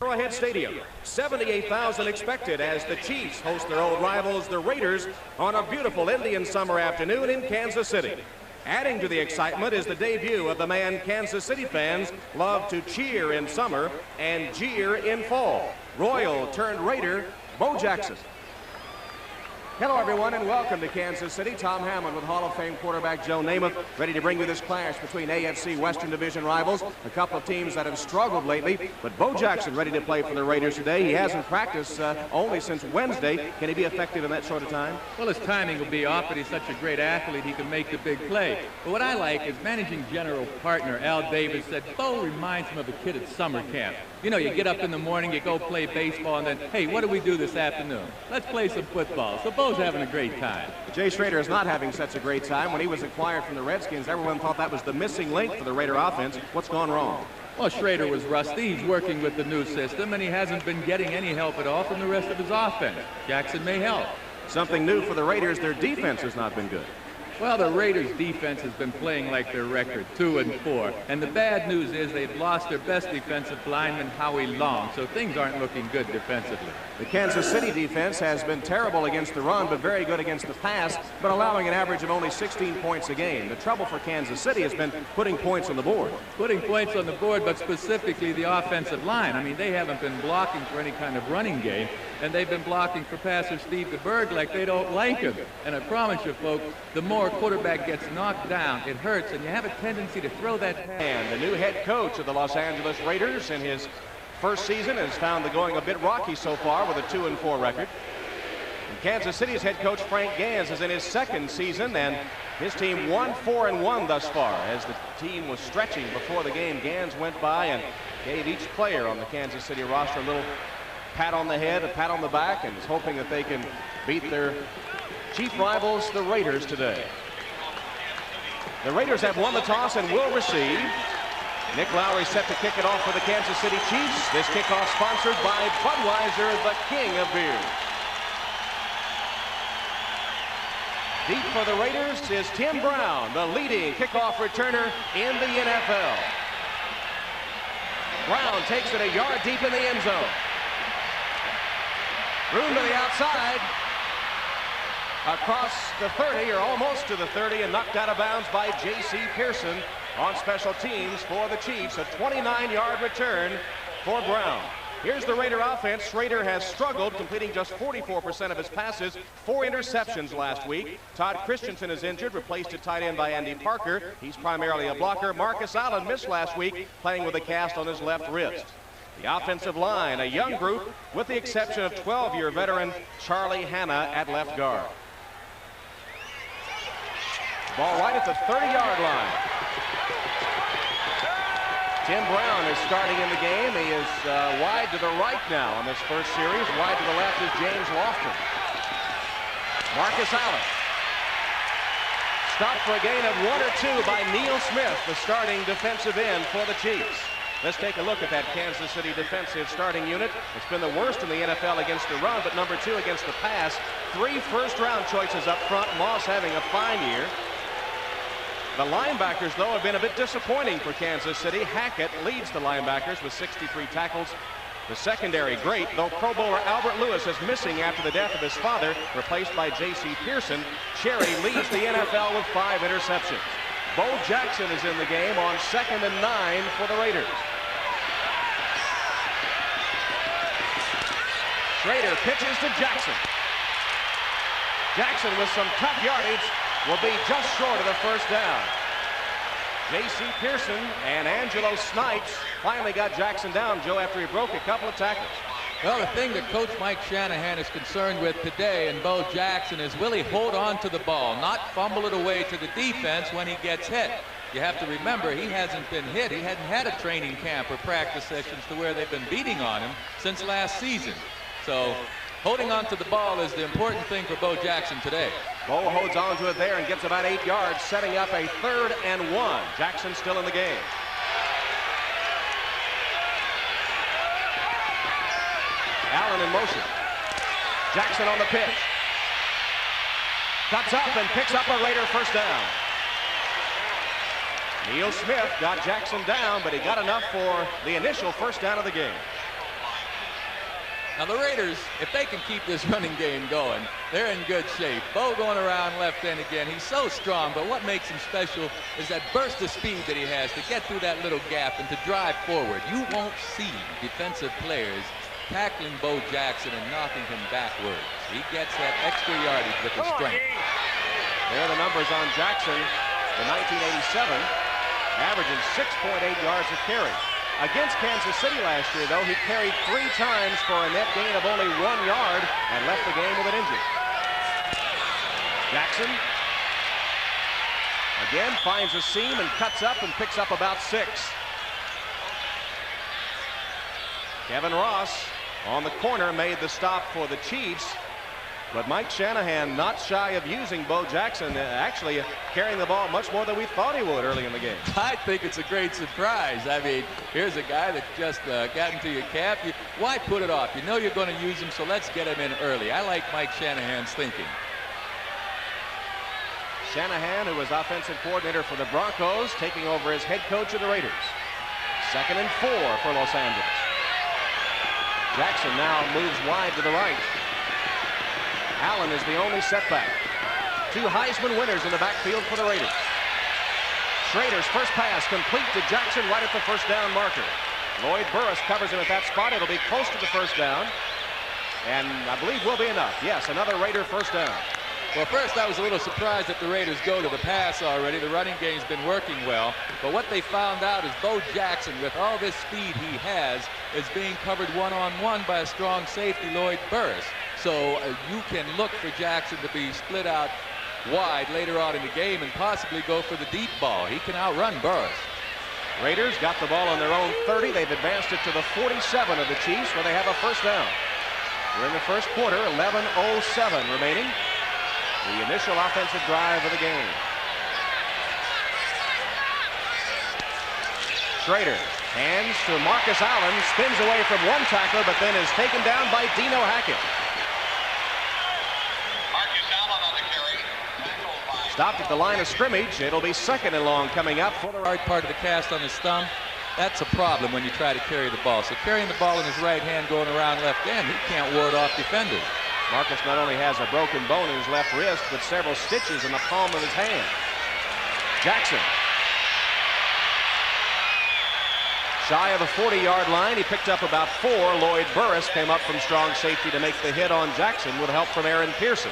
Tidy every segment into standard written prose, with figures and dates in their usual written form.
Arrowhead Stadium. 78,000 expected as the Chiefs host their old rivals, the Raiders, on a beautiful Indian summer afternoon in Kansas City. Adding to the excitement is the debut of the man Kansas City fans love to cheer in summer and jeer in fall. Royal turned Raider, Bo Jackson. Hello, everyone, and welcome to Kansas City. Tom Hamlin with Hall of Fame quarterback Joe Namath, ready to bring you this clash between AFC Western Division rivals, a couple of teams that have struggled lately. But Bo Jackson ready to play for the Raiders today. He hasn't practiced only since Wednesday. Can he be effective in that sort of time? Well, his timing will be off, but he's such a great athlete, he can make the big play. But what I like is managing general partner Al Davis said Bo reminds him of a kid at summer camp. You know, you get up in the morning, you go play baseball, and then, hey, what do we do this afternoon? Let's play some football. So Bo's having a great time. Jay Schroeder is not having such a great time. When he was acquired from the Redskins, everyone thought that was the missing link for the Raider offense. What's gone wrong? Well, Schrader was rusty. He's working with the new system, and he hasn't been getting any help at all from the rest of his offense. Jackson may help. Something new for the Raiders, their defense has not been good. Well, the Raiders' defense has been playing like their record, 2-4. And the bad news is they've lost their best defensive lineman, Howie Long, so things aren't looking good defensively. The Kansas City defense has been terrible against the run, but very good against the pass, but allowing an average of only 16 points a game. The trouble for Kansas City has been putting points on the board. Putting points on the board, but specifically the offensive line. I mean, they haven't been blocking for any kind of running game, and they've been blocking for passer Steve DeBerg like they don't like him. And I promise you, folks, the more quarterback gets knocked down, it hurts, and you have a tendency to throw that pass. And the new head coach of the Los Angeles Raiders in his first season has found the going a bit rocky so far with a 2-4 record. And Kansas City's head coach Frank Gans is in his second season, and his team won 4-1 thus far. As the team was stretching before the game, Gans went by and gave each player on the Kansas City roster a little pat on the head, a pat on the back, and is hoping that they can beat their chief rivals, the Raiders, today. The Raiders have won the toss and will receive. Nick Lowry set to kick it off for the Kansas City Chiefs. This kickoff sponsored by Budweiser, the king of beer. Deep for the Raiders is Tim Brown, the leading kickoff returner in the NFL. Brown takes it a yard deep in the end zone. Room to the outside. Across the 30, or almost to the 30, and knocked out of bounds by J.C. Pearson on special teams for the Chiefs. A 29-yard return for Brown. Here's the Raider offense. Schrader has struggled, completing just 44% of his passes, 4 interceptions last week. Todd Christensen is injured, replaced at tight end by Andy Parker. He's primarily a blocker. Marcus Allen missed last week, playing with a cast on his left wrist. The offensive line, a young group, with the exception of 12-year veteran Charlie Hanna at left guard. Ball right at the 30-yard line. Tim Brown is starting in the game. He is wide to the right now on this first series. Wide to the left is James Lofton. Marcus Allen. Stopped for a gain of 1 or 2 by Neil Smith, the starting defensive end for the Chiefs. Let's take a look at that Kansas City defensive starting unit. It's been the worst in the NFL against the run, but number 2 against the pass. 3 first-round choices up front. Moss having a fine year. The linebackers, though, have been a bit disappointing for Kansas City. Hackett leads the linebackers with 63 tackles. The secondary great, though Pro Bowler Albert Lewis is missing after the death of his father, replaced by J.C. Pearson. Cherry leads the NFL with 5 interceptions. Bo Jackson is in the game on 2nd and 9 for the Raiders. Schrader pitches to Jackson. Jackson with some tough yardage will be just short of the first down. J.C. Pearson and Angelo Snipes finally got Jackson down, Joe, after he broke a couple of tackles. Well, the thing that Coach Mike Shanahan is concerned with today in Bo Jackson is will he hold on to the ball, not fumble it away to the defense when he gets hit. You have to remember, he hasn't been hit. He hadn't had a training camp or practice sessions to where they've been beating on him since last season. So holding on to the ball is the important thing for Bo Jackson today. Bo holds on to it there and gets about 8 yards, setting up a 3rd and 1. Jackson still in the game. Allen in motion. Jackson on the pitch. Cuts up and picks up a Raider first down. Neil Smith got Jackson down, but he got enough for the initial first down of the game. Now the Raiders, if they can keep this running game going, they're in good shape. Bo going around left end again. He's so strong, but what makes him special is that burst of speed that he has to get through that little gap and to drive forward. You won't see defensive players tackling Bo Jackson and knocking him backwards. He gets that extra yardage with his strength. There are the numbers on Jackson. In 1987, averaging 6.8 yards a carry. Against Kansas City last year, though, he carried 3 times for a net gain of only 1 yard and left the game with an injury. Jackson again finds a seam and cuts up and picks up about 6. Kevin Ross on the corner made the stop for the Chiefs. But Mike Shanahan not shy of using Bo Jackson, actually carrying the ball much more than we thought he would early in the game. I think it's a great surprise. I mean, here's a guy that just got into your cap. Why put it off? You know you're going to use him, so let's get him in early. I like Mike Shanahan's thinking. Shanahan, who was offensive coordinator for the Broncos, taking over as head coach of the Raiders. 2nd and 4 for Los Angeles. Jackson now moves wide to the right. Allen is the only setback. 2 Heisman winners in the backfield for the Raiders. Schrader's first pass complete to Jackson right at the first down marker. Lloyd Burris covers him at that spot. It'll be close to the first down. And I believe will be enough. Yes, another Raider first down. Well, first I was a little surprised that the Raiders go to the pass already. The running game's been working well. But what they found out is Bo Jackson, with all this speed he has, is being covered one-on-one by a strong safety, Lloyd Burris. So you can look for Jackson to be split out wide later on in the game and possibly go for the deep ball. He can outrun Burris. Raiders got the ball on their own 30. They've advanced it to the 47 of the Chiefs, where they have a first down. We're in the first quarter, 11:07 remaining. The initial offensive drive of the game. Schrader hands to Marcus Allen, spins away from one tackler, but then is taken down by Dino Hackett. Stopped at the line of scrimmage. It'll be 2nd and long coming up for the hard part of the cast on his thumb. That's a problem when you try to carry the ball. So carrying the ball in his right hand going around left end, he can't ward off defenders. Marcus not only has a broken bone in his left wrist, but several stitches in the palm of his hand. Jackson. Shy of the 40-yard line. He picked up about 4. Lloyd Burris came up from strong safety to make the hit on Jackson with help from Aaron Pearson.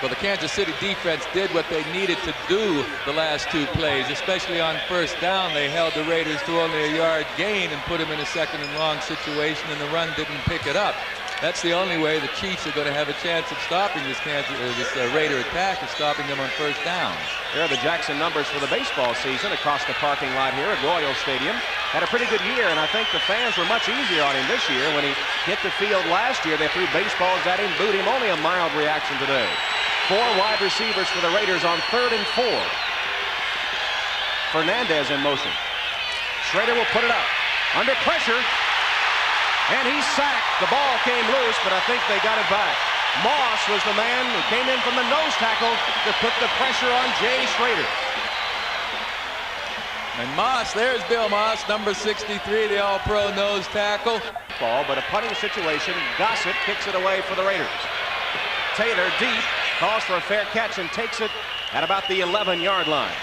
Well, the Kansas City defense did what they needed to do the last 2 plays, especially on first down. They held the Raiders to only a yard gain and put them in a 2nd and long situation, and the run didn't pick it up. That's the only way the Chiefs are going to have a chance of stopping this Raider attack, is stopping them on first down. There are the Jackson numbers for the baseball season across the parking lot here at Royal Stadium. Had a pretty good year, and I think the fans were much easier on him this year. When he hit the field last year, they threw baseballs at him, booed him. Only a mild reaction today. 4 wide receivers for the Raiders on 3rd and 4. Fernandez in motion. Schrader will put it up. Under pressure. And he's sacked. The ball came loose, but I think they got it back. Moss was the man who came in from the nose tackle to put the pressure on Jay Schrader. And Moss, there's Bill Moss, number 63, the all-pro nose tackle. Ball, but a punting situation. Gossett kicks it away for the Raiders. Taylor deep, calls for a fair catch and takes it at about the 11-yard line.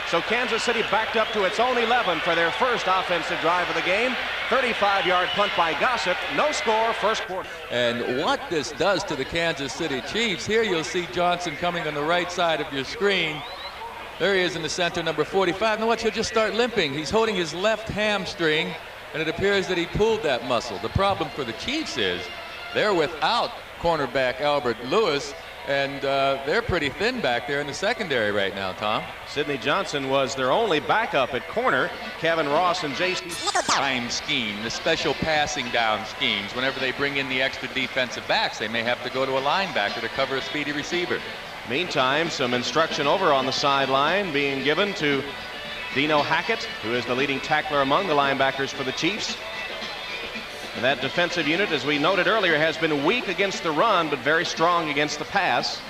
So Kansas City backed up to its own 11 for their first offensive drive of the game. 35-yard punt by Gossett. No score, first quarter. And what this does to the Kansas City Chiefs, here you'll see Johnson coming on the right side of your screen. There he is in the center, number 45. Now watch, he'll just start limping. He's holding his left hamstring, and it appears that he pulled that muscle. The problem for the Chiefs is they're without cornerback Albert Lewis, and they're pretty thin back there in the secondary right now, Tom. Sidney Johnson was their only backup at corner. Kevin Ross and Jason. Time scheme, the special passing down schemes. Whenever they bring in the extra defensive backs, they may have to go to a linebacker to cover a speedy receiver. Meantime, some instruction over on the sideline being given to Dino Hackett, who is the leading tackler among the linebackers for the Chiefs. And that defensive unit, as we noted earlier, has been weak against the run, but very strong against the pass.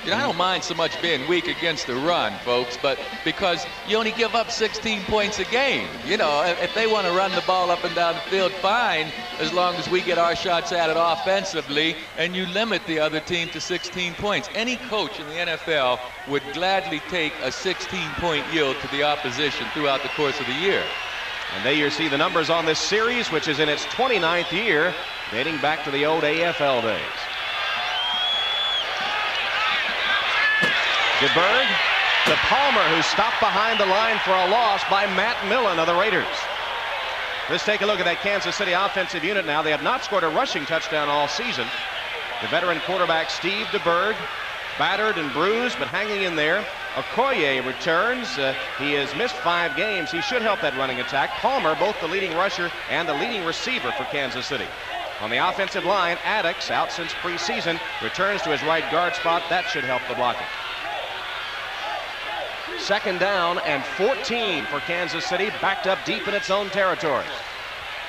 You know, I don't mind so much being weak against the run, folks, but because you only give up 16 points a game. You know, if they want to run the ball up and down the field, fine, as long as we get our shots at it offensively and you limit the other team to 16 points. Any coach in the NFL would gladly take a 16-point yield to the opposition throughout the course of the year. And there you see the numbers on this series, which is in its 29th year, dating back to the old AFL days. DeBerg to Palmer, who stopped behind the line for a loss by Matt Millen of the Raiders. Let's take a look at that Kansas City offensive unit now. They have not scored a rushing touchdown all season. The veteran quarterback Steve DeBerg, battered and bruised, but hanging in there. Okoye returns. He has missed 5 games. He should help that running attack. Palmer, both the leading rusher and the leading receiver for Kansas City. On the offensive line, Addix, out since preseason, returns to his right guard spot. That should help the blocking. 2nd down and 14 for Kansas City, backed up deep in its own territory.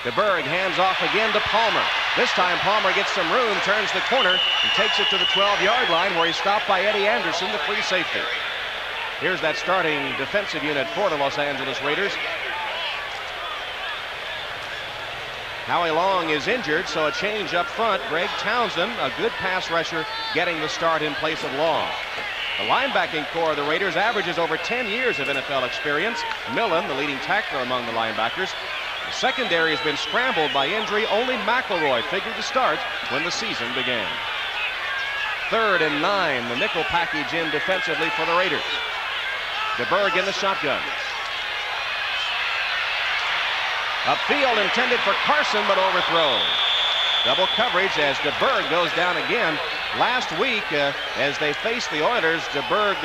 DeBerg hands off again to Palmer. This time Palmer gets some room, turns the corner, and takes it to the 12-yard line where he's stopped by Eddie Anderson, the free safety. Here's that starting defensive unit for the Los Angeles Raiders. Howie Long is injured, so a change up front. Greg Townsend, a good pass rusher, getting the start in place of Long. The linebacking core of the Raiders averages over 10 years of NFL experience. Millen, the leading tackler among the linebackers. The secondary has been scrambled by injury. Only McElroy figured to start when the season began. 3rd and 9, the nickel package in defensively for the Raiders. DeBerg in the shotgun. Upfield intended for Carson, but overthrown. Double coverage as DeBerg goes down again. Last week, as they faced the Oilers, DeBerg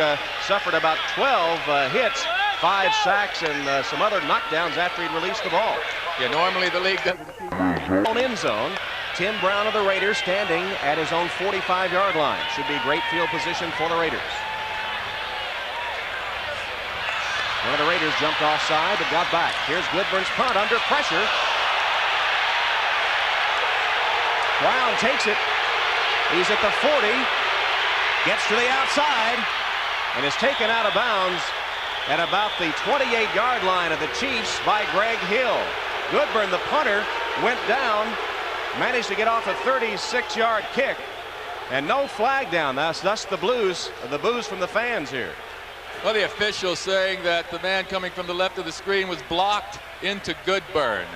suffered about 12 hits, 5 sacks, and some other knockdowns after he released the ball. Yeah, normally the league on end zone. Tim Brown of the Raiders standing at his own 45-yard line. Should be great field position for the Raiders. One of the Raiders jumped offside but got back. Here's Goodburn's punt under pressure. Brown takes it. He's at the 40, gets to the outside, and is taken out of bounds at about the 28-yard line of the Chiefs by Greg Hill. Goodburn, the punter, went down, managed to get off a 36-yard kick, and no flag down. Thus the boos from the fans here. Well, the official saying that the man coming from the left of the screen was blocked into Goodburn.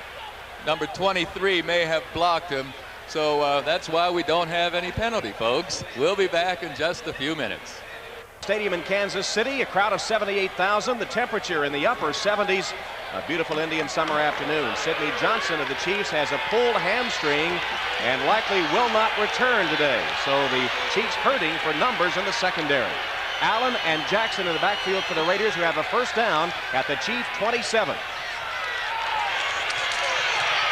Number 23 may have blocked him. So that's why we don't have any penalty, folks. We'll be back in just a few minutes. Stadium in Kansas City, a crowd of 78,000. The temperature in the upper 70s. A beautiful Indian summer afternoon. Sidney Johnson of the Chiefs has a pulled hamstring and likely will not return today. So the Chiefs hurting for numbers in the secondary. Allen and Jackson in the backfield for the Raiders, who have a 1st down at the Chief 27.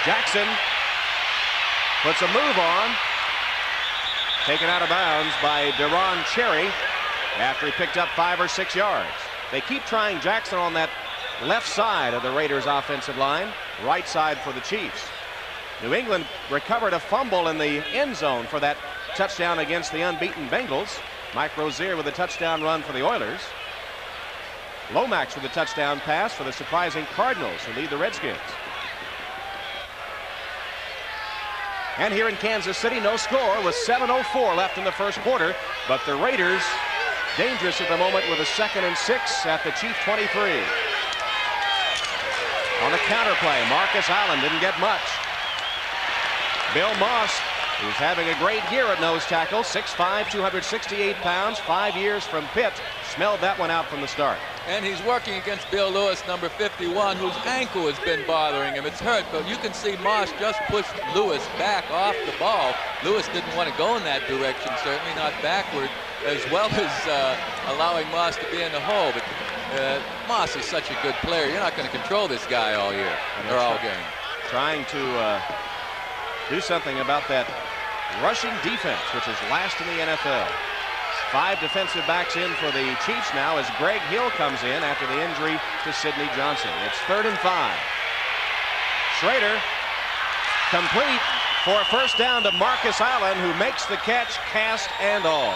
Jackson puts a move on. Taken out of bounds by Deron Cherry after he picked up 5 or 6 yards. They keep trying Jackson on that left side of the Raiders offensive line, right side for the Chiefs. New England recovered a fumble in the end zone for that touchdown against the unbeaten Bengals. Mike Rozier with a touchdown run for the Oilers. Lomax with a touchdown pass for the surprising Cardinals, who lead the Redskins. And here in Kansas City, no score with 7:04 left in the 1st quarter. But the Raiders dangerous at the moment with a 2nd and 6 at the Chief 23. On the counterplay, Marcus Allen didn't get much. Bill Moss, who's having a great year at nose tackle, 6'5", 268 pounds, 5 years from Pitt, smelled that one out from the start. And he's working against Bill Lewis, number 51, whose ankle has been bothering him. It's hurt, but you can see Moss just pushed Lewis back off the ball. Lewis didn't want to go in that direction, certainly not backward, as well as allowing Moss to be in the hole. But Moss is such a good player. You're not going to control this guy all year, or all game. Trying to do something about that rushing defense, which is last in the NFL. 5 defensive backs in for the Chiefs now as Greg Hill comes in after the injury to Sidney Johnson. It's 3rd and 5. Schrader complete for a 1st down to Marcus Allen, who makes the catch, cast and all.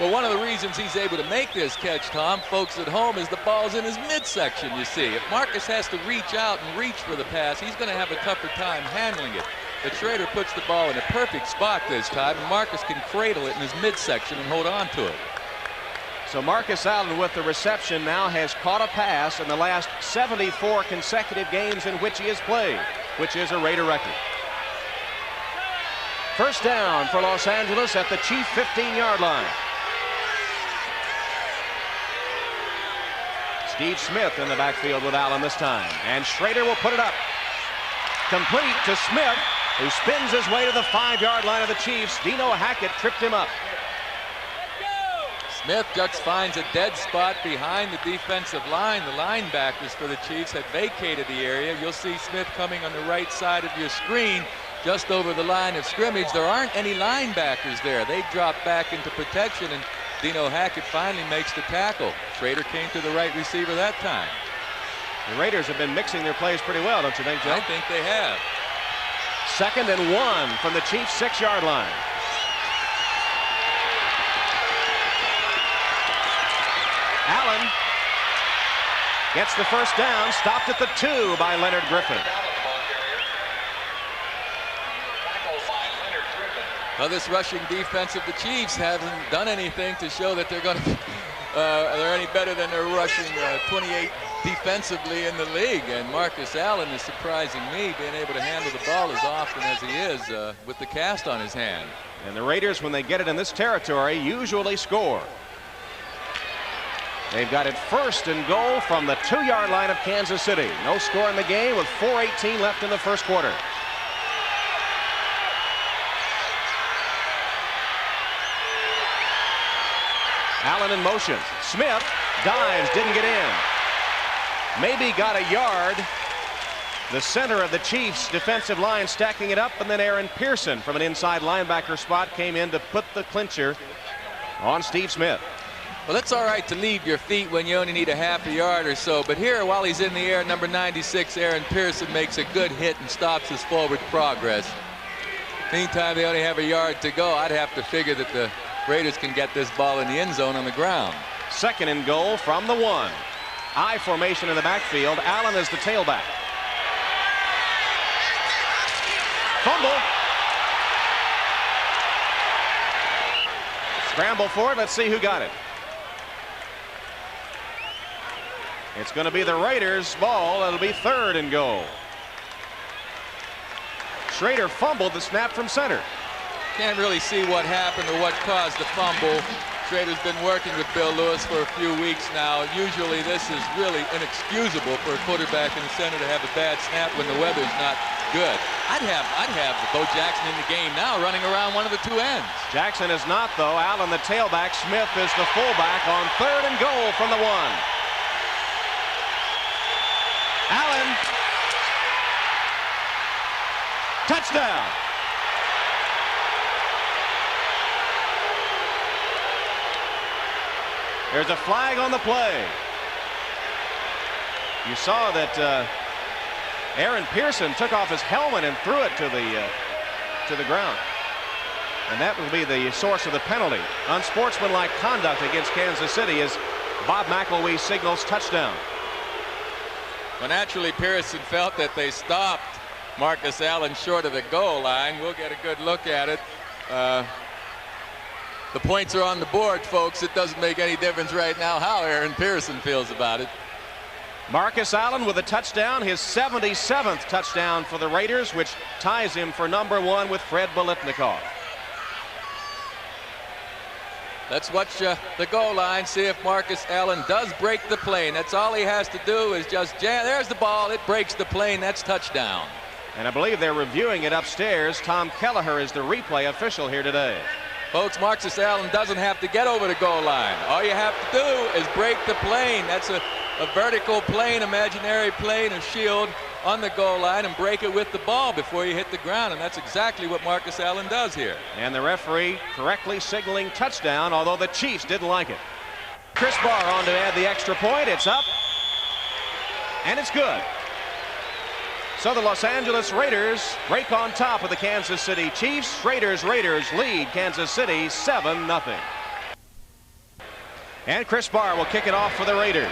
Well, one of the reasons he's able to make this catch, Tom, folks at home, is the ball's in his midsection, you see. If Marcus has to reach out and reach for the pass, he's going to have a tougher time handling it. But Schrader puts the ball in a perfect spot this time, and Marcus can cradle it in his midsection and hold on to it. So Marcus Allen with the reception now has caught a pass in the last 74 consecutive games in which he has played, which is a Raider record. First down for Los Angeles at the Chief 15-yard line. Steve Smith in the backfield with Allen this time, and Schrader will put it up. Complete to Smith, who spins his way to the 5-yard line of the Chiefs. Dino Hackett tripped him up. Smith just finds a dead spot behind the defensive line. The linebackers for the Chiefs have vacated the area. You'll see Smith coming on the right side of your screen, just over the line of scrimmage. There aren't any linebackers there. They drop back into protection, and Dino Hackett finally makes the tackle. Schrader came to the right receiver that time. The Raiders have been mixing their plays pretty well, don't you think, Joe? I think they have. 2nd and 1 from the Chiefs' 6-yard line. Allen gets the first down, stopped at the 2 by Leonard Griffin. Well, this rushing defense of the Chiefs haven't done anything to show that they're going to they're any better than their rushing 28 defensively in the league. And Marcus Allen is surprising me, being able to handle the ball as often as he is with the cast on his hand. And the Raiders, when they get it in this territory, usually score. They've got it 1st and goal from the 2-yard line of Kansas City. No score in the game with 4:18 left in the first quarter. Allen in motion. Smith dives, didn't get in. Maybe got a yard. The center of the Chiefs defensive line stacking it up, and then Aaron Pearson from an inside linebacker spot came in to put the clincher on Steve Smith. Well, it's all right to leave your feet when you only need a half a yard or so, but here, while he's in the air, number 96, Aaron Pearson, makes a good hit and stops his forward progress. Meantime, they only have a yard to go. I'd have to figure that the Raiders can get this ball in the end zone on the ground. 2nd and goal from the 1. I formation in the backfield. Allen is the tailback. Fumble. Scramble for it. Let's see who got it. It's going to be the Raiders' ball. It'll be 3rd and goal. Schrader fumbled the snap from center. Can't really see what happened or what caused the fumble. Schrader's been working with Bill Lewis for a few weeks now. Usually this is really inexcusable for a quarterback in the center to have a bad snap when the weather's not good. I'd have Bo Jackson in the game now, running around one of the 2 ends. Jackson is not, though. Allen the tailback. Smith is the fullback on 3rd and goal from the 1. Allen. Touchdown. There's a flag on the play. You saw that Aaron Pearson took off his helmet and threw it to the ground. And that will be the source of the penalty. Unsportsmanlike conduct against Kansas City as Bob McElwee signals touchdown. Well, naturally, Pearson felt that they stopped Marcus Allen short of the goal line. We'll get a good look at it. The points are on the board, folks. It doesn't make any difference right now how Aaron Pearson feels about it. Marcus Allen with a touchdown, his 77th touchdown for the Raiders, which ties him for number 1 with Fred Biletnikoff. Let's watch the goal line, see if Marcus Allen does break the plane. That's all he has to do is just jam. There's the ball. It breaks the plane. That's touchdown. And I believe they're reviewing it upstairs. Tom Kelleher is the replay official here today. Folks, Marcus Allen doesn't have to get over the goal line. All you have to do is break the plane. That's a vertical plane, imaginary plane, a shield on the goal line, and break it with the ball before you hit the ground. And that's exactly what Marcus Allen does here. And the referee correctly signaling touchdown, although the Chiefs didn't like it. Chris Barr on to add the extra point. It's up. And it's good. So the Los Angeles Raiders break on top of the Kansas City Chiefs. Raiders lead Kansas City 7-0. And Chris Barr will kick it off for the Raiders.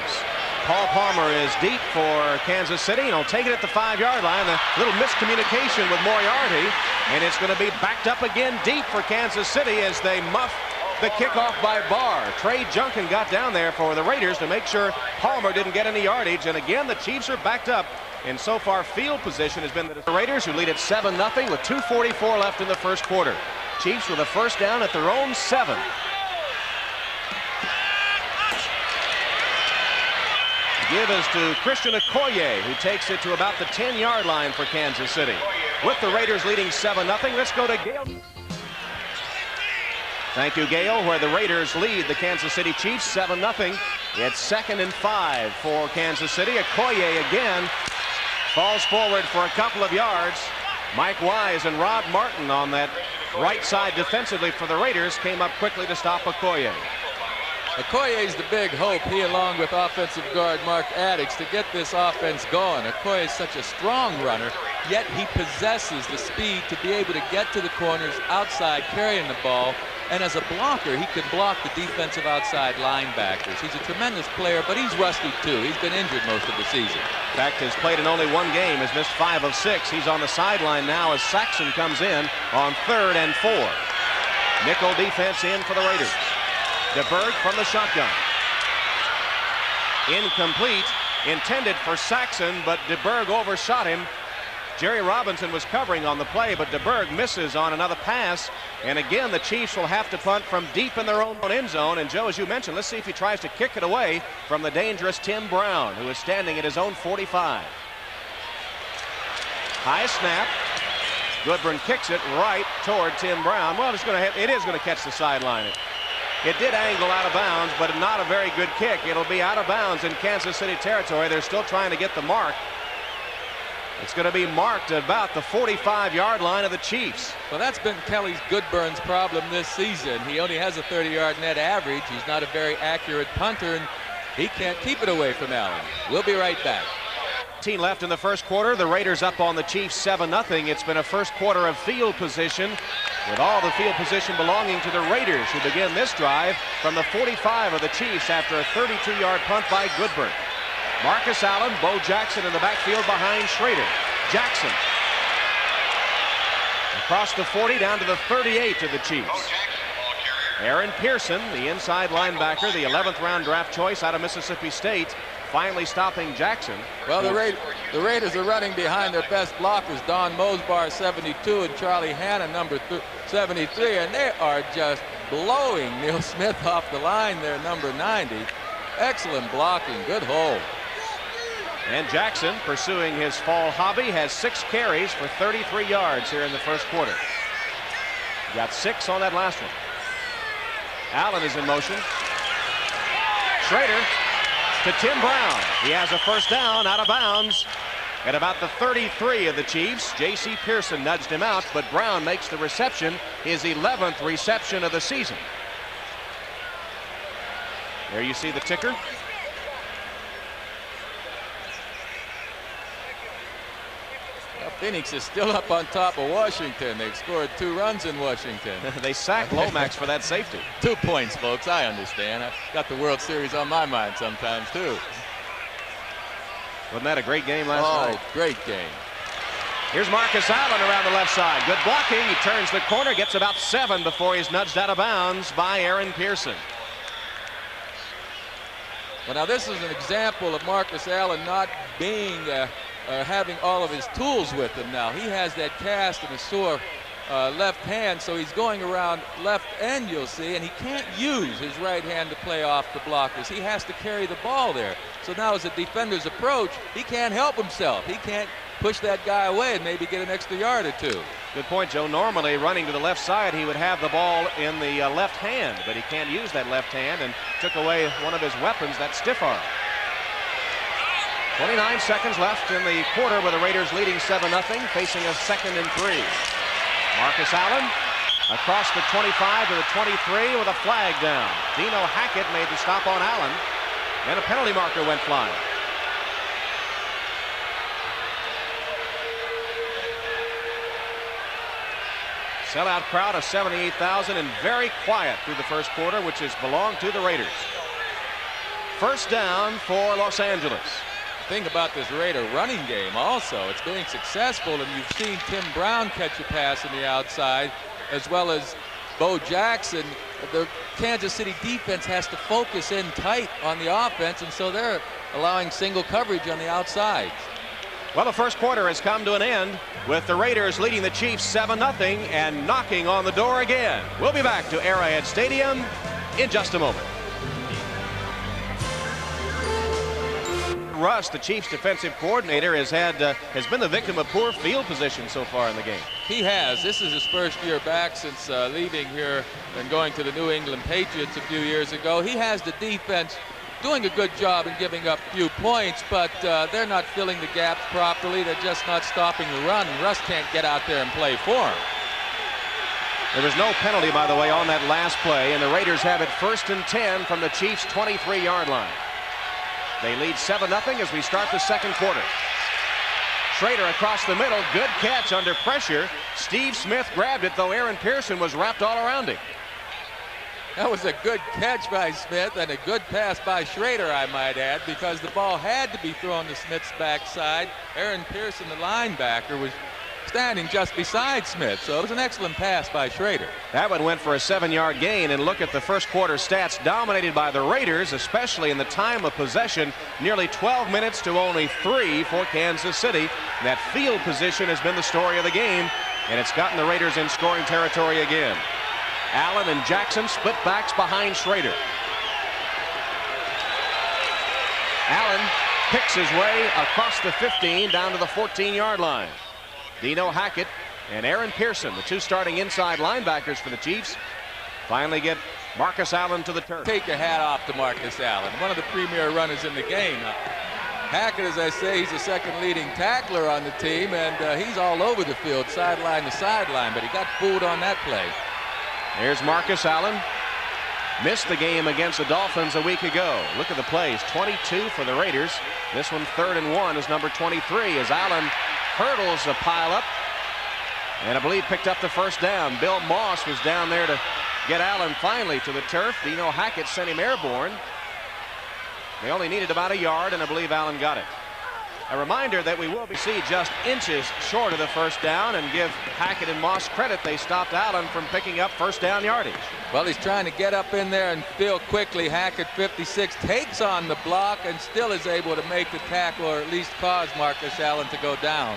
Paul Palmer is deep for Kansas City, and he'll take it at the 5-yard line. A little miscommunication with Moriarty, and it's going to be backed up again deep for Kansas City as they muff the kickoff by Barr. Trey Junkin got down there for the Raiders to make sure Palmer didn't get any yardage, and again the Chiefs are backed up. And so far field position has been the Raiders, who lead at 7-0 with 2:44 left in the first quarter. Chiefs with a first down at their own 7. Give is to Christian Okoye, who takes it to about the 10-yard line for Kansas City. With the Raiders leading 7-0, let's go to Gale. Thank you, Gale, where the Raiders lead the Kansas City Chiefs 7-0. It's 2nd and 5 for Kansas City. Okoye again falls forward for a couple of yards. Mike Wise and Rod Martin on that right side defensively for the Raiders came up quickly to stop Okoye. Okoye's the big hope, he along with offensive guard Mark Addix, to get this offense going. Okoye is such a strong runner, yet he possesses the speed to be able to get to the corners outside carrying the ball. And as a blocker, he can block the defensive outside linebackers. He's a tremendous player, but he's rusty too. He's been injured most of the season. In fact, has played in only one game, has missed 5 of 6. He's on the sideline now as Saxon comes in on 3rd and 4. Nickel defense in for the Raiders. DeBerg from the shotgun. Incomplete, intended for Saxon, but DeBerg overshot him. Jerry Robinson was covering on the play, but DeBerg misses on another pass. And again, the Chiefs will have to punt from deep in their own end zone. And Joe, as you mentioned, let's see if he tries to kick it away from the dangerous Tim Brown, who is standing at his own 45. High snap. Goodburn kicks it right toward Tim Brown. Well, it is going to catch the sideline. It did angle out of bounds, but not a very good kick. It'll be out of bounds in Kansas City territory. They're still trying to get the mark. It's going to be marked at about the 45-yard line of the Chiefs. Well, that's been Kelly Goodburn's problem this season. He only has a 30-yard net average. He's not a very accurate punter, and he can't keep it away from Allen. We'll be right back. 15 left in the first quarter. The Raiders up on the Chiefs 7-0. It's been a first quarter of field position, with all the field position belonging to the Raiders, who begin this drive from the 45 of the Chiefs after a 32-yard punt by Goodburn. Marcus Allen, Bo Jackson in the backfield behind Schrader. Jackson across the 40 down to the 38 of the Chiefs. Aaron Pearson, the inside linebacker, the 11th round draft choice out of Mississippi State, finally stopping Jackson. Well, the Raiders are running behind their best blockers, Don Mosbar, 72, and Charlie Hanna, number 73, and they are just blowing Neil Smith off the line there, number 90. Excellent blocking, good hold. And Jackson, pursuing his fall hobby, has 6 carries for 33 yards here in the first quarter. Got 6 on that last one. Allen is in motion. Schrader to Tim Brown. He has a first down out of bounds at about the 33 of the Chiefs. J.C. Pearson nudged him out, but Brown makes the reception, his 11th reception of the season. There you see the ticker. Phoenix is still up on top of Washington. They've scored 2 runs in Washington. They sacked Lomax for that safety. 2 points, folks. I understand. I've got the World Series on my mind sometimes, too. Wasn't that a great game last night? Oh, great game. Here's Marcus Allen around the left side. Good blocking. He turns the corner, gets about 7 before he's nudged out of bounds by Aaron Pearson. Well, now this is an example of Marcus Allen not being having all of his tools with him now. He has that cast and a sore left hand, so he's going around left end, you'll see, and he can't use his right hand to play off the blockers. He has to carry the ball there. So now as a defender's approach, he can't help himself. He can't push that guy away and maybe get an extra yard or 2. Good point, Joe. Normally running to the left side, he would have the ball in the left hand, but he can't use that left hand and took away one of his weapons, that stiff arm. 29 seconds left in the quarter with the Raiders leading 7-0, facing a 2nd and 3. Marcus Allen across the 25 to the 23 with a flag down. Dino Hackett made the stop on Allen, and a penalty marker went flying. Sellout crowd of 78,000 and very quiet through the first quarter, which has belonged to the Raiders. first down for Los Angeles. The thing about this Raider running game also, it's being successful, and you've seen Tim Brown catch a pass on the outside, as well as Bo Jackson. The Kansas City defense has to focus in tight on the offense, and so they're allowing single coverage on the outsides. Well, the first quarter has come to an end with the Raiders leading the Chiefs 7-0 and knocking on the door again. We'll be back to Arrowhead Stadium in just a moment. Russ, the Chiefs defensive coordinator, has been the victim of poor field position so far in the game. He has. This is his first year back since leaving here and going to the New England Patriots a few years ago. He has the defense doing a good job in giving up few points, but they're not filling the gaps properly. They're just not stopping the run, and Russ can't get out there and play for him. There was no penalty, by the way, on that last play, and the Raiders have it 1st and 10 from the Chiefs' 23-yard line. They lead 7-0 as we start the second quarter. Schrader across the middle, good catch under pressure. Steve Smith grabbed it, though Aaron Pearson was wrapped all around him. That was a good catch by Smith and a good pass by Schrader, I might add, because the ball had to be thrown to Smith's backside. Aaron Pearson, the linebacker, was standing just beside Smith, so it was an excellent pass by Schrader. That one went for a 7-yard gain, and look at the first quarter stats dominated by the Raiders, especially in the time of possession. Nearly 12 minutes to only 3 for Kansas City. That field position has been the story of the game, and it's gotten the Raiders in scoring territory again. Allen and Jackson split backs behind Schrader. Allen picks his way across the 15 down to the 14-yard line. Dino Hackett and Aaron Pearson, the two starting inside linebackers for the Chiefs, finally get Marcus Allen to the turf. Take your hat off to Marcus Allen, one of the premier runners in the game. Hackett, as I say, he's the second leading tackler on the team, and he's all over the field, sideline to sideline, but he got fooled on that play. There's Marcus Allen. Missed the game against the Dolphins a week ago. Look at the plays. 22 for the Raiders. This one 3rd and 1 is number 23 as Allen hurdles a pileup. And I believe picked up the first down. Bill Moss was down there to get Allen finally to the turf. Dino Hackett sent him airborne. They only needed about a yard, and I believe Allen got it. A reminder that we will see just inches short of the first down, and give Hackett and Moss credit. They stopped Allen from picking up first down yardage. Well, he's trying to get up in there and field quickly. Hackett, 56, takes on the block and still is able to make the tackle, or at least cause Marcus Allen to go down.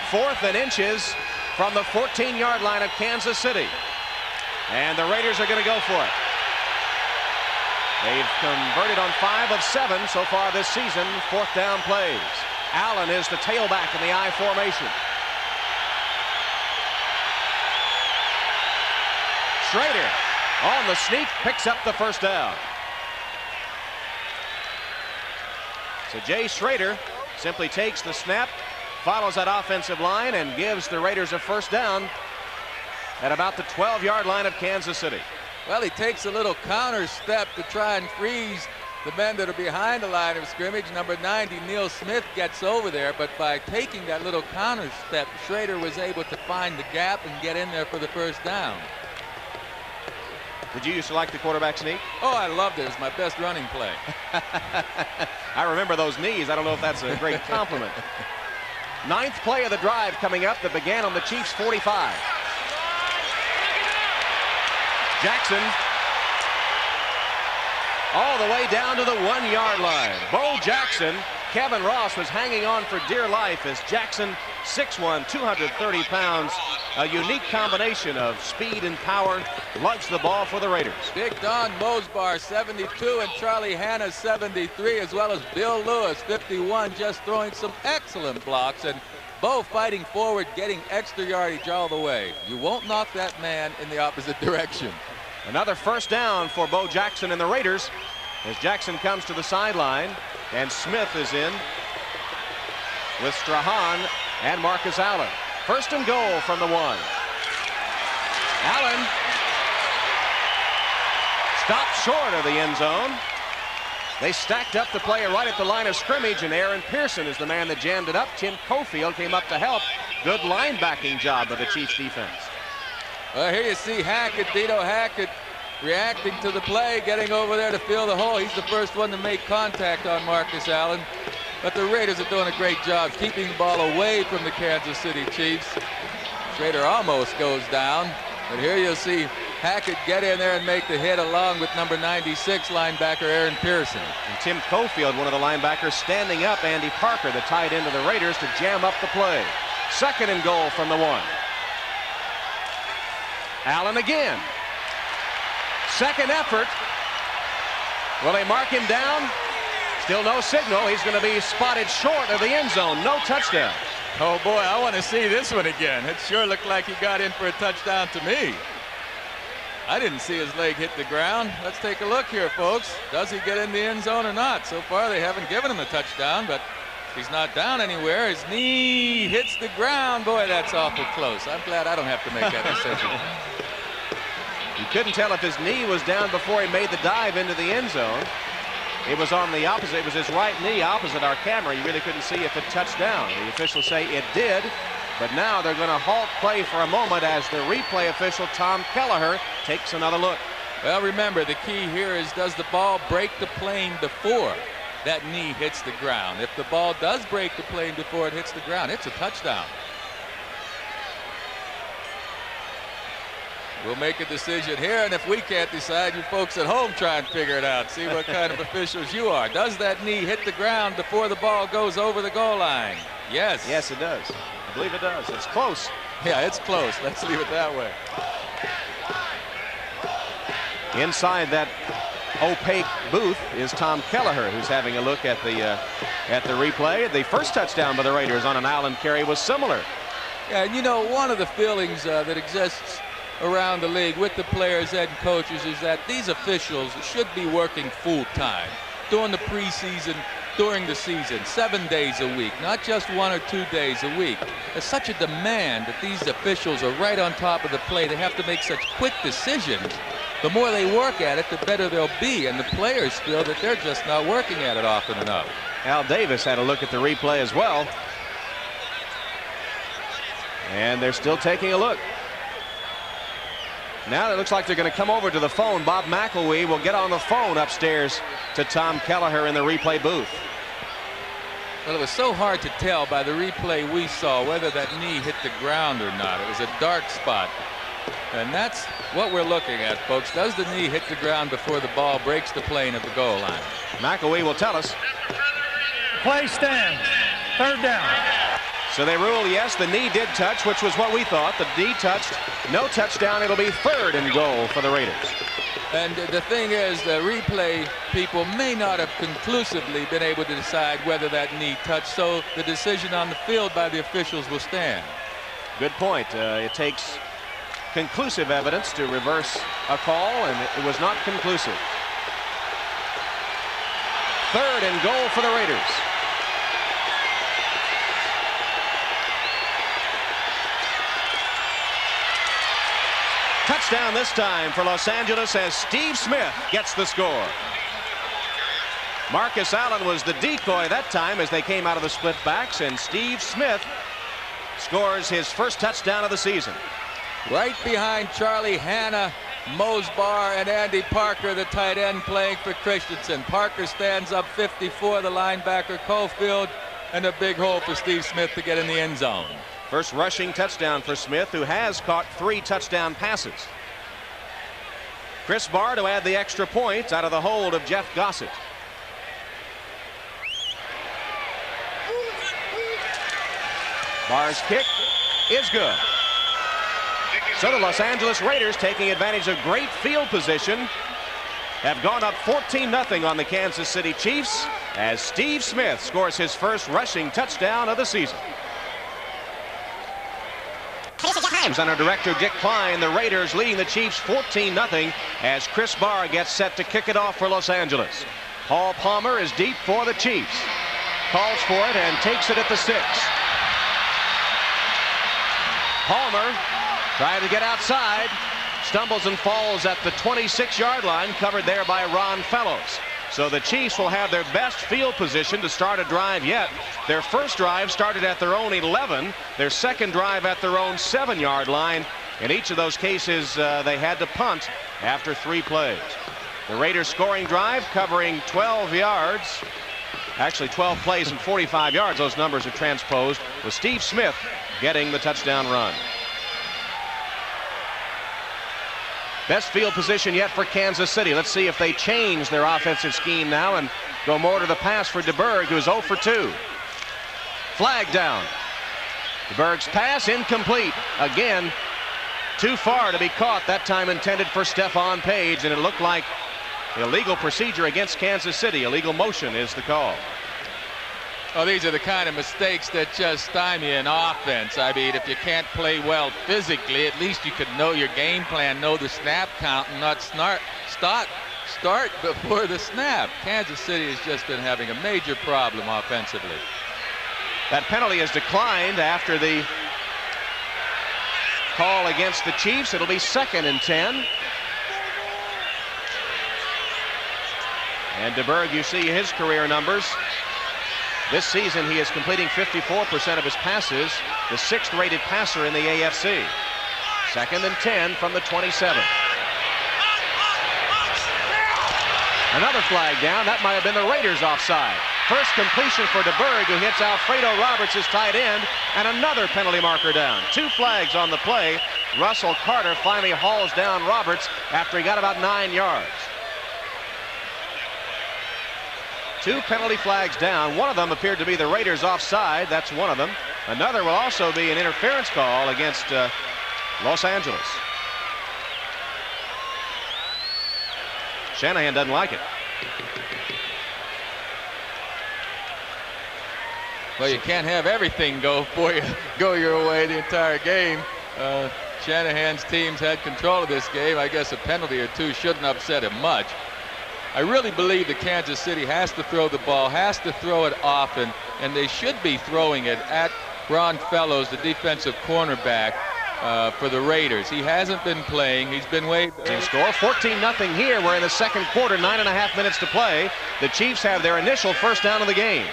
4th and inches from the 14-yard line of Kansas City. And the Raiders are going to go for it. They've converted on 5 of 7 so far this season, 4th down plays. Allen is the tailback in the I formation. Schrader on the sneak picks up the first down. So Jay Schrader simply takes the snap, follows that offensive line, and gives the Raiders a first down at about the 12-yard line of Kansas City. Well, he takes a little counter step to try and freeze the men that are behind the line of scrimmage. Number 90, Neil Smith, gets over there, but by taking that little counter step, Schrader was able to find the gap and get in there for the first down. Did you used to like the quarterback sneak? Oh, I loved it. It was my best running play. I remember those knees. I don't know if that's a great compliment. 9th play of the drive coming up that began on the Chiefs' 45. Jackson all the way down to the 1-yard line. Bo Jackson, Kevin Ross was hanging on for dear life as Jackson, 6'1", 230 pounds, a unique combination of speed and power, lugs the ball for the Raiders. Big Don Mosbar, 72, and Charlie Hanna, 73, as well as Bill Lewis, 51, just throwing some excellent blocks, and Bo fighting forward, getting extra yardage all the way. You won't knock that man in the opposite direction. Another first down for Bo Jackson and the Raiders as Jackson comes to the sideline, and Smith is in with Strahan and Marcus Allen. 1st and goal from the 1. Allen stopped short of the end zone. They stacked up the play right at the line of scrimmage, and Aaron Pearson is the man that jammed it up. Tim Cofield came up to help. Good linebacking job by the Chiefs defense. Well, here you see Hackett, Dino Hackett, reacting to the play, getting over there to fill the hole. He's the first one to make contact on Marcus Allen. But the Raiders are doing a great job keeping the ball away from the Kansas City Chiefs. Schrader almost goes down, but here you'll see Hackett get in there and make the hit along with number 96 linebacker Aaron Pearson. And Tim Cofield, one of the linebackers, standing up Andy Parker, the tight end of the Raiders, to jam up the play. 2nd and goal from the 1. Allen again. 2nd effort. Will they mark him down? Still no signal. He's going to be spotted short of the end zone. No touchdown. Oh boy, I want to see this one again. It sure looked like he got in for a touchdown to me. I didn't see his leg hit the ground. Let's take a look here, folks. Does he get in the end zone or not? So far, they haven't given him a touchdown, but he's not down anywhere. His knee hits the ground. Boy, that's awful close. I'm glad I don't have to make that decision. You couldn't tell if his knee was down before he made the dive into the end zone. It was on the opposite. It was his right knee opposite our camera. You really couldn't see if it touched down. The officials say it did. But now they're going to halt play for a moment as the replay official, Tom Kelleher, takes another look. Well, remember, the key here is, does the ball break the plane before that knee hits the ground? If the ball does break the plane before it hits the ground, it's a touchdown. We'll make a decision here, and if we can't decide, you folks at home try and figure it out. See what kind of officials you are. Does that knee hit the ground before the ball goes over the goal line? Yes. Yes, it does. I believe it does. It's close. Yeah, it's close. Let's leave it that way. Inside that opaque booth is Tom Kelleher, who's having a look at the replay. The first touchdown by the Raiders on an Allen carry was similar. Yeah, and you know, one of the feelings that exists around the league with the players and coaches is that these officials should be working full time during the preseason, during the season, 7 days a week, not just 1 or 2 days a week. There's such a demand that these officials are right on top of the play. They have to make such quick decisions. The more they work at it, the better they'll be, and the players feel that they're just not working at it often enough. Al Davis had a look at the replay as well. And they're still taking a look. Now it looks like they're going to come over to the phone. Bob McElwee will get on the phone upstairs to Tom Kelleher in the replay booth. Well, it was so hard to tell by the replay we saw whether that knee hit the ground or not. It was a dark spot. And that's what we're looking at, folks. Does the knee hit the ground before the ball breaks the plane of the goal line? McElwee will tell us. Play stands. 3rd down. So they rule yes, the knee did touch, which was what we thought. The knee touched. No touchdown. It'll be 3rd and goal for the Raiders. And the thing is, the replay people may not have conclusively been able to decide whether that knee touched, so the decision on the field by the officials will stand. Good point. It takes conclusive evidence to reverse a call, and it was not conclusive. 3rd and goal for the Raiders. Touchdown this time for Los Angeles as Steve Smith gets the score. Marcus Allen was the decoy that time as they came out of the split backs, and Steve Smith scores his first touchdown of the season. Right behind Charlie Hanna, Mosbar, and Andy Parker, the tight end playing for Christensen. Parker stands up 54, the linebacker Cofield, and a big hole for Steve Smith to get in the end zone. First rushing touchdown for Smith, who has caught 3 touchdown passes. Chris Barr to add the extra point out of the hold of Jeff Gossett. Barr's kick is good. So the Los Angeles Raiders, taking advantage of great field position, have gone up 14-0 on the Kansas City Chiefs as Steve Smith scores his first rushing touchdown of the season. On our director Dick Klein, the Raiders leading the Chiefs 14-0 as Chris Barr gets set to kick it off for Los Angeles. Paul Palmer is deep for the Chiefs. Calls for it and takes it at the 6. Palmer trying to get outside, stumbles and falls at the 26-yard line, covered there by Ron Fellows. So the Chiefs will have their best field position to start a drive yet. Their first drive started at their own 11, their second drive at their own 7-yard line. In each of those cases, they had to punt after 3 plays. The Raiders scoring drive covering 12 yards. Actually 12 plays and 45 yards. Those numbers are transposed, with Steve Smith getting the touchdown run. Best field position yet for Kansas City. Let's see if they change their offensive scheme now and go more to the pass for DeBerg, who's 0 for 2. Flag down. DeBerg's pass incomplete. Again, too far to be caught. That time intended for Stephon Page, and it looked like illegal procedure against Kansas City. Illegal motion is the call. Oh, these are the kind of mistakes that just stymie an offense. I mean, if you can't play well physically, at least you could know your game plan, know the snap count, and not start before the snap. Kansas City has just been having a major problem offensively. That penalty is declined after the call against the Chiefs. It'll be 2nd and 10. And DeBerg, you see his career numbers. This season he is completing 54% of his passes, the 6th rated passer in the AFC. 2nd and 10 from the 27. Another flag down. That might have been the Raiders offside. First completion for DeBerg, who hits Alfredo Roberts, his tight end, and another penalty marker down. 2 flags on the play. Russell Carter finally hauls down Roberts after he got about 9 yards. 2 penalty flags down. One of them appeared to be the Raiders offside. That's one of them. Another will also be an interference call against Los Angeles. Shanahan doesn't like it. Well, you can't have everything go your way the entire game. Shanahan's teams had control of this game. I guess a penalty or 2 shouldn't upset him much. I really believe that Kansas City has to throw the ball, has to throw it often, and they should be throwing it at Ron Fellows, the defensive cornerback for the Raiders. He hasn't been playing. He's been waived. Score 14-0 here. We're in the 2nd quarter, 9.5 minutes to play. The Chiefs have their initial first down of the game.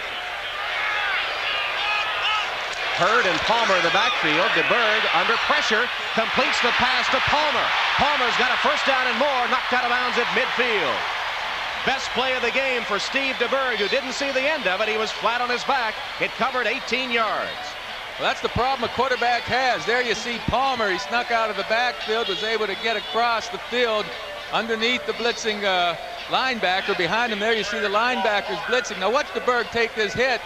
Hurd and Palmer in the backfield. DeBerg under pressure completes the pass to Palmer. Palmer's got a first down and more, knocked out of bounds at midfield. Best play of the game for Steve DeBerg, who didn't see the end of it. He was flat on his back. It covered 18 yards. Well, that's the problem a quarterback has. There you see Palmer. He snuck out of the backfield, was able to get across the field underneath the blitzing linebacker. Behind him there you see the linebackers blitzing. Now watch DeBerg take this hit.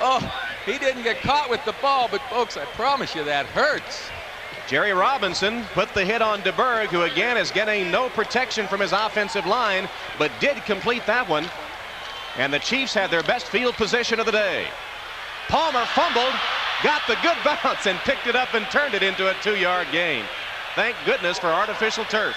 Oh, he didn't get caught with the ball, but folks, I promise you that hurts. Jerry Robinson put the hit on DeBerg, who again is getting no protection from his offensive line, but did complete that one. And the Chiefs had their best field position of the day. Palmer fumbled, got the good bounce, and picked it up and turned it into a 2-yard gain. Thank goodness for artificial turf.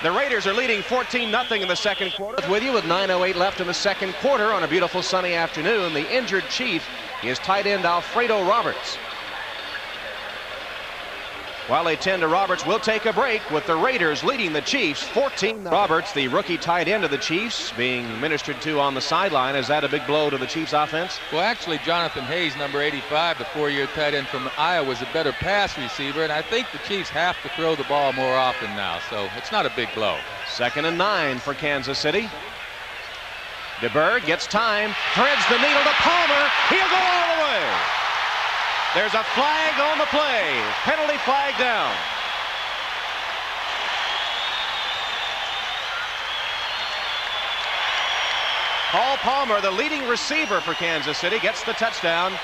The Raiders are leading 14-0 in the 2nd quarter. With you with 9:08 left in the 2nd quarter on a beautiful sunny afternoon. The injured Chief is tight end Alfredo Roberts. While they tend to Roberts, will take a break with the Raiders leading the Chiefs 14. Roberts, the rookie tight end of the Chiefs, being ministered to on the sideline. Is that a big blow to the Chiefs offense? Well, actually, Jonathan Hayes, number 85, the 4-year tight end from Iowa, was a better pass receiver, and I think the Chiefs have to throw the ball more often now, so it's not a big blow. 2nd and 9 for Kansas City. DeBerg gets time, threads the needle to Palmer. He'll go all the way. There's a flag on the play. Penalty flag down. Paul Palmer, the leading receiver for Kansas City, gets the touchdown.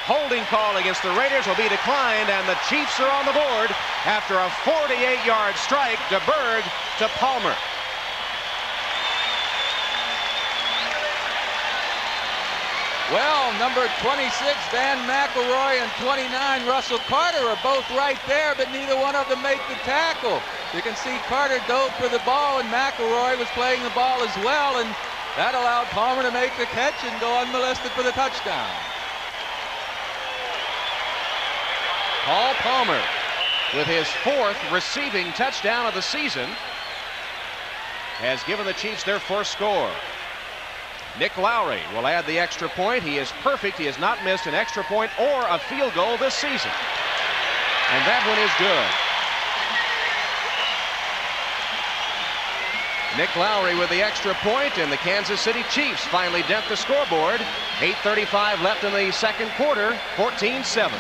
Holding call against the Raiders will be declined, and the Chiefs are on the board after a 48-yard strike. DeBerg to Palmer. Well, number 26, Dan McElroy, and 29, Russell Carter are both right there, but neither one of them made the tackle. You can see Carter dove for the ball, and McElroy was playing the ball as well, and that allowed Palmer to make the catch and go unmolested for the touchdown. Paul Palmer with his 4th receiving touchdown of the season has given the Chiefs their first score. Nick Lowry will add the extra point. He is perfect. He has not missed an extra point or a field goal this season. And that one is good. Nick Lowry with the extra point, and the Kansas City Chiefs finally dent the scoreboard. 8:35 left in the second quarter, 14-7.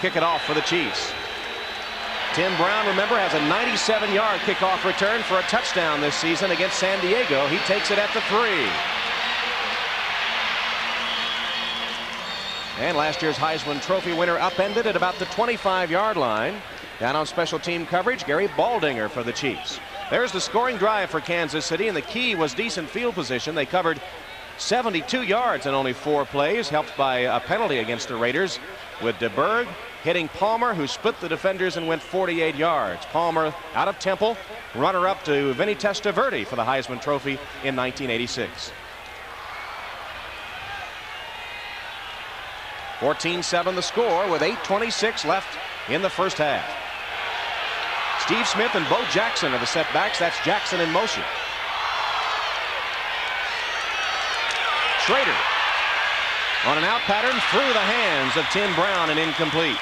Kick it off for the Chiefs. Tim Brown, remember, has a 97-yard kickoff return for a touchdown this season against San Diego. He takes it at the 3. And last year's Heisman Trophy winner upended at about the 25-yard line. Down on special team coverage, Gary Baldinger for the Chiefs. There's the scoring drive for Kansas City, and the key was decent field position. They covered 72 yards in only 4 plays, helped by a penalty against the Raiders, with DeBerg hitting Palmer, who split the defenders and went 48 yards. Palmer out of Temple, runner-up to Vinny Testaverde for the Heisman Trophy in 1986. 14-7 the score with 8:26 left in the first half. Steve Smith and Bo Jackson are the setbacks. That's Jackson in motion. Schrader on an out pattern through the hands of Tim Brown and incomplete.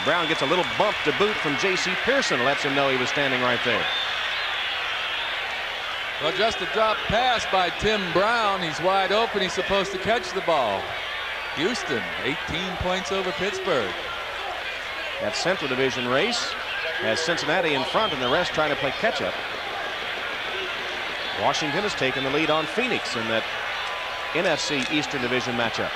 Brown gets a little bump to boot from J.C. Pearson, lets him know he was standing right there. Well, just a drop pass by Tim Brown. He's wide open. He's supposed to catch the ball. Houston 18 points over Pittsburgh. That Central Division race has Cincinnati in front and the rest trying to play catch up. Washington has taken the lead on Phoenix in that NFC Eastern Division matchup.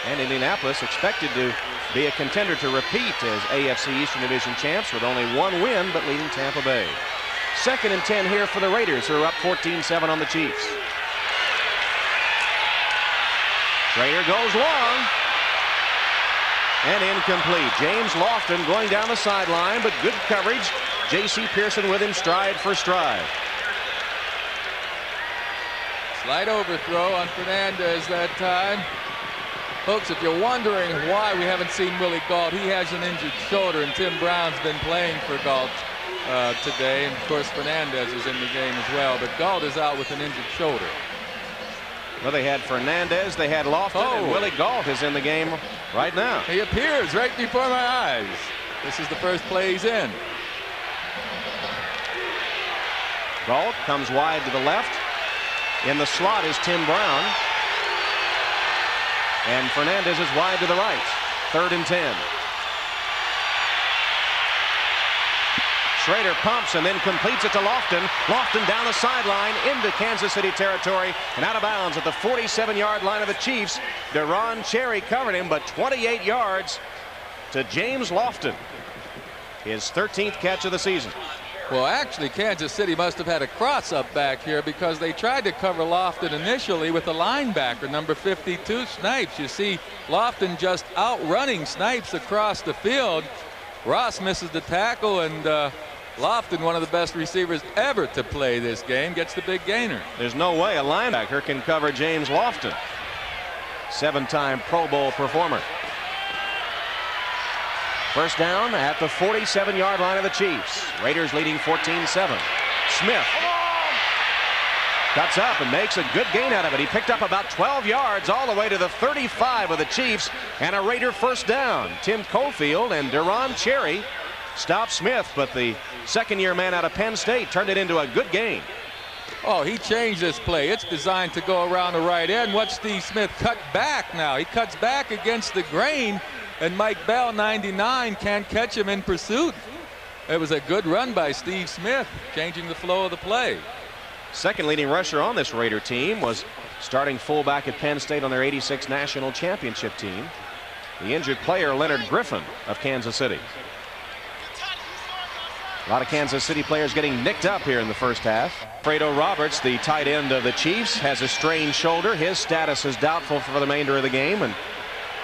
And Indianapolis expected to be a contender to repeat as AFC Eastern Division champs with only 1 win, but leading Tampa Bay. 2nd and 10 here for the Raiders, who are up 14-7 on the Chiefs. Schrader goes long and incomplete. James Lofton going down the sideline, but good coverage. J.C. Pearson with him stride for stride. Slight overthrow on Fernandez that time. Folks, if you're wondering why we haven't seen Willie Gault, he has an injured shoulder, and Tim Brown's been playing for Gault today. And of course, Fernandez is in the game as well, but Gault is out with an injured shoulder. Well, they had Fernandez, they had Lofton, and Willie Gault is in the game right now. He appears right before my eyes. This is the first play he's in. Gault comes wide to the left. In the slot is Tim Brown. And Fernandez is wide to the right. 3rd and 10. Schrader pumps and then completes it to Lofton. Lofton down the sideline into Kansas City territory and out of bounds at the 47-yard line of the Chiefs. Deron Cherry covered him, but 28 yards to James Lofton. His 13th catch of the season. Well, actually, Kansas City must have had a cross-up back here because they tried to cover Lofton initially with the linebacker, number 52, Snipes. You see Lofton just outrunning Snipes across the field. Ross misses the tackle, and Lofton, one of the best receivers ever to play this game, gets the big gainer. There's no way a linebacker can cover James Lofton. 7-time Pro Bowl performer. First down at the 47-yard line of the Chiefs. Raiders leading 14-7. Smith cuts up and makes a good gain out of it. He picked up about 12 yards all the way to the 35 of the Chiefs, and a Raider first down. Tim Cofield and Deron Cherry stopped Smith, but the second-year man out of Penn State turned it into a good gain. Oh, he changed this play. It's designed to go around the right end. Watch Steve Smith cut back now. He cuts back against the grain, and Mike Bell, 99, can't catch him in pursuit. It was a good run by Steve Smith, changing the flow of the play. Second leading rusher on this Raider team was starting fullback at Penn State on their '86 national championship team, the injured player Leonard Griffin of Kansas City. A lot of Kansas City players getting nicked up here in the first half. Fredo Roberts, the tight end of the Chiefs, has a strained shoulder. His status is doubtful for the remainder of the game, and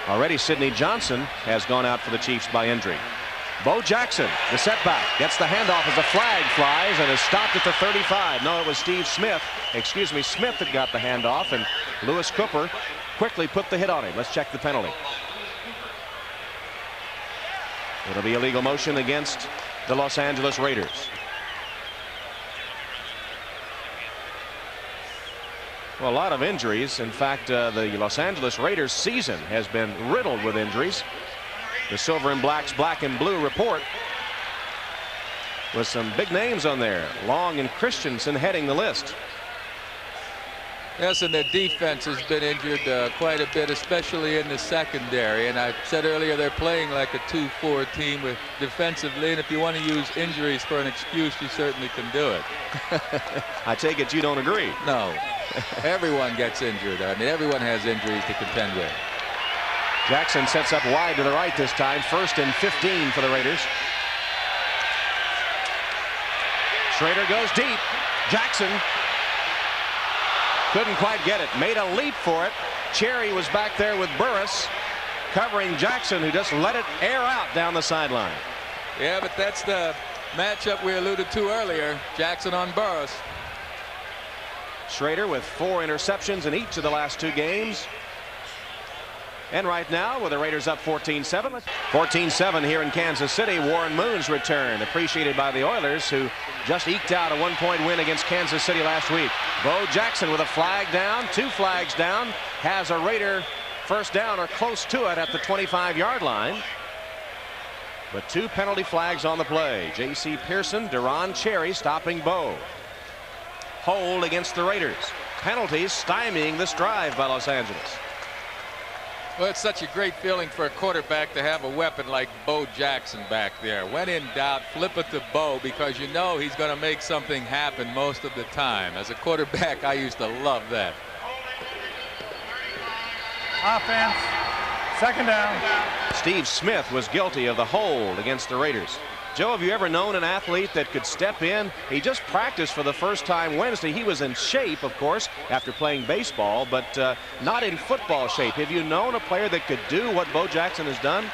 already Sidney Johnson has gone out for the Chiefs by injury. Bo Jackson, the setback, gets the handoff as a flag flies and is stopped at the 35. No, it was Smith that got the handoff, and Lewis Cooper quickly put the hit on him. Let's check the penalty. It'll be illegal motion against the Los Angeles Raiders. Well, a lot of injuries. In fact, the Los Angeles Raiders season has been riddled with injuries. The Silver and Black's Black and Blue report. with some big names on there. Long and Christensen heading the list. Yes, and their defense has been injured quite a bit, especially in the secondary. And I said earlier they're playing like a 2-4 team with defensively. And if you want to use injuries for an excuse, you certainly can do it. I take it you don't agree. No. Everyone gets injured. I mean, everyone has injuries to contend with. Jackson sets up wide to the right this time. 1st and 15 for the Raiders. Schrader goes deep. Jackson couldn't quite get it. Made a leap for it. Cherry was back there with Burris covering Jackson, who just let it air out down the sideline. Yeah, but that's the matchup we alluded to earlier. Jackson on Burris. Schrader with 4 interceptions in each of the last 2 games. And right now, with the Raiders up 14-7. 14-7 here in Kansas City. Warren Moon's return, appreciated by the Oilers, who just eked out a 1-point win against Kansas City last week. Bo Jackson with a flag down, 2 flags down, has a Raider first down or close to it at the 25-yard line. But 2 penalty flags on the play. J.C. Pearson, Deron Cherry stopping Bo. Hold against the Raiders. Penalties stymieing this drive by Los Angeles. Well, it's such a great feeling for a quarterback to have a weapon like Bo Jackson back there. When in doubt, flip it to Bo, because you know he's going to make something happen most of the time. As a quarterback, I used to love that. Offense. 2nd down. Steve Smith was guilty of the hold against the Raiders. Joe, have you ever known an athlete that could step in? He just practiced for the first time Wednesday. He was in shape, of course, after playing baseball, but not in football shape. Have you known a player that could do what Bo Jackson has done?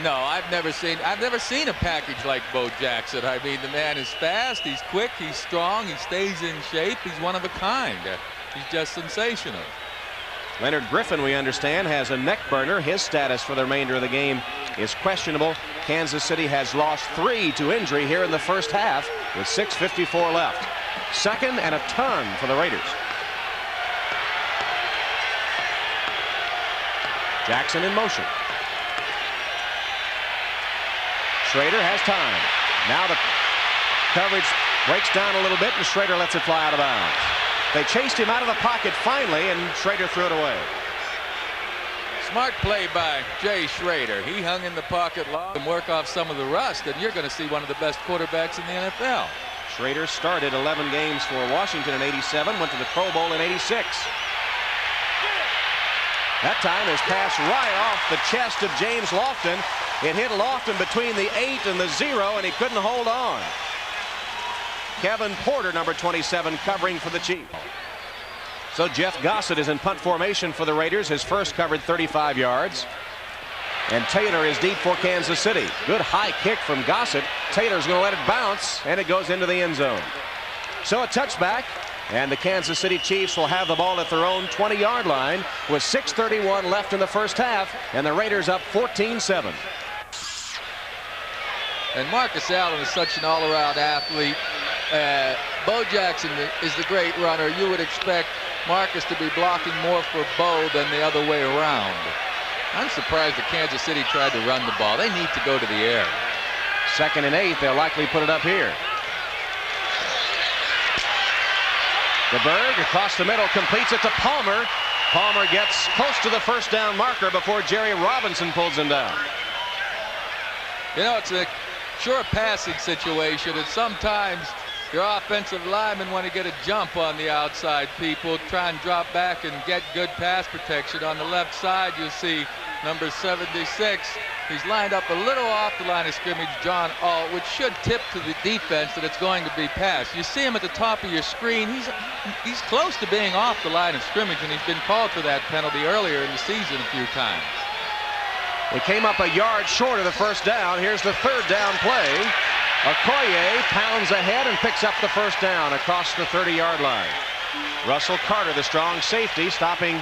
No, I've never seen a package like Bo Jackson. I mean, the man is fast, he's quick, he's strong, he stays in shape. He's one of a kind. He's just sensational. Leonard Griffin, we understand, has a neck burner. His status for the remainder of the game is questionable. Kansas City has lost 3 to injury here in the first half with 6:54 left. 2nd and a ton for the Raiders. Jackson in motion. Schrader has time. Now the coverage breaks down a little bit, and Schrader lets it fly out of bounds. They chased him out of the pocket finally, and Schrader threw it away. Smart play by Jay Schrader. He hung in the pocket long and work off some of the rust, and you're going to see one of the best quarterbacks in the NFL. Schrader started 11 games for Washington in '87, went to the Pro Bowl in '86. That time his pass right off the chest of James Lofton. It hit Lofton between the 8 and the 0, and he couldn't hold on. Kevin Porter, number 27, covering for the Chiefs. So Jeff Gossett is in punt formation for the Raiders. His first covered 35 yards. And Taylor is deep for Kansas City. Good high kick from Gossett. Taylor's going to let it bounce, and it goes into the end zone. So a touchback, and the Kansas City Chiefs will have the ball at their own 20-yard line with 6:31 left in the first half, and the Raiders up 14-7. And Marcus Allen is such an all-around athlete. Bo Jackson is the great runner. You would expect Marcus to be blocking more for Bo than the other way around. I'm surprised that Kansas City tried to run the ball. They need to go to the air. 2nd and 8. They'll likely put it up here. DeBerg across the middle, completes it to Palmer. Palmer gets close to the first down marker before Jerry Robinson pulls him down. You know, it's a sure passing situation, and sometimes your offensive linemen want to get a jump on the outside people, try and drop back and get good pass protection. On the left side, you'll see number 76. He's lined up a little off the line of scrimmage, John Alt, which should tip to the defense that it's going to be passed. You see him at the top of your screen. He's close to being off the line of scrimmage, and he's been called for that penalty earlier in the season a few times. They came up a yard short of the first down. Here's the 3rd down play. Okoye pounds ahead and picks up the first down across the 30-yard line. Russell Carter, the strong safety, stopping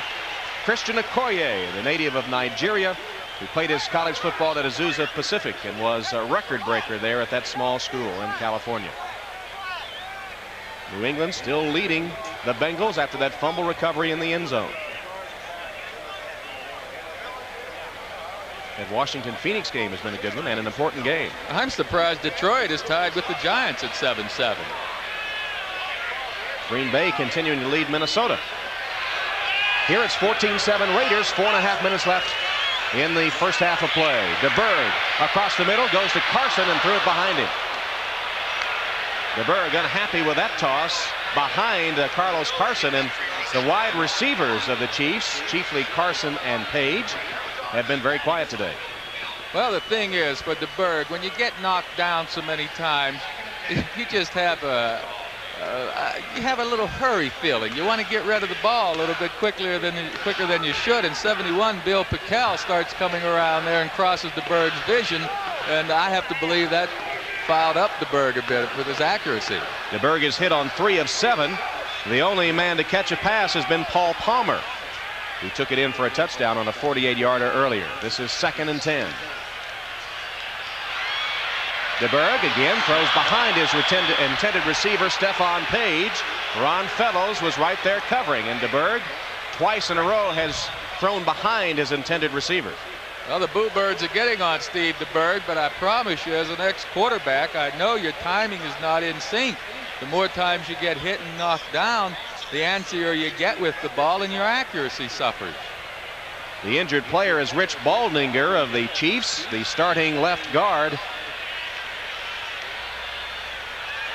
Christian Okoye, the native of Nigeria, who played his college football at Azusa Pacific and was a record breaker there at that small school in California. New England still leading the Bengals after that fumble recovery in the end zone. That Washington-Phoenix game has been a good one and an important game. I'm surprised Detroit is tied with the Giants at 7-7. Green Bay continuing to lead Minnesota. Here it's 14-7 Raiders, 4.5 minutes left in the first half of play. DeBerg across the middle, goes to Carson and threw it behind him. DeBerg unhappy with that toss behind Carlos Carson, and the wide receivers of the Chiefs, chiefly Carson and Page, have been very quiet today. Well, the thing is, for DeBerg, when you get knocked down so many times, you just have a little hurry feeling. You want to get rid of the ball a little bit quicker than you should. In 71, Bill Pickel starts coming around there and crosses DeBerg's vision, and I have to believe that fouled up DeBerg a bit with his accuracy. DeBerg is hit on 3 of 7. The only man to catch a pass has been Paul Palmer, who took it in for a touchdown on a 48-yarder earlier. This is 2nd and 10. DeBerg again throws behind his intended receiver, Stephon Page. Ron Fellows was right there covering, and DeBerg twice in a row has thrown behind his intended receiver. Well, the Boo Birds are getting on Steve DeBerg, but I promise you, as an ex-quarterback, I know your timing is not in sync. The more times you get hit and knocked down, the antsier you get with the ball, and your accuracy suffers. The injured player is Rich Baldinger of the Chiefs, the starting left guard.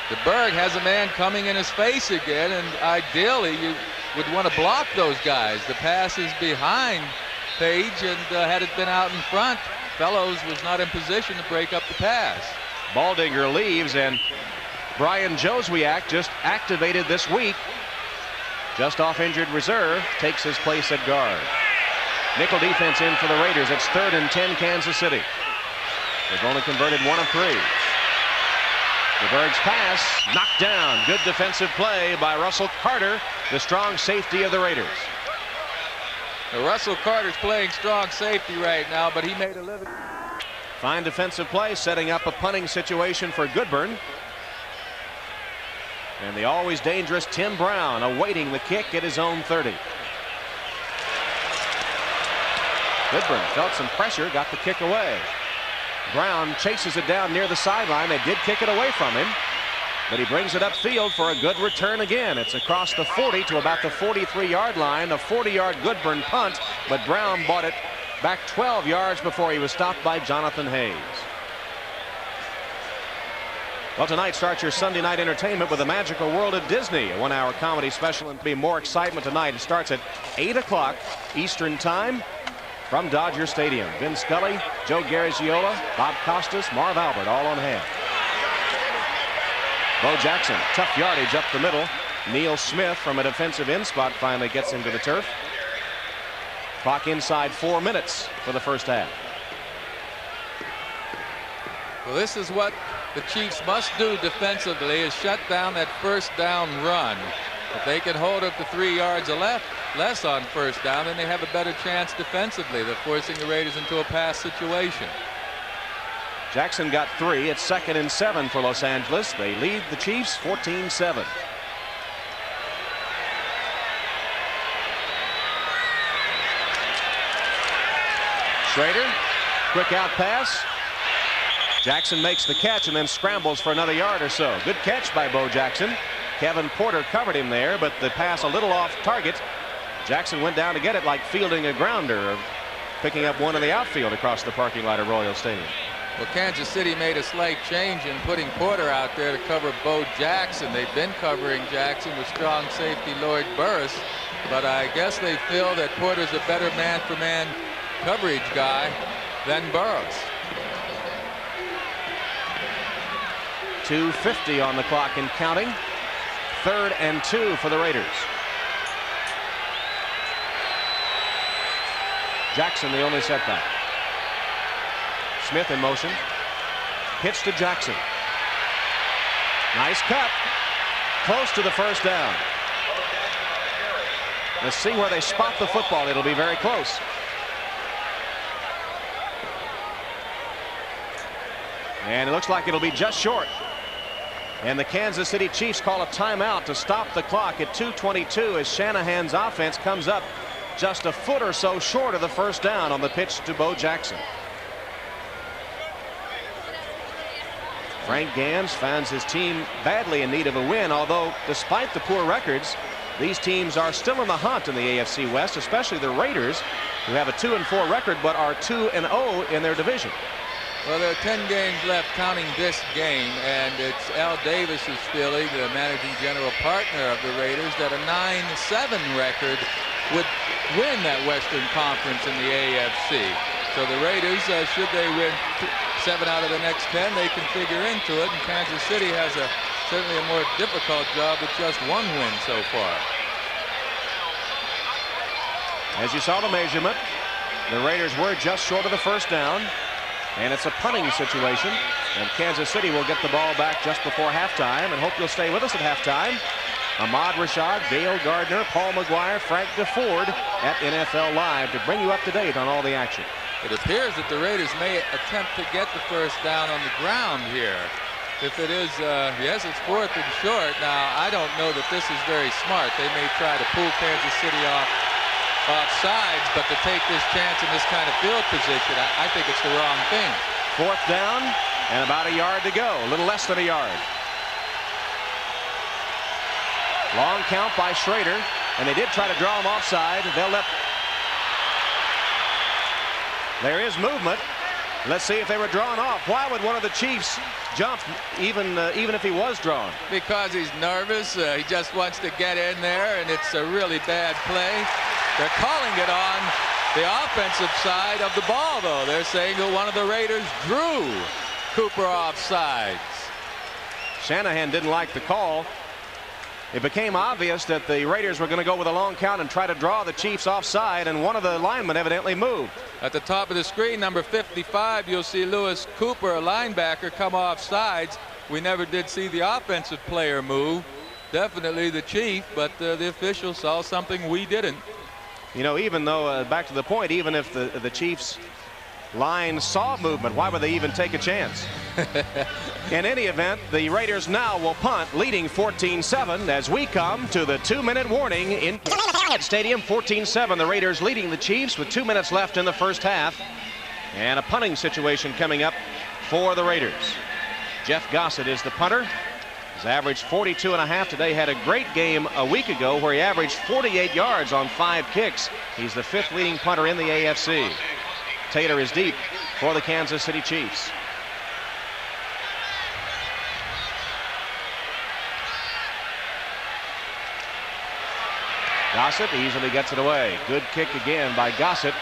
DeBerg has a man coming in his face again, and ideally you would want to block those guys. The pass is behind Page, and had it been out in front, Fellows was not in position to break up the pass. Baldinger leaves, and Brian Joswiak, just activated this week, just off injured reserve, takes his place at guard. Nickel defense in for the Raiders. It's 3rd and 10 Kansas City. They've only converted 1 of 3. DeBerg's pass knocked down. Good defensive play by Russell Carter, the strong safety of the Raiders. Now, Russell Carter's playing strong safety right now, but he made a living. Fine defensive play, setting up a punting situation for Goodburn. And the always dangerous Tim Brown awaiting the kick at his own 30. Goodburn felt some pressure, got the kick away. Brown chases it down near the sideline. They did kick it away from him, but he brings it upfield for a good return again. It's across the 40 to about the 43-yard line. A 40-yard Goodburn punt, but Brown bought it back 12 yards before he was stopped by Jonathan Hayes. Well, tonight starts your Sunday night entertainment with the Magical World of Disney, a 1-hour comedy special, and be more excitement tonight. It starts at 8 o'clock Eastern Time from Dodger Stadium. Vin Scully, Joe Garagiola, Bob Costas, Marv Albert, all on hand. Bo Jackson, tough yardage up the middle. Neil Smith from a defensive end spot finally gets him to the turf. Clock inside 4 minutes for the first half. Well, this is what the Chiefs must do defensively, is shut down that first down run. If they can hold up to 3 yards or less on first down, then they have a better chance defensively. They're forcing the Raiders into a pass situation. Jackson got 3. It's 2nd and 7 for Los Angeles. They lead the Chiefs 14-7. Schrader, quick out pass. Jackson makes the catch and then scrambles for another yard or so. Good catch by Bo Jackson. Kevin Porter covered him there, but the pass a little off target. Jackson went down to get it like fielding a grounder, or picking up one in the outfield across the parking lot at Royal Stadium. Well, Kansas City made a slight change in putting Porter out there to cover Bo Jackson. They've been covering Jackson with strong safety Lloyd Burris, but I guess they feel that Porter's a better man-for-man coverage guy than Burris. 2:50 on the clock and counting. 3rd and 2 for the Raiders. Jackson the only setback. Smith in motion. Pitch to Jackson. Nice cut. Close to the first down. Let's see where they spot the football. It'll be very close. And it looks like it'll be just short. And the Kansas City Chiefs call a timeout to stop the clock at 2:22 as Shanahan's offense comes up just a foot or so short of the first down on the pitch to Bo Jackson. Frank Gans finds his team badly in need of a win, although despite the poor records, these teams are still in the hunt in the AFC West, especially the Raiders, who have a 2-4 record but are 2-0 in their division. Well, there are 10 games left counting this game, and it's Al Davis's Philly, the managing general partner of the Raiders, that a 9-7 record would win that Western Conference in the AFC. So the Raiders, should they win 7 out of the next 10, they can figure into it, and Kansas City has certainly a more difficult job with just 1 win so far. As you saw the measurement, the Raiders were just short of the first down. And it's a punting situation, and Kansas City will get the ball back just before halftime, and hope you'll stay with us at halftime. Ahmad Rashad, Dale Gardner, Paul McGuire, Frank DeFord at NFL Live to bring you up to date on all the action. It appears that the Raiders may attempt to get the first down on the ground here. If it is, yes, it's 4th and short. Now, I don't know that this is very smart. They may try to pull Kansas City offsides, but to take this chance in this kind of field position, I think it's the wrong thing. 4th down and about a yard to go, a little less than a yard. Long count by Schrader, and they did try to draw him offside. They'll let. There is movement. Let's see if they were drawn off. Why would one of the Chiefs jump even if he was drawn? Because he's nervous. He just wants to get in there, and it's a really bad play. They're calling it on the offensive side of the ball, though. They're saying that one of the Raiders drew Cooper offsides. Shanahan didn't like the call. It became obvious that the Raiders were going to go with a long count and try to draw the Chiefs offside, and one of the linemen evidently moved. At the top of the screen, number 55, you'll see Lewis Cooper, a linebacker, come off sides. We never did see the offensive player move. Definitely the Chief, but the officials saw something we didn't. You know, even though, back to the point, even if the Chiefs line saw movement, why would they even take a chance? In any event, the Raiders now will punt, leading 14-7 as we come to the 2-minute warning in Stadium. 14-7, the Raiders leading the Chiefs with 2 minutes left in the first half, and a punting situation coming up for the Raiders. Jeff Gossett is the punter. He's averaged 42.5 today. Had a great game a week ago where he averaged 48 yards on 5 kicks. He's the 5th leading punter in the AFC. Taylor is deep for the Kansas City Chiefs. Gossett easily gets it away. Good kick again by Gossett.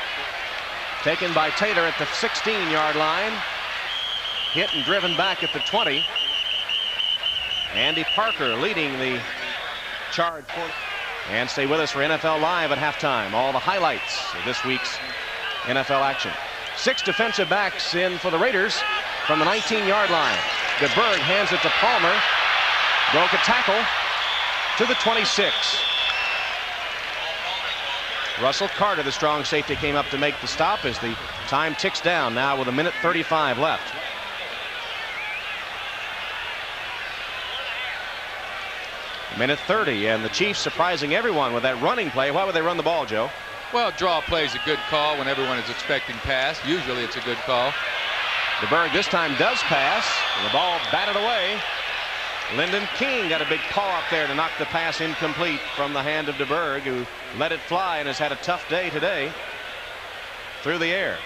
Taken by Taylor at the 16-yard line. Hit and driven back at the 20. Andy Parker leading the charge. And stay with us for NFL Live at halftime. All the highlights of this week's NFL action. 6 defensive backs in for the Raiders from the 19-yard line. DeBerg hands it to Palmer. Broke a tackle to the 26. Russell Carter, the strong safety, came up to make the stop as the time ticks down now with 1:35 left. Minute 30, and the Chiefs surprising everyone with that running play. Why would they run the ball, Joe? Well, draw play is a good call when everyone is expecting pass. Usually it's a good call. DeBerg this time does pass. The ball batted away. Lyndon King got a big paw up there to knock the pass incomplete from the hand of DeBerg, who let it fly and has had a tough day today through the air.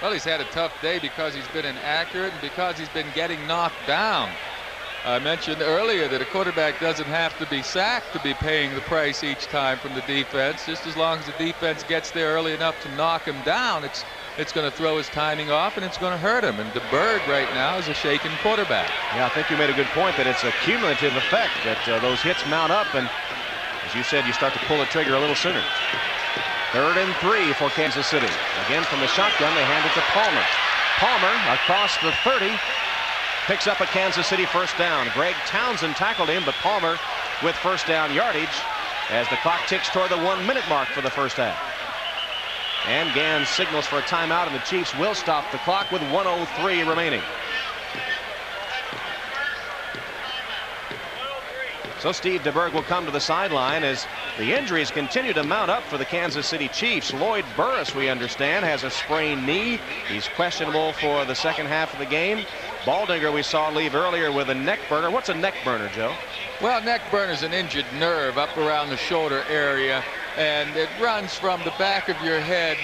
Well, he's had a tough day because he's been inaccurate and because he's been getting knocked down. I mentioned earlier that a quarterback doesn't have to be sacked to be paying the price each time from the defense. Just as long as the defense gets there early enough to knock him down, it's going to throw his timing off and it's going to hurt him. And DeBerg right now is a shaken quarterback. Yeah, I think you made a good point that it's a cumulative effect that those hits mount up, and as you said, you start to pull the trigger a little sooner. 3rd and 3 for Kansas City. Again from the shotgun, they hand it to Palmer. Palmer across the 30. Picks up a Kansas City first down. Greg Townsend tackled him, but Palmer with first down yardage as the clock ticks toward the 1-minute mark for the first half. And Gans signals for a timeout, and the Chiefs will stop the clock with 1:03 remaining. So Steve DeBerg will come to the sideline as the injuries continue to mount up for the Kansas City Chiefs. Lloyd Burris, we understand, has a sprained knee. He's questionable for the second half of the game. Baldinger we saw leave earlier with a neck burner. What's a neck burner, Joe? Well, neck burner is an injured nerve up around the shoulder area, and it runs from the back of your head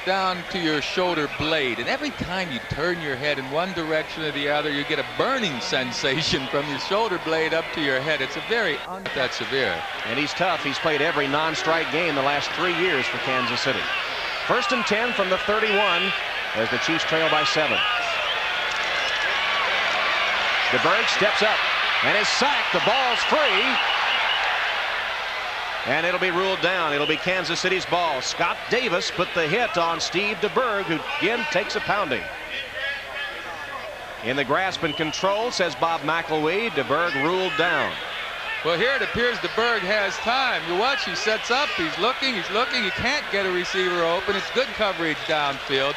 down to your shoulder blade, and every time you turn your head in one direction or the other, you get a burning sensation from your shoulder blade up to your head. It's a very that severe. And he's tough. He's played every non-strike game the last 3 years for Kansas City. 1st and 10 from the 31 as the Chiefs trail by 7. DeBerg steps up and is sacked. The ball's free. And it'll be ruled down. It'll be Kansas City's ball. Scott Davis put the hit on Steve DeBerg, who again takes a pounding. In the grasp and control, says Bob McElwee. DeBerg ruled down. Well, here it appears DeBerg has time. You watch, he sets up, he's looking. He can't get a receiver open. It's good coverage downfield.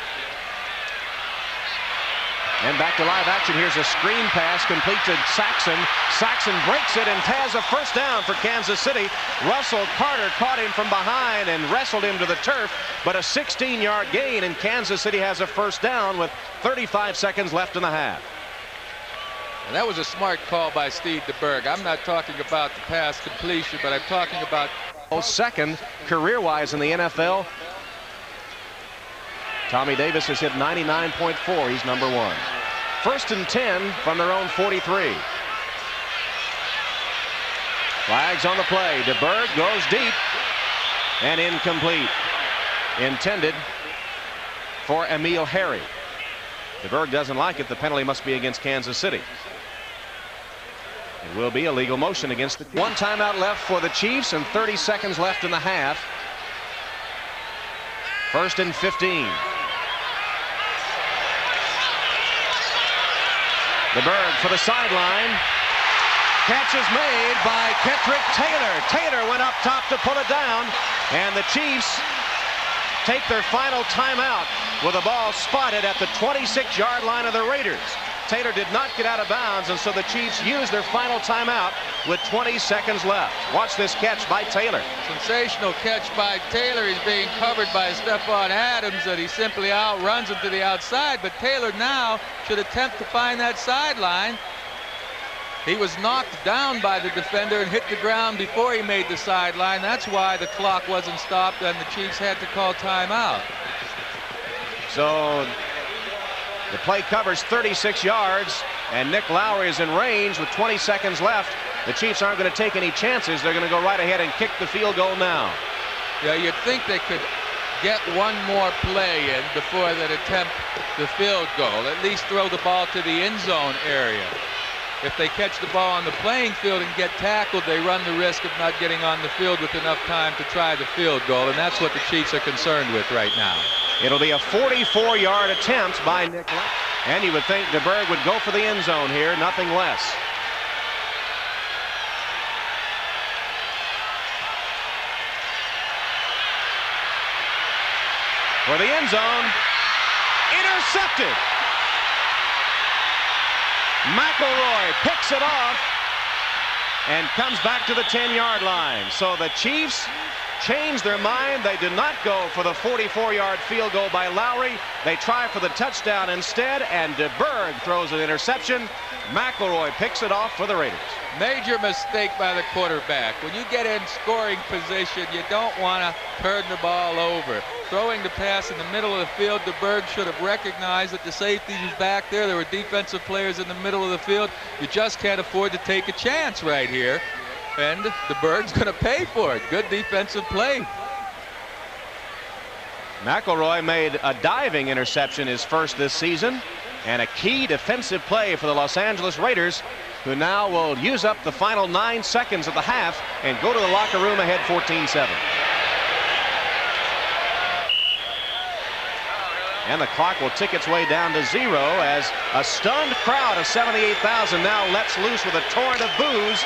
And back to live action. Here's a screen pass complete to Saxon. Saxon breaks it and has a first down for Kansas City. Russell Carter caught him from behind and wrestled him to the turf, but a 16-yard gain, and Kansas City has a first down with 35 seconds left in the half. And that was a smart call by Steve DeBerg. I'm not talking about the pass completion, but I'm talking about second career-wise in the NFL. Tommy Davis has hit 99.4. He's number 1. 1st and 10 from their own 43. Flags on the play. DeBerg goes deep and incomplete. Intended for Emil Harry. DeBerg doesn't like it. The penalty must be against Kansas City. It will be a legal motion against the Chiefs. 1 timeout left for the Chiefs and 30 seconds left in the half. 1st and 15. DeBerg for the sideline. Catch is made by Kendrick Taylor. Taylor went up top to pull it down, and the Chiefs take their final timeout with the ball spotted at the 26-yard line of the Raiders. Taylor did not get out of bounds, and so the Chiefs used their final timeout with 20 seconds left. Watch this catch by Taylor. Sensational catch by Taylor. He's being covered by Stephon Adams, and he simply outruns him to the outside, but Taylor now should attempt to find that sideline. He was knocked down by the defender and hit the ground before he made the sideline. That's why the clock wasn't stopped and the Chiefs had to call timeout. So the play covers 36 yards, and Nick Lowry is in range with 20 seconds left. The Chiefs aren't going to take any chances. They're going to go right ahead and kick the field goal now. Yeah, you'd think they could get one more play in before they attempt the field goal. At least throw the ball to the end zone area. If they catch the ball on the playing field and get tackled, they run the risk of not getting on the field with enough time to try the field goal, and that's what the Chiefs are concerned with right now. It'll be a 44-yard attempt by Nick Lowry. And you would think DeBerg would go for the end zone here, nothing less. For the end zone, intercepted. McElroy picks it off and comes back to the 10-yard line. So the Chiefs changed their mind. They did not go for the 44-yard field goal by Lowry. They try for the touchdown instead, and DeBerg throws an interception. McElroy picks it off for the Raiders. Major mistake by the quarterback. When you get in scoring position, you don't want to turn the ball over. Throwing the pass in the middle of the field, DeBerg should have recognized that the safety was back there. There were defensive players in the middle of the field. You just can't afford to take a chance right here. And DeBerg's going to pay for it. Good defensive play. McElroy made a diving interception, his first this season, and a key defensive play for the Los Angeles Raiders, who now will use up the final 9 seconds of the half and go to the locker room ahead 14-7. And the clock will tick its way down to 0 as a stunned crowd of 78,000 now lets loose with a torrent of boos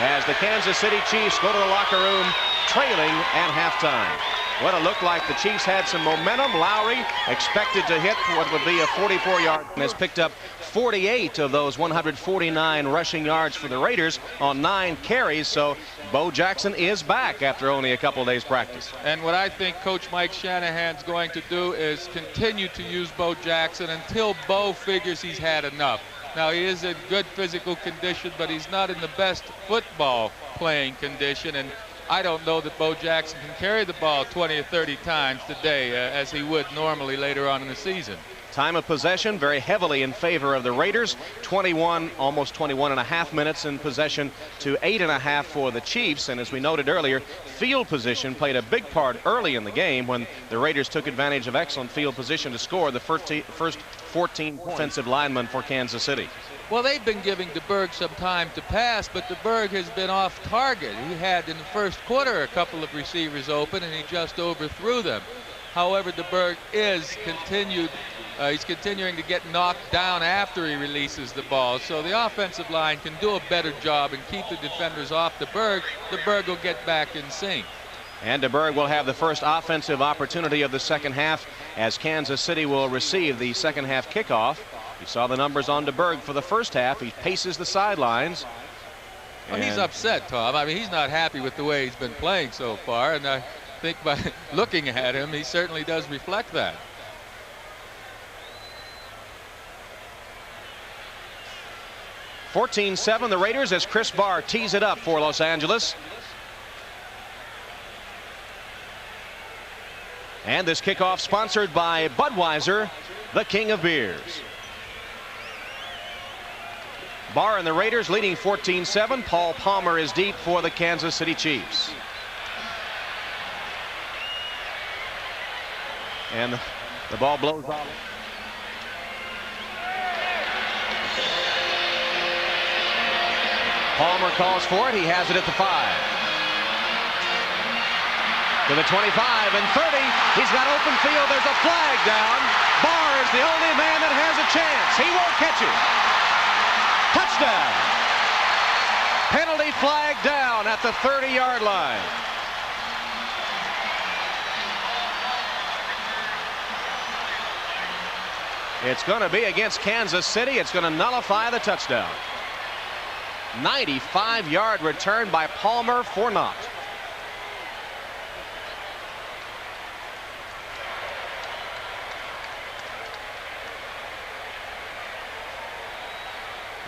as the Kansas City Chiefs go to the locker room trailing at halftime. What it looked like the Chiefs had some momentum. Lowry expected to hit what would be a 44-yard and has picked up 48 of those 149 rushing yards for the Raiders on 9 carries. So Bo Jackson is back after only a couple days practice. And what I think Coach Mike Shanahan's going to do is continue to use Bo Jackson until Bo figures he's had enough. Now, he is in good physical condition, but he's not in the best football playing condition. And I don't know that Bo Jackson can carry the ball 20 or 30 times today as he would normally later on in the season. Time of possession very heavily in favor of the Raiders. 21, almost 21 and a half minutes in possession to 8.5 for the Chiefs. And as we noted earlier, field position played a big part early in the game when the Raiders took advantage of excellent field position to score the first 14 offensive linemen for Kansas City. Well, they've been giving DeBerg some time to pass, but DeBerg has been off target. He had in the first quarter a couple of receivers open, and he just overthrew them. However, DeBerg is he's continuing to get knocked down after he releases the ball. So the offensive line can do a better job and keep the defenders off DeBerg. DeBerg will get back in sync. And DeBerg will have the first offensive opportunity of the second half as Kansas City will receive the second half kickoff. You saw the numbers on DeBerg for the first half. He paces the sidelines. Well, he's upset, Tom. I mean, he's not happy with the way he's been playing so far. And I think by looking at him, he certainly does reflect that. (14-7) the Raiders as Chris Barr tees it up for Los Angeles. And this kickoff sponsored by Budweiser, the king of beers. Barr and the Raiders leading 14-7. Paul Palmer is deep for the Kansas City Chiefs. And the ball blows out. Palmer calls for it. He has it at the 5. To the 25 and 30. He's got open field. There's a flag down. Barr is the only man that has a chance. He won't catch it. Touchdown. Penalty flag down at the 30-yard line. It's going to be against Kansas City. It's going to nullify the touchdown. 95-yard return by Palmer for naught.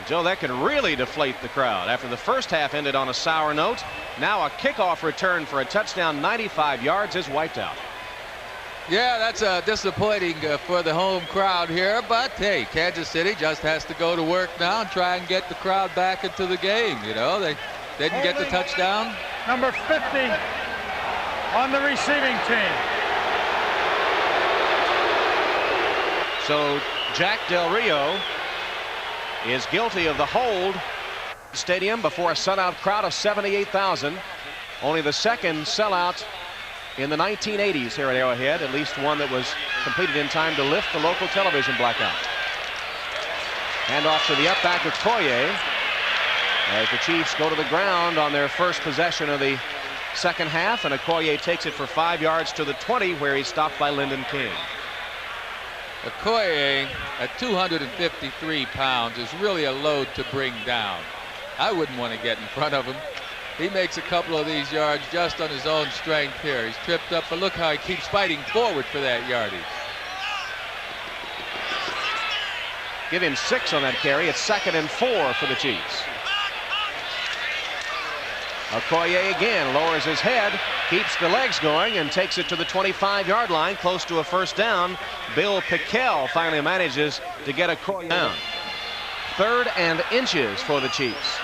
Joe, that could really deflate the crowd. After the first half ended on a sour note, now a kickoff return for a touchdown 95 yards is wiped out. Yeah, that's disappointing for the home crowd here, but hey, Kansas City just has to go to work now and try and get the crowd back into the game. You know, they didn't get the touchdown. Number 50 on the receiving team. So Jack Del Rio is guilty of the hold. Stadium before a sellout crowd of 78,000. Only the second sellout in the 1980s here at Arrowhead, at least one that was completed in time to lift the local television blackout. Hand off to the up back of Okoye as the Chiefs go to the ground on their first possession of the second half, and Okoye takes it for 5 yards to the 20 where he's stopped by Lyndon King. Okoye at 253 pounds is really a load to bring down. I wouldn't want to get in front of him. He makes a couple of these yards just on his own strength here. He's tripped up, but look how he keeps fighting forward for that yardage. Give him 6 on that carry. It's 2nd and 4 for the Chiefs. Okoye again lowers his head, keeps the legs going, and takes it to the 25-yard line, close to a first down. Bill Pickell finally manages to get Okoye down. 3rd and inches for the Chiefs.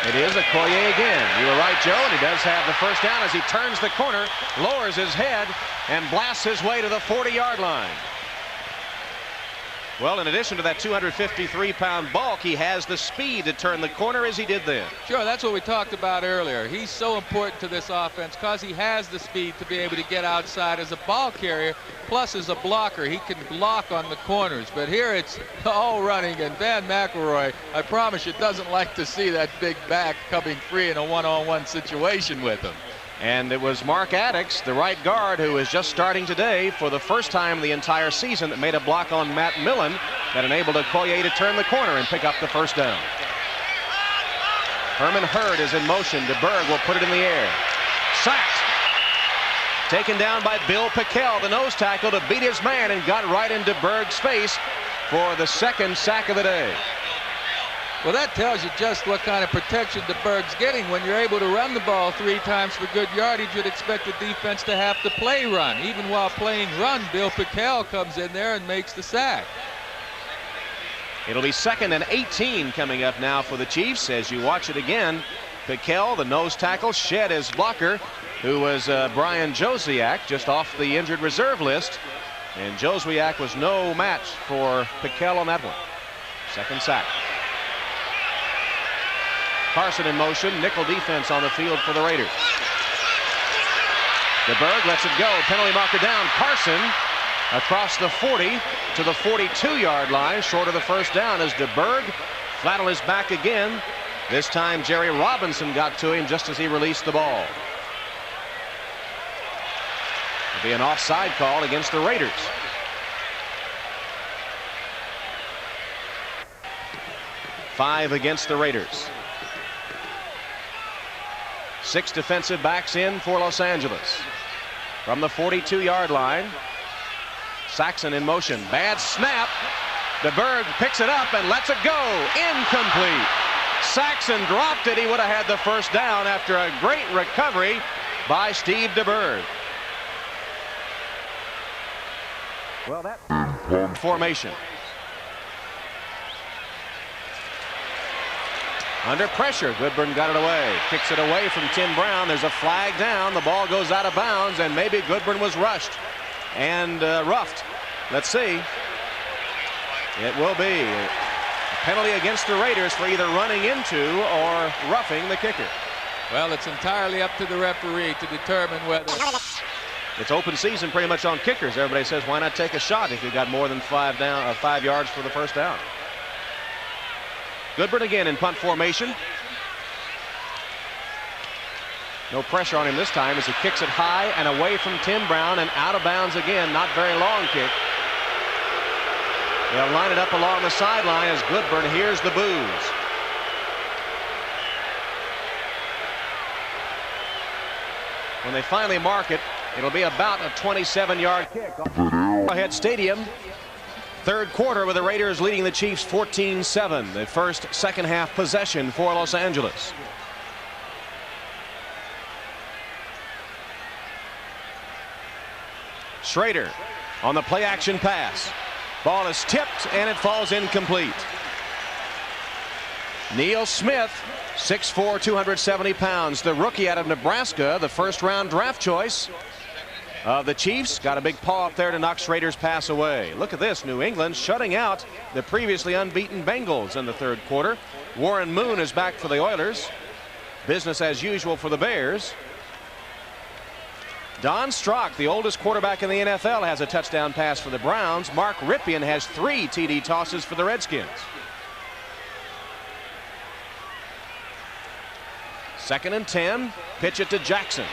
It is Okoye again. You were right, Joe, and he does have the first down as he turns the corner, lowers his head, and blasts his way to the 40-yard line. Well, in addition to that 253-pound bulk, he has the speed to turn the corner as he did then. Sure, that's what we talked about earlier. He's so important to this offense because he has the speed to be able to get outside as a ball carrier, plus as a blocker. He can block on the corners. But here it's all running, and Van McElroy, I promise you, doesn't like to see that big back coming free in a one-on-one situation with him. And it was Mark Addix, the right guard, who is just starting today for the first time the entire season, that made a block on Matt Millen that enabled Okoye to turn the corner and pick up the first down. Herman Hurd is in motion. DeBerg will put it in the air. Sacked. Taken down by Bill Pickel, the nose tackle, to beat his man, and got right in DeBerg's face for the second sack of the day. Well, that tells you just what kind of protection DeBerg's getting. When you're able to run the ball 3 times for good yardage, you'd expect the defense to have to play run. Even while playing run, Bill Pickel comes in there and makes the sack. It'll be 2nd and 18 coming up now for the Chiefs. As you watch it again, Pickel, the nose tackle, shed his blocker, who was Brian Josiak, just off the injured reserve list. And Josiak was no match for Pickel on that one. Second sack. Carson in motion. Nickel defense on the field for the Raiders. DeBerg lets it go. Penalty marker down. Carson across the 40 to the 42-yard line, short of the first down, as DeBerg flat on his back again. This time Jerry Robinson got to him just as he released the ball. It'll be an offside call against the Raiders. Five against the Raiders. 6 defensive backs in for Los Angeles. From the 42-yard line, Saxon in motion. Bad snap. DeBerg picks it up and lets it go. Incomplete. Saxon dropped it. He would have had the first down after a great recovery by Steve DeBerg. Well, that formation. Under pressure, Goodburn got it away. Kicks it away from Tim Brown. There's a flag down. The ball goes out of bounds, and maybe Goodburn was rushed and roughed. Let's see. It will be a penalty against the Raiders for either running into or roughing the kicker. Well, it's entirely up to the referee to determine whether... It's open season pretty much on kickers. Everybody says, why not take a shot if you got more than 5 yards for the first down? Goodburn again in punt formation. No pressure on him this time as he kicks it high and away from Tim Brown and out of bounds again. Not very long kick. They'll line it up along the sideline as Goodburn hears the boos. When they finally mark it, it'll be about a 27-yard kick. Arrowhead Stadium. Third quarter with the Raiders leading the Chiefs 14-7. The first second half possession for Los Angeles. Schrader on the play action pass. Ball is tipped and it falls incomplete. Neil Smith, 6'4", 270 pounds. The rookie out of Nebraska, the first round draft choice of the Chiefs, got a big paw up there to knock Schrader's pass away. Look at this, New England shutting out the previously unbeaten Bengals in the third quarter. Warren Moon is back for the Oilers. Business as usual for the Bears. Don Strock, the oldest quarterback in the NFL, has a touchdown pass for the Browns. Mark Ripien has 3 TD tosses for the Redskins. Second and 10. Pitch it to Jackson.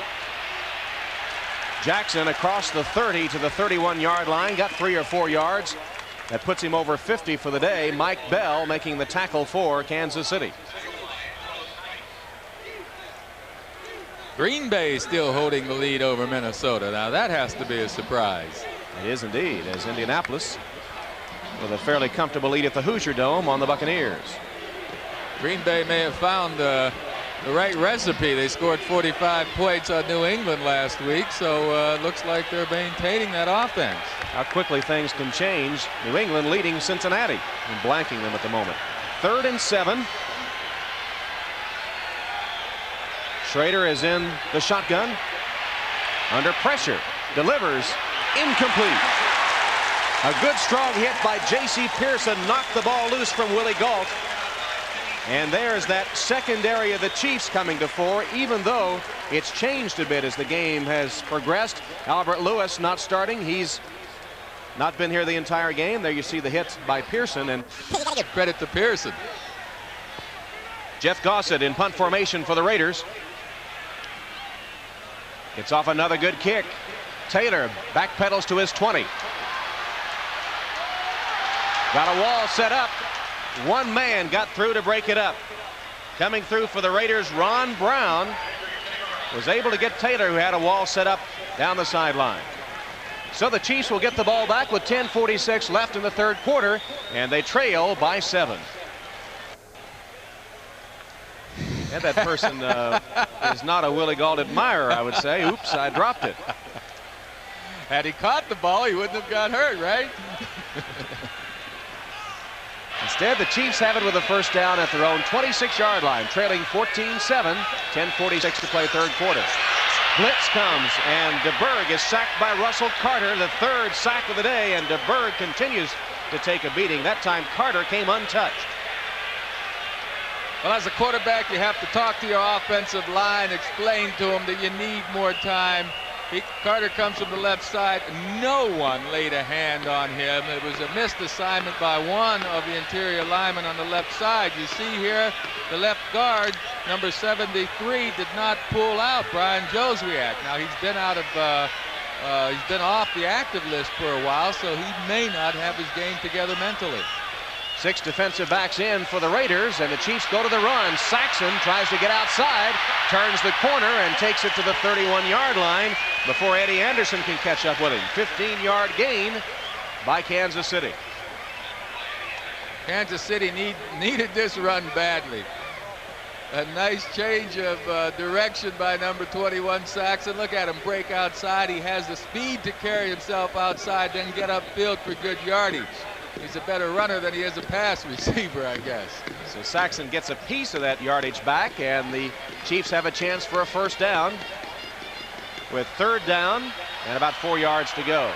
Jackson across the 30 to the 31-yard line. Got 3 or 4 yards. That puts him over 50 for the day. Mike Bell making the tackle for Kansas City. Green Bay still holding the lead over Minnesota. Now that has to be a surprise. It is indeed, as Indianapolis with a fairly comfortable lead at the Hoosier Dome on the Buccaneers. Green Bay may have found the right recipe. They scored 45 points on New England last week, so looks like they're maintaining that offense. How quickly things can change. New England leading Cincinnati and blanking them at the moment. 3rd and 7. Schrader is in the shotgun. Under pressure. Delivers. Incomplete. A good strong hit by J.C. Pearson knocked the ball loose from Willie Gault. And there's that secondary of the Chiefs coming to fore, even though it's changed a bit as the game has progressed. Albert Lewis not starting. He's not been here the entire game. There you see the hit by Pearson. And credit to Pearson. Jeff Gossett in punt formation for the Raiders. Gets off another good kick. Taylor backpedals to his 20. Got a wall set up. One man got through to break it up. Coming through for the Raiders, Ron Brown was able to get Taylor, who had a wall set up down the sideline. So the Chiefs will get the ball back with 10:46 left in the third quarter, and they trail by 7. And that person is not a Willie Gault admirer, I would say. Oops, I dropped it. Had he caught the ball, he wouldn't have got hurt, right? Instead, the Chiefs have it with a first down at their own 26-yard line, trailing 14-7, 10:46 to play third quarter. Blitz comes, and DeBerg is sacked by Russell Carter, the third sack of the day, and DeBerg continues to take a beating. That time, Carter came untouched. Well, as a quarterback, you have to talk to your offensive line, explain to them that you need more time. Carter comes from the left side. No one laid a hand on him. It was a missed assignment by one of the interior linemen on the left side. You see here, the left guard, number 73, did not pull out Brian Joswiak. Now he's been out of, he's been off the active list for a while, so he may not have his game together mentally. 6 defensive backs in for the Raiders, and the Chiefs go to the run. Saxon tries to get outside, turns the corner, and takes it to the 31-yard line before Eddie Anderson can catch up with him. 15-yard gain by Kansas City. Kansas City needed this run badly. A nice change of direction by number 21, Saxon. Look at him break outside. He has the speed to carry himself outside, then get upfield for good yardage. He's a better runner than he is a pass receiver, I guess. So Saxon gets a piece of that yardage back, and the Chiefs have a chance for a first down with third down and about 4 yards to go.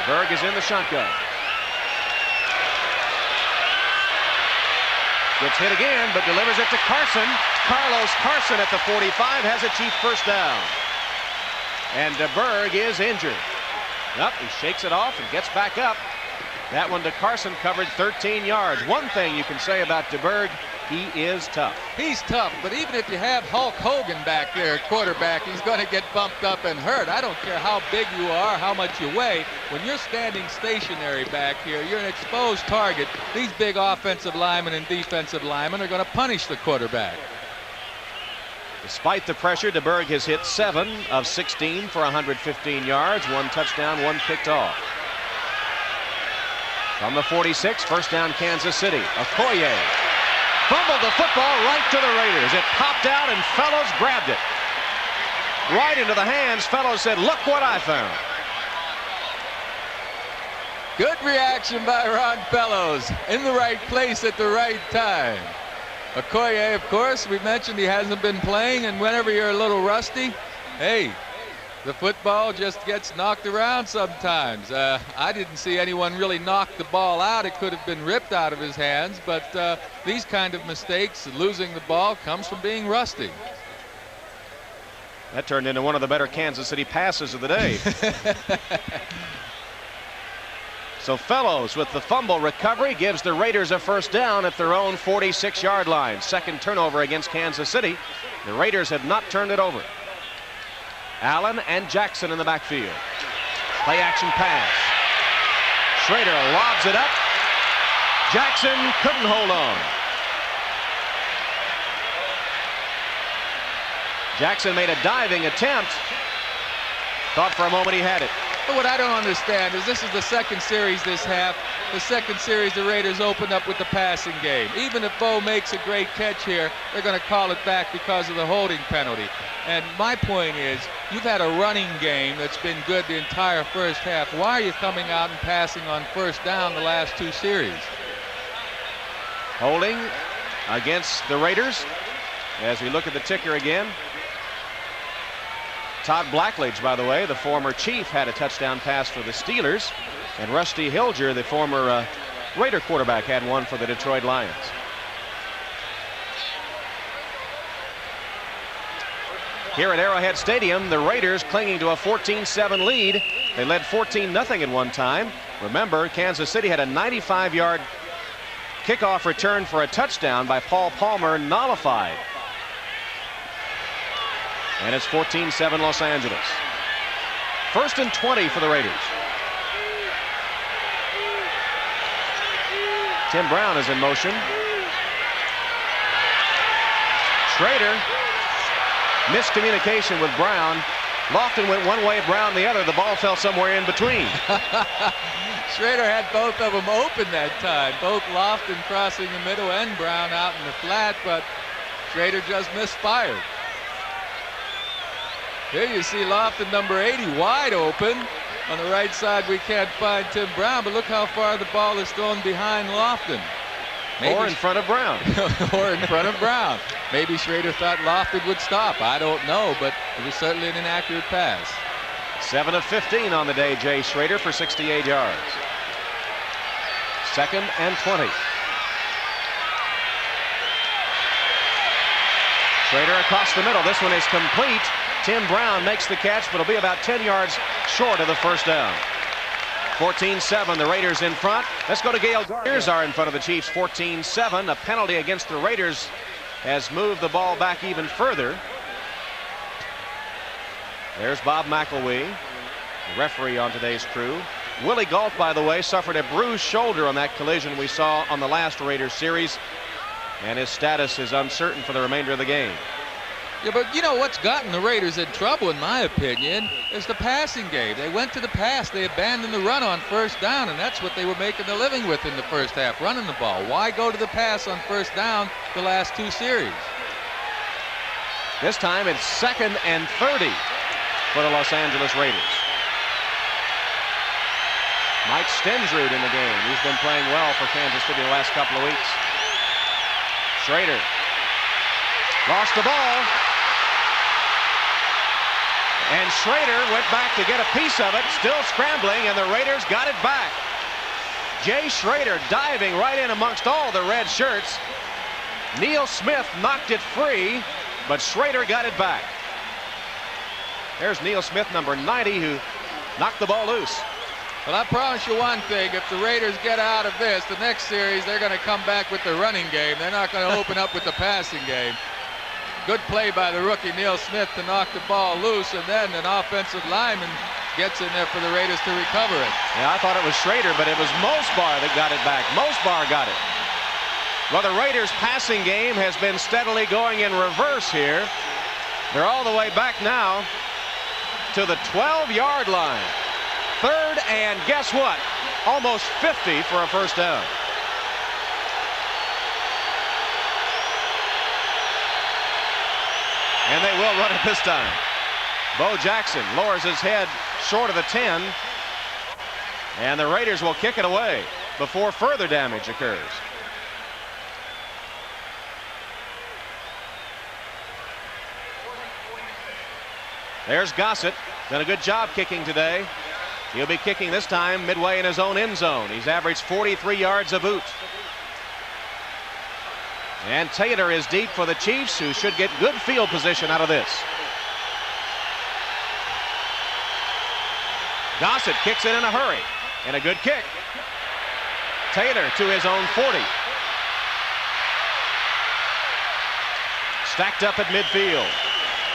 Berg is in the shotgun. Gets hit again, but delivers it to Carson. Carlos Carson at the 45 has a Chief first down. And DeBerg is injured. Up, he shakes it off and gets back up. That one to Carson covered 13 yards. One thing you can say about DeBerg, he is tough. He's tough, but even if you have Hulk Hogan back there at quarterback, he's going to get bumped up and hurt. I don't care how big you are, how much you weigh. When you're standing stationary back here, you're an exposed target. These big offensive linemen and defensive linemen are going to punish the quarterback. Despite the pressure, DeBerg has hit 7 of 16 for 115 yards, 1 touchdown, 1 picked off. From the 46, first down Kansas City. Okoye fumbled the football right to the Raiders. It popped out and Fellows grabbed it. Right into the hands. Fellows said, "Look what I found." Good reaction by Ron Fellows. In the right place at the right time. Okoye, of course, we mentioned he hasn't been playing, and whenever you're a little rusty, hey, the football just gets knocked around sometimes. I didn't see anyone really knock the ball out. It could have been ripped out of his hands, but these kind of mistakes, losing the ball, comes from being rusty. That turned into one of the better Kansas City passes of the day. So Fellows with the fumble recovery gives the Raiders a first down at their own 46-yard line. Second turnover against Kansas City. The Raiders have not turned it over. Allen and Jackson in the backfield. Play action pass. Schrader lobs it up. Jackson couldn't hold on. Jackson made a diving attempt. Thought for a moment he had it. But what I don't understand is this is the second series this half. The second series the Raiders opened up with the passing game. Even if Bo makes a great catch here, they're going to call it back because of the holding penalty. And my point is, you've had a running game that's been good the entire first half. Why are you coming out and passing on first down the last 2 series? Holding against the Raiders. As we look at the ticker again. Todd Blackledge, by the way, the former Chief, had a touchdown pass for the Steelers. And Rusty Hilger, the former Raider quarterback, had one for the Detroit Lions. Here at Arrowhead Stadium, the Raiders clinging to a 14-7 lead. They led 14-0 at one time. Remember, Kansas City had a 95-yard kickoff return for a touchdown by Paul Palmer nullified. And it's 14-7 Los Angeles. 1st and 20 for the Raiders. Tim Brown is in motion. Schrader. Miscommunication with Brown. Lofton went one way, Brown the other. The ball fell somewhere in between. Schrader had both of them open that time. Both Lofton crossing the middle and Brown out in the flat, but Schrader just misfired. Here you see Lofton, number 80, wide open. On the right side, we can't find Tim Brown, but look how far the ball is thrown behind Lofton. Maybe or in front of Brown. or in front of Brown. Maybe Schrader thought Lofton would stop. I don't know, but it was certainly an inaccurate pass. 7 of 15 on the day, Jay Schrader, for 68 yards. 2nd and 20. Schrader across the middle. This one is complete. Tim Brown makes the catch, but it'll be about 10 yards short of the first down. 14-7, the Raiders in front. Let's go to Gale. Raiders are in front of the Chiefs, 14-7. A penalty against the Raiders has moved the ball back even further. There's Bob McElwee, the referee on today's crew. Willie Gault, by the way, suffered a bruised shoulder on that collision we saw on the last Raiders series, and his status is uncertain for the remainder of the game. Yeah, but you know what's gotten the Raiders in trouble, in my opinion, is the passing game. They went to the pass. They abandoned the run on first down, and that's what they were making a living with in the first half, running the ball. Why go to the pass on first down the last 2 series? This time it's 2nd and 30 for the Los Angeles Raiders. Mike Stensrud in the game. He's been playing well for Kansas City the last couple of weeks. Schrader lost the ball. And Schrader went back to get a piece of it, still scrambling, and the Raiders got it back. Jay Schrader diving right in amongst all the red shirts. Neil Smith knocked it free, but Schrader got it back. There's Neil Smith, number 90, who knocked the ball loose. Well, I promise you one thing. If the Raiders get out of this, the next series, they're going to come back with the running game. They're not going to open up with the passing game. Good play by the rookie Neil Smith to knock the ball loose, and then an offensive lineman gets in there for the Raiders to recover it. Yeah, I thought it was Schrader, but it was Mosbar that got it back. Mosbar got it. Well, the Raiders' passing game has been steadily going in reverse here. They're all the way back now to the 12-yard line. 3rd and guess what? Almost 50 for a first down. And they will run it this time. Bo Jackson lowers his head short of the 10. And the Raiders will kick it away before further damage occurs. There's Gossett. Done a good job kicking today. He'll be kicking this time midway in his own end zone. He's averaged 43 yards a boot. And Taylor is deep for the Chiefs, who should get good field position out of this. Gossett kicks it in a hurry. And a good kick. Taylor to his own 40. Stacked up at midfield.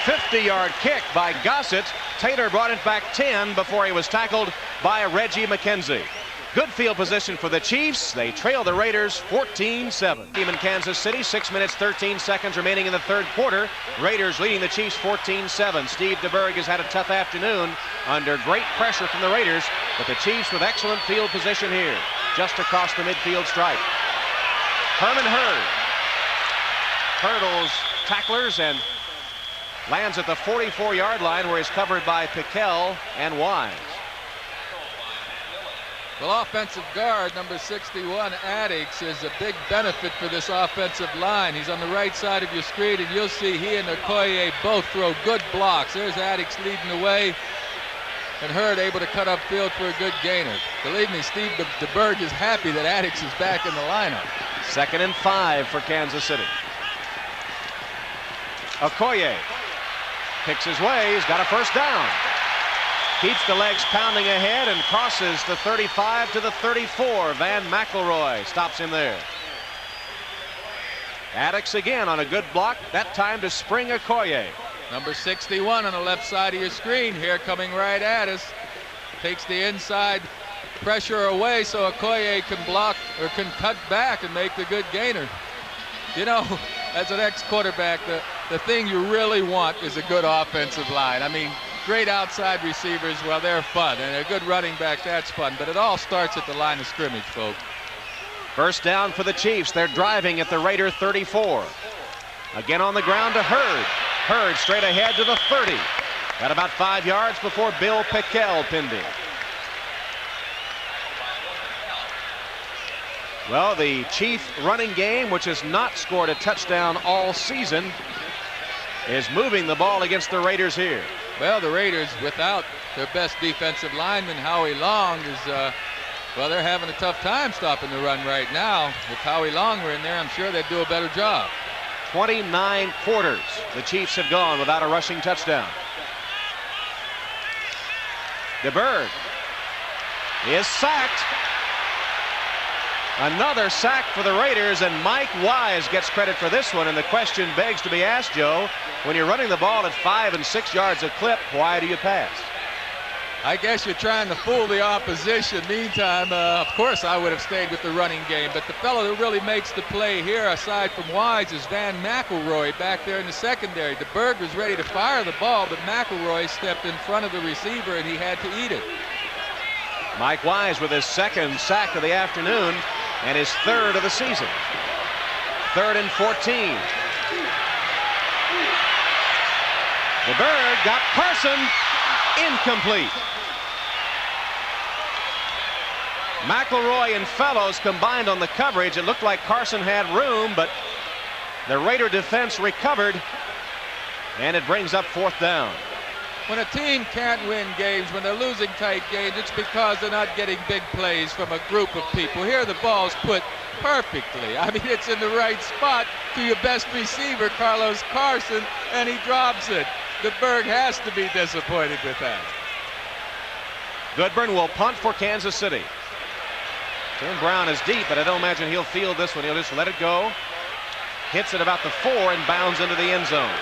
50-yard kick by Gossett. Taylor brought it back 10 before he was tackled by Reggie McKenzie. Good field position for the Chiefs. They trail the Raiders 14-7. Team in Kansas City, 6 minutes, 13 seconds remaining in the third quarter. Raiders leading the Chiefs 14-7. Steve DeBerg has had a tough afternoon under great pressure from the Raiders, but the Chiefs with excellent field position here, just across the midfield stripe. Herman Hurd hurdles tacklers and lands at the 44-yard line, where he's covered by Piquel and Wise. Well, offensive guard number 61, Addix, is a big benefit for this offensive line. He's on the right side of your screen, and you'll see he and Okoye both throw good blocks. There's Addix leading the way, and Hurd able to cut upfield for a good gainer. Believe me, Steve DeBerg is happy that Addix is back in the lineup. 2nd and 5 for Kansas City. Okoye picks his way. He's got a first down. Keeps the legs pounding ahead and crosses the 35 to the 34. Van McElroy stops him there. Addix again on a good block, that time to spring Okoye. Number 61 on the left side of your screen here, coming right at us. Takes the inside pressure away so Okoye can block or can cut back and make the good gainer. You know, as an ex-quarterback, the thing you really want is a good offensive line. I mean, great outside receivers, well, they're fun, and a good running back, that's fun, but it all starts at the line of scrimmage, folks. First down for the Chiefs. They're driving at the Raider 34. Again on the ground to Hurd. Hurd straight ahead to the 30. Got about 5 yards before Bill Pickel pinned him. Well, the Chief running game, which has not scored a touchdown all season, is moving the ball against the Raiders here. Well, the Raiders, without their best defensive lineman, Howie Long, well, they're having a tough time stopping the run right now. If Howie Long were in there, I'm sure they'd do a better job. 29 quarters the Chiefs have gone without a rushing touchdown. DeBerg is sacked. Another sack for the Raiders, and Mike Wise gets credit for this one. And the question begs to be asked, Joe, when you're running the ball at 5 and 6 yards a clip, why do you pass? I guess you're trying to fool the opposition. Meantime, of course, I would have stayed with the running game. But the fellow that really makes the play here, aside from Wise, is Van McElroy back there in the secondary. DeBerg was ready to fire the ball, but McElroy stepped in front of the receiver, and he had to eat it. Mike Wise with his second sack of the afternoon and his third of the season. 3rd and 14. DeBerg got Carson. Incomplete. McElroy and Fellows combined on the coverage. It looked like Carson had room, but the Raider defense recovered, and it brings up 4th down. When a team can't win games, when they're losing tight games, it's because they're not getting big plays from a group of people. Here the ball's put perfectly. I mean, it's in the right spot to your best receiver, Carlos Carson, and he drops it. DeBerg has to be disappointed with that. Goodburn will punt for Kansas City. Tim Brown is deep, but I don't imagine he'll field this one. He'll just let it go. Hits it about the 4 and bounds into the end zone.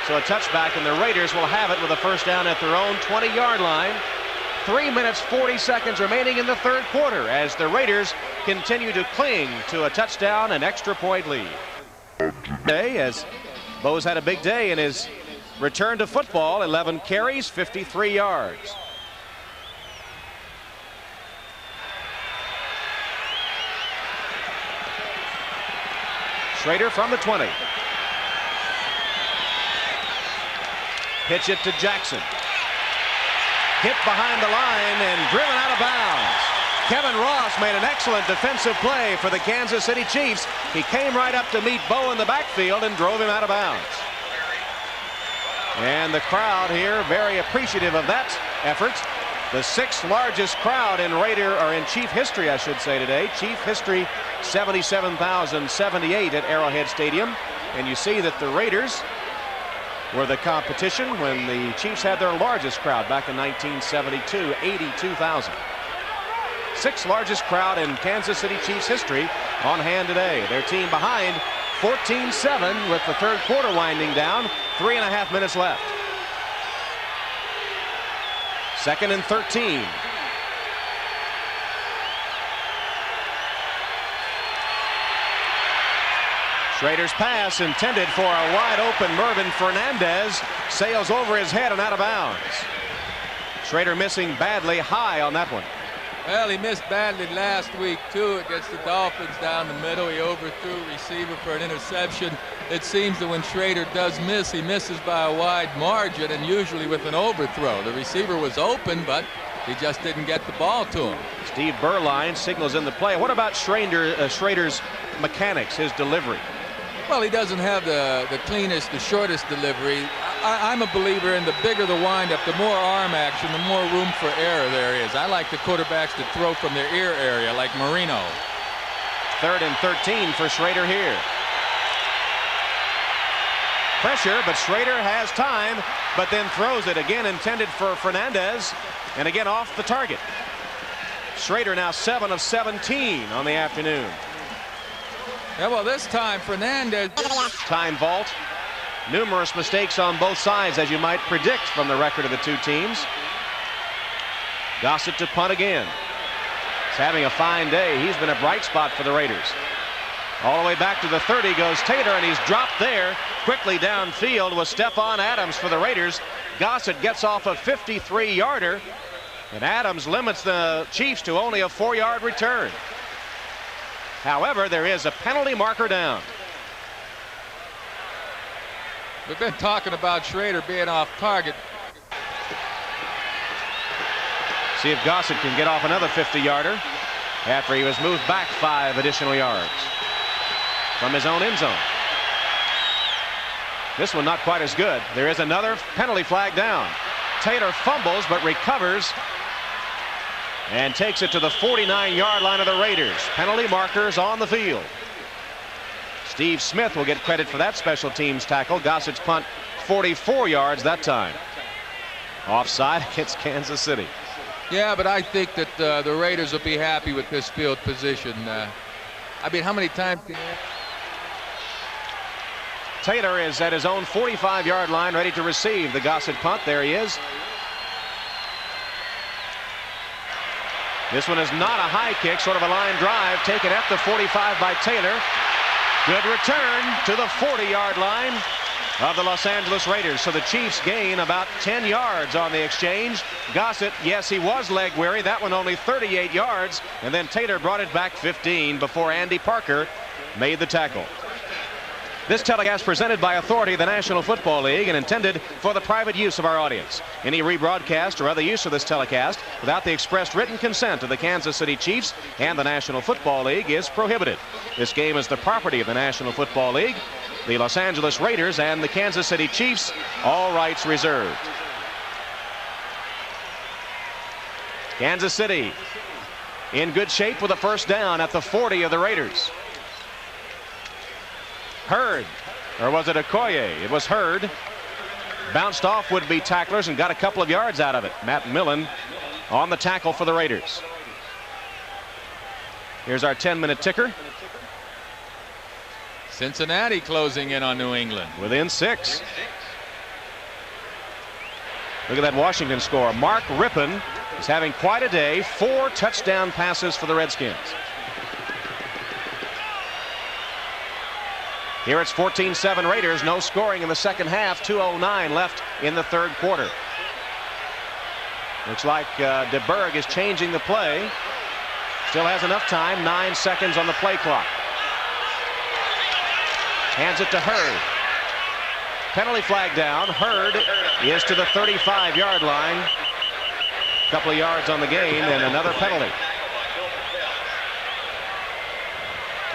So a touchback, and the Raiders will have it with a first down at their own 20-yard line. 3 minutes, 40 seconds remaining in the 3rd quarter as the Raiders continue to cling to a touchdown and extra point lead. Today, as Bo's had a big day in his return to football, 11 carries, 53 yards. Schrader from the 20. Pitch it to Jackson. Hit behind the line and driven out of bounds. Kevin Ross made an excellent defensive play for the Kansas City Chiefs. He came right up to meet Bo in the backfield and drove him out of bounds. And the crowd here very appreciative of that effort. The 6th largest crowd in Chief history, I should say, today. Chief history, 77,078 at Arrowhead Stadium. And you see that the Raiders were the competition when the Chiefs had their largest crowd back in 1972, 82,000. 6th largest crowd in Kansas City Chiefs history on hand today. Their team behind 14-7 with the 3rd quarter winding down. 3.5 minutes left. 2nd and 13. Schrader's pass intended for a wide open Mervin Fernandez sails over his head and out of bounds. Schrader missing badly high on that one. Well, he missed badly last week too against the Dolphins down the middle. He overthrew a receiver for an interception. It seems that when Schrader does miss, he misses by a wide margin and usually with an overthrow. The receiver was open, but he just didn't get the ball to him. Steve Berline signals in the play. What about Schrader's mechanics, his delivery? Well, he doesn't have the cleanest, the shortest delivery. I'm a believer in the bigger the windup, the more arm action, the more room for error there is. I like the quarterbacks to throw from their ear area like Marino. 3rd and 13 for Schrader here. Pressure, but Schrader has time, but then throws it again, intended for Fernandez, and again off the target. Schrader now 7 of 17 on the afternoon. Yeah, well, this time Fernandez. Time vault. Numerous mistakes on both sides, as you might predict from the record of the two teams. Gossett to punt again. He's having a fine day. He's been a bright spot for the Raiders. All the way back to the 30 goes Taylor, and he's dropped there. Quickly downfield was Stephon Adams for the Raiders. Gossett gets off a 53-yarder, and Adams limits the Chiefs to only a 4-yard return. However, there is a penalty marker down. We've been talking about Schrader being off target. See if Gossett can get off another 50-yarder after he was moved back 5 additional yards from his own end zone. This one not quite as good. There is another penalty flag down. Taylor fumbles but recovers and takes it to the 49-yard line of the Raiders. Penalty markers on the field. Steve Smith will get credit for that special teams tackle. Gossett's punt 44 yards that time. Offside against Kansas City. Yeah, but I think that the Raiders will be happy with this field position. I mean, how many times can you... Taylor is at his own 45-yard line, ready to receive the Gossett punt. There he is. This one is not a high kick, sort of a line drive, taken at the 45 by Taylor. Good return to the 40-yard line of the Los Angeles Raiders. So the Chiefs gain about 10 yards on the exchange. Gossett, yes, he was leg weary. That one only 38 yards. And then Taylor brought it back 15 before Andy Parker made the tackle. This telecast presented by authority of the National Football League and intended for the private use of our audience. Any rebroadcast or other use of this telecast without the expressed written consent of the Kansas City Chiefs and the National Football League is prohibited. This game is the property of the National Football League, the Los Angeles Raiders, and the Kansas City Chiefs. All rights reserved. Kansas City in good shape with a first down at the 40 of the Raiders. Hurd, or was it Okoye? It was Hurd. Bounced off would-be tacklers and got a couple of yards out of it. Matt Millen on the tackle for the Raiders. Here's our 10-minute ticker. Cincinnati closing in on New England. Within 6. Look at that Washington score. Mark Rippon is having quite a day. 4 touchdown passes for the Redskins. Here it's 14-7 Raiders. No scoring in the second half. 2:09 left in the third quarter. Looks like DeBerg is changing the play. Still has enough time. 9 seconds on the play clock. Hands it to Hurd. Penalty flag down. Hurd is to the 35-yard line. A couple of yards on the gain and another penalty.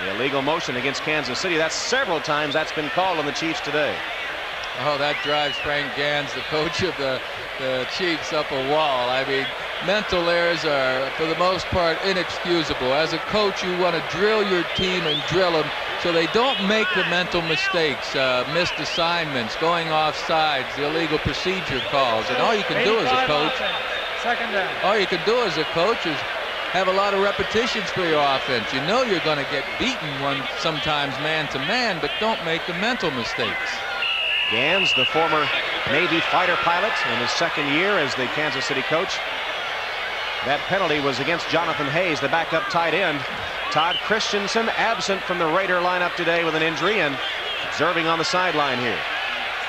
The illegal motion against Kansas City. That's several times that's been called on the Chiefs today. Oh, that drives Frank Gans, the coach of the Chiefs, up a wall. I mean, mental errors are, for the most part, inexcusable. As a coach, you want to drill your team and drill them so they don't make the mental mistakes, missed assignments, going off sides, the illegal procedure calls. And all you can do as a coach, second down. All you can do as a coach is have a lot of repetitions for your offense. You know you're going to get beaten sometimes man-to-man, but don't make the mental mistakes. Gans, the former Navy fighter pilot in his second year as the Kansas City coach. That penalty was against Jonathan Hayes, the backup tight end. Todd Christensen absent from the Raider lineup today with an injury and observing on the sideline here.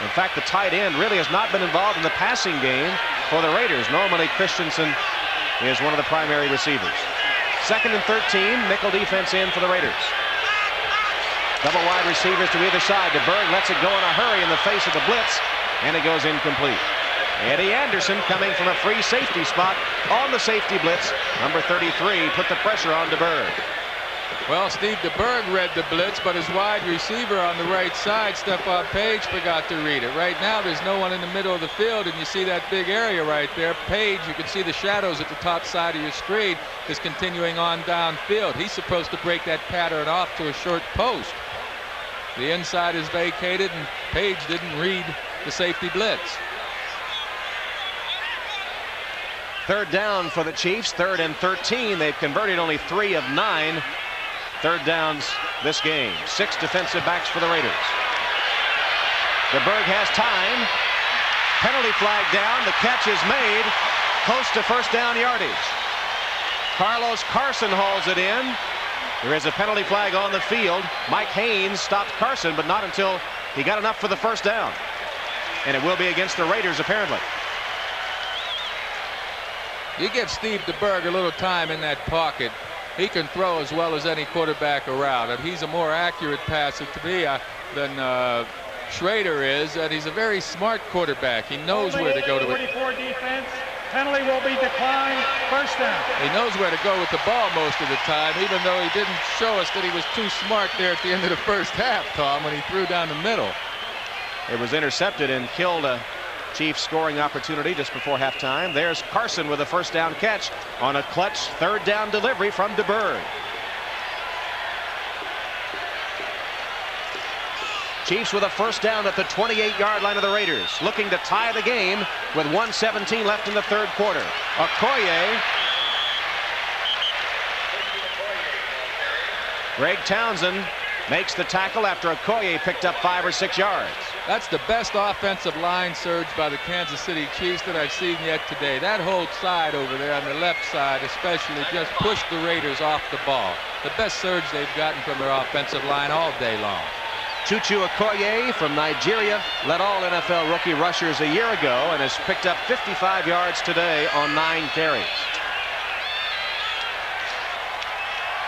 In fact, the tight end really has not been involved in the passing game for the Raiders. Normally Christensen is one of the primary receivers. 2nd and 13, nickel defense in for the Raiders. Double wide receivers to either side. DeBerg lets it go in a hurry in the face of the blitz, and it goes incomplete. Eddie Anderson coming from a free safety spot on the safety blitz. Number 33 put the pressure on DeBerg. Well, Steve DeBerg read the blitz, but his wide receiver on the right side, Stephon Page, forgot to read it. Right now, there's no one in the middle of the field, and you see that big area right there. Page, you can see the shadows at the top side of your screen, is continuing on downfield. He's supposed to break that pattern off to a short post. The inside is vacated, and Page didn't read the safety blitz. Third down for the Chiefs, 3rd and 13. They've converted only 3 of 9 third downs this game. 6 defensive backs for the Raiders. DeBerg has time. Penalty flag down. The catch is made. Close to first down yardage. Carlos Carson hauls it in. There is a penalty flag on the field. Mike Haynes stopped Carson, but not until he got enough for the first down. And it will be against the Raiders, apparently. You give Steve DeBerg a little time in that pocket, he can throw as well as any quarterback around. And he's a more accurate passer to me than Schrader is. And he's a very smart quarterback. He knows where to go to it. 44 defense. Penalty will be declined. First down. He knows where to go with the ball most of the time, even though he didn't show us that he was too smart there at the end of the first half, Tom, when he threw down the middle. It was intercepted and killed a Chiefs scoring opportunity just before halftime. There's Carson with a first down catch on a clutch third down delivery from DeBerg. Chiefs with a first down at the 28-yard line of the Raiders, looking to tie the game with 1:17 left in the third quarter. Okoye. Greg Townsend makes the tackle after Okoye picked up 5 or 6 yards. That's the best offensive line surge by the Kansas City Chiefs that I've seen yet today. That whole side over there on the left side especially just pushed the Raiders off the ball. The best surge they've gotten from their offensive line all day long. Chuchu Okoye from Nigeria led all NFL rookie rushers a year ago and has picked up 55 yards today on 9 carries.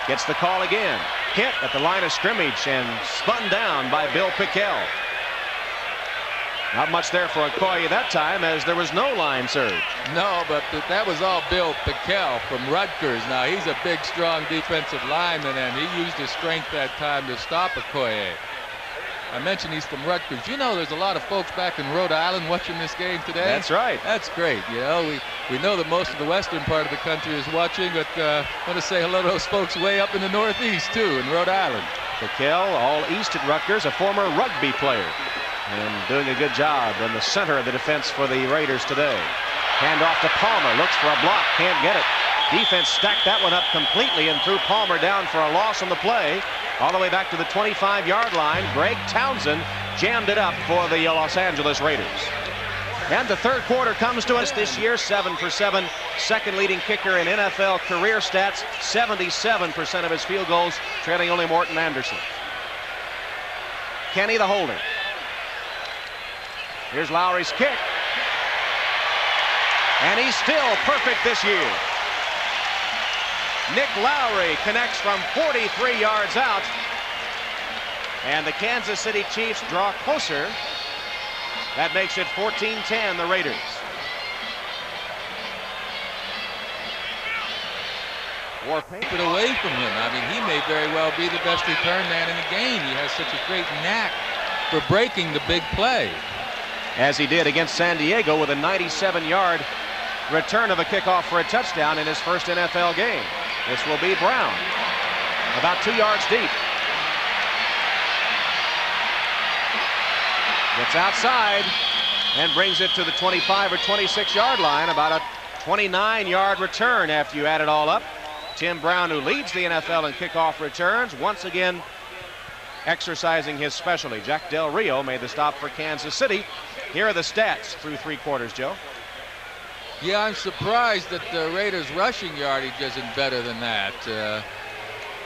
Gets the call again. Hit at the line of scrimmage and spun down by Bill Pickel. Not much there for Okoye that time, as there was no line surge. No, but that was all Bill Pickel from Rutgers. Now, he's a big, strong defensive lineman, and he used his strength that time to stop Okoye. I mentioned he's from Rutgers. You know, there's a lot of folks back in Rhode Island watching this game today. That's right. That's great. You know, we know that most of the western part of the country is watching, but I want to say hello to those folks way up in the Northeast, too, in Rhode Island. Pickel, all east at Rutgers, a former rugby player, and doing a good job in the center of the defense for the Raiders today. Hand off to Palmer, looks for a block, can't get it. Defense stacked that one up completely and threw Palmer down for a loss on the play. All the way back to the 25-yard line. Greg Townsend jammed it up for the Los Angeles Raiders. And the third quarter comes to us this year. 7 for 7. Second leading kicker in NFL career stats. 77% of his field goals, trailing only Morton Anderson. Kenny the holder. Here's Lowry's kick. And he's still perfect this year. Nick Lowry connects from 43 yards out. And the Kansas City Chiefs draw closer. That makes it 14-10, the Raiders. Keep it away from him. I mean, he may very well be the best return man in the game. He has such a great knack for breaking the big play. As he did against San Diego with a 97-yard return of a kickoff for a touchdown in his first NFL game. This will be Brown, about 2 yards deep. Gets outside and brings it to the 25 or 26-yard line, about a 29-yard return after you add it all up. Tim Brown, who leads the NFL in kickoff returns, once again exercising his specialty. Jack Del Rio made the stop for Kansas City. Here are the stats through 3 quarters, Joe. Yeah, I'm surprised that the Raiders' rushing yardage isn't better than that.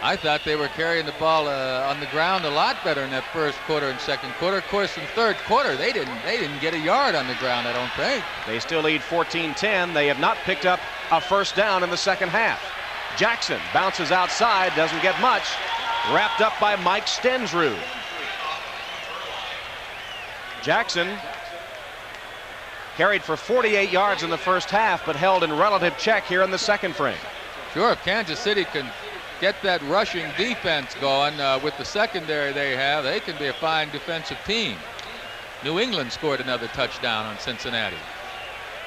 I thought they were carrying the ball on the ground a lot better in that first quarter and second quarter. Of course, in third quarter, they didn't get a yard on the ground, I don't think. They still lead 14-10. They have not picked up a first down in the second half. Jackson bounces outside, doesn't get much. Wrapped up by Mike Stensrud. Jackson carried for 48 yards in the first half, but held in relative check here in the second frame. Sure, if Kansas City can get that rushing defense going with the secondary they have, they can be a fine defensive team. New England scored another touchdown on Cincinnati.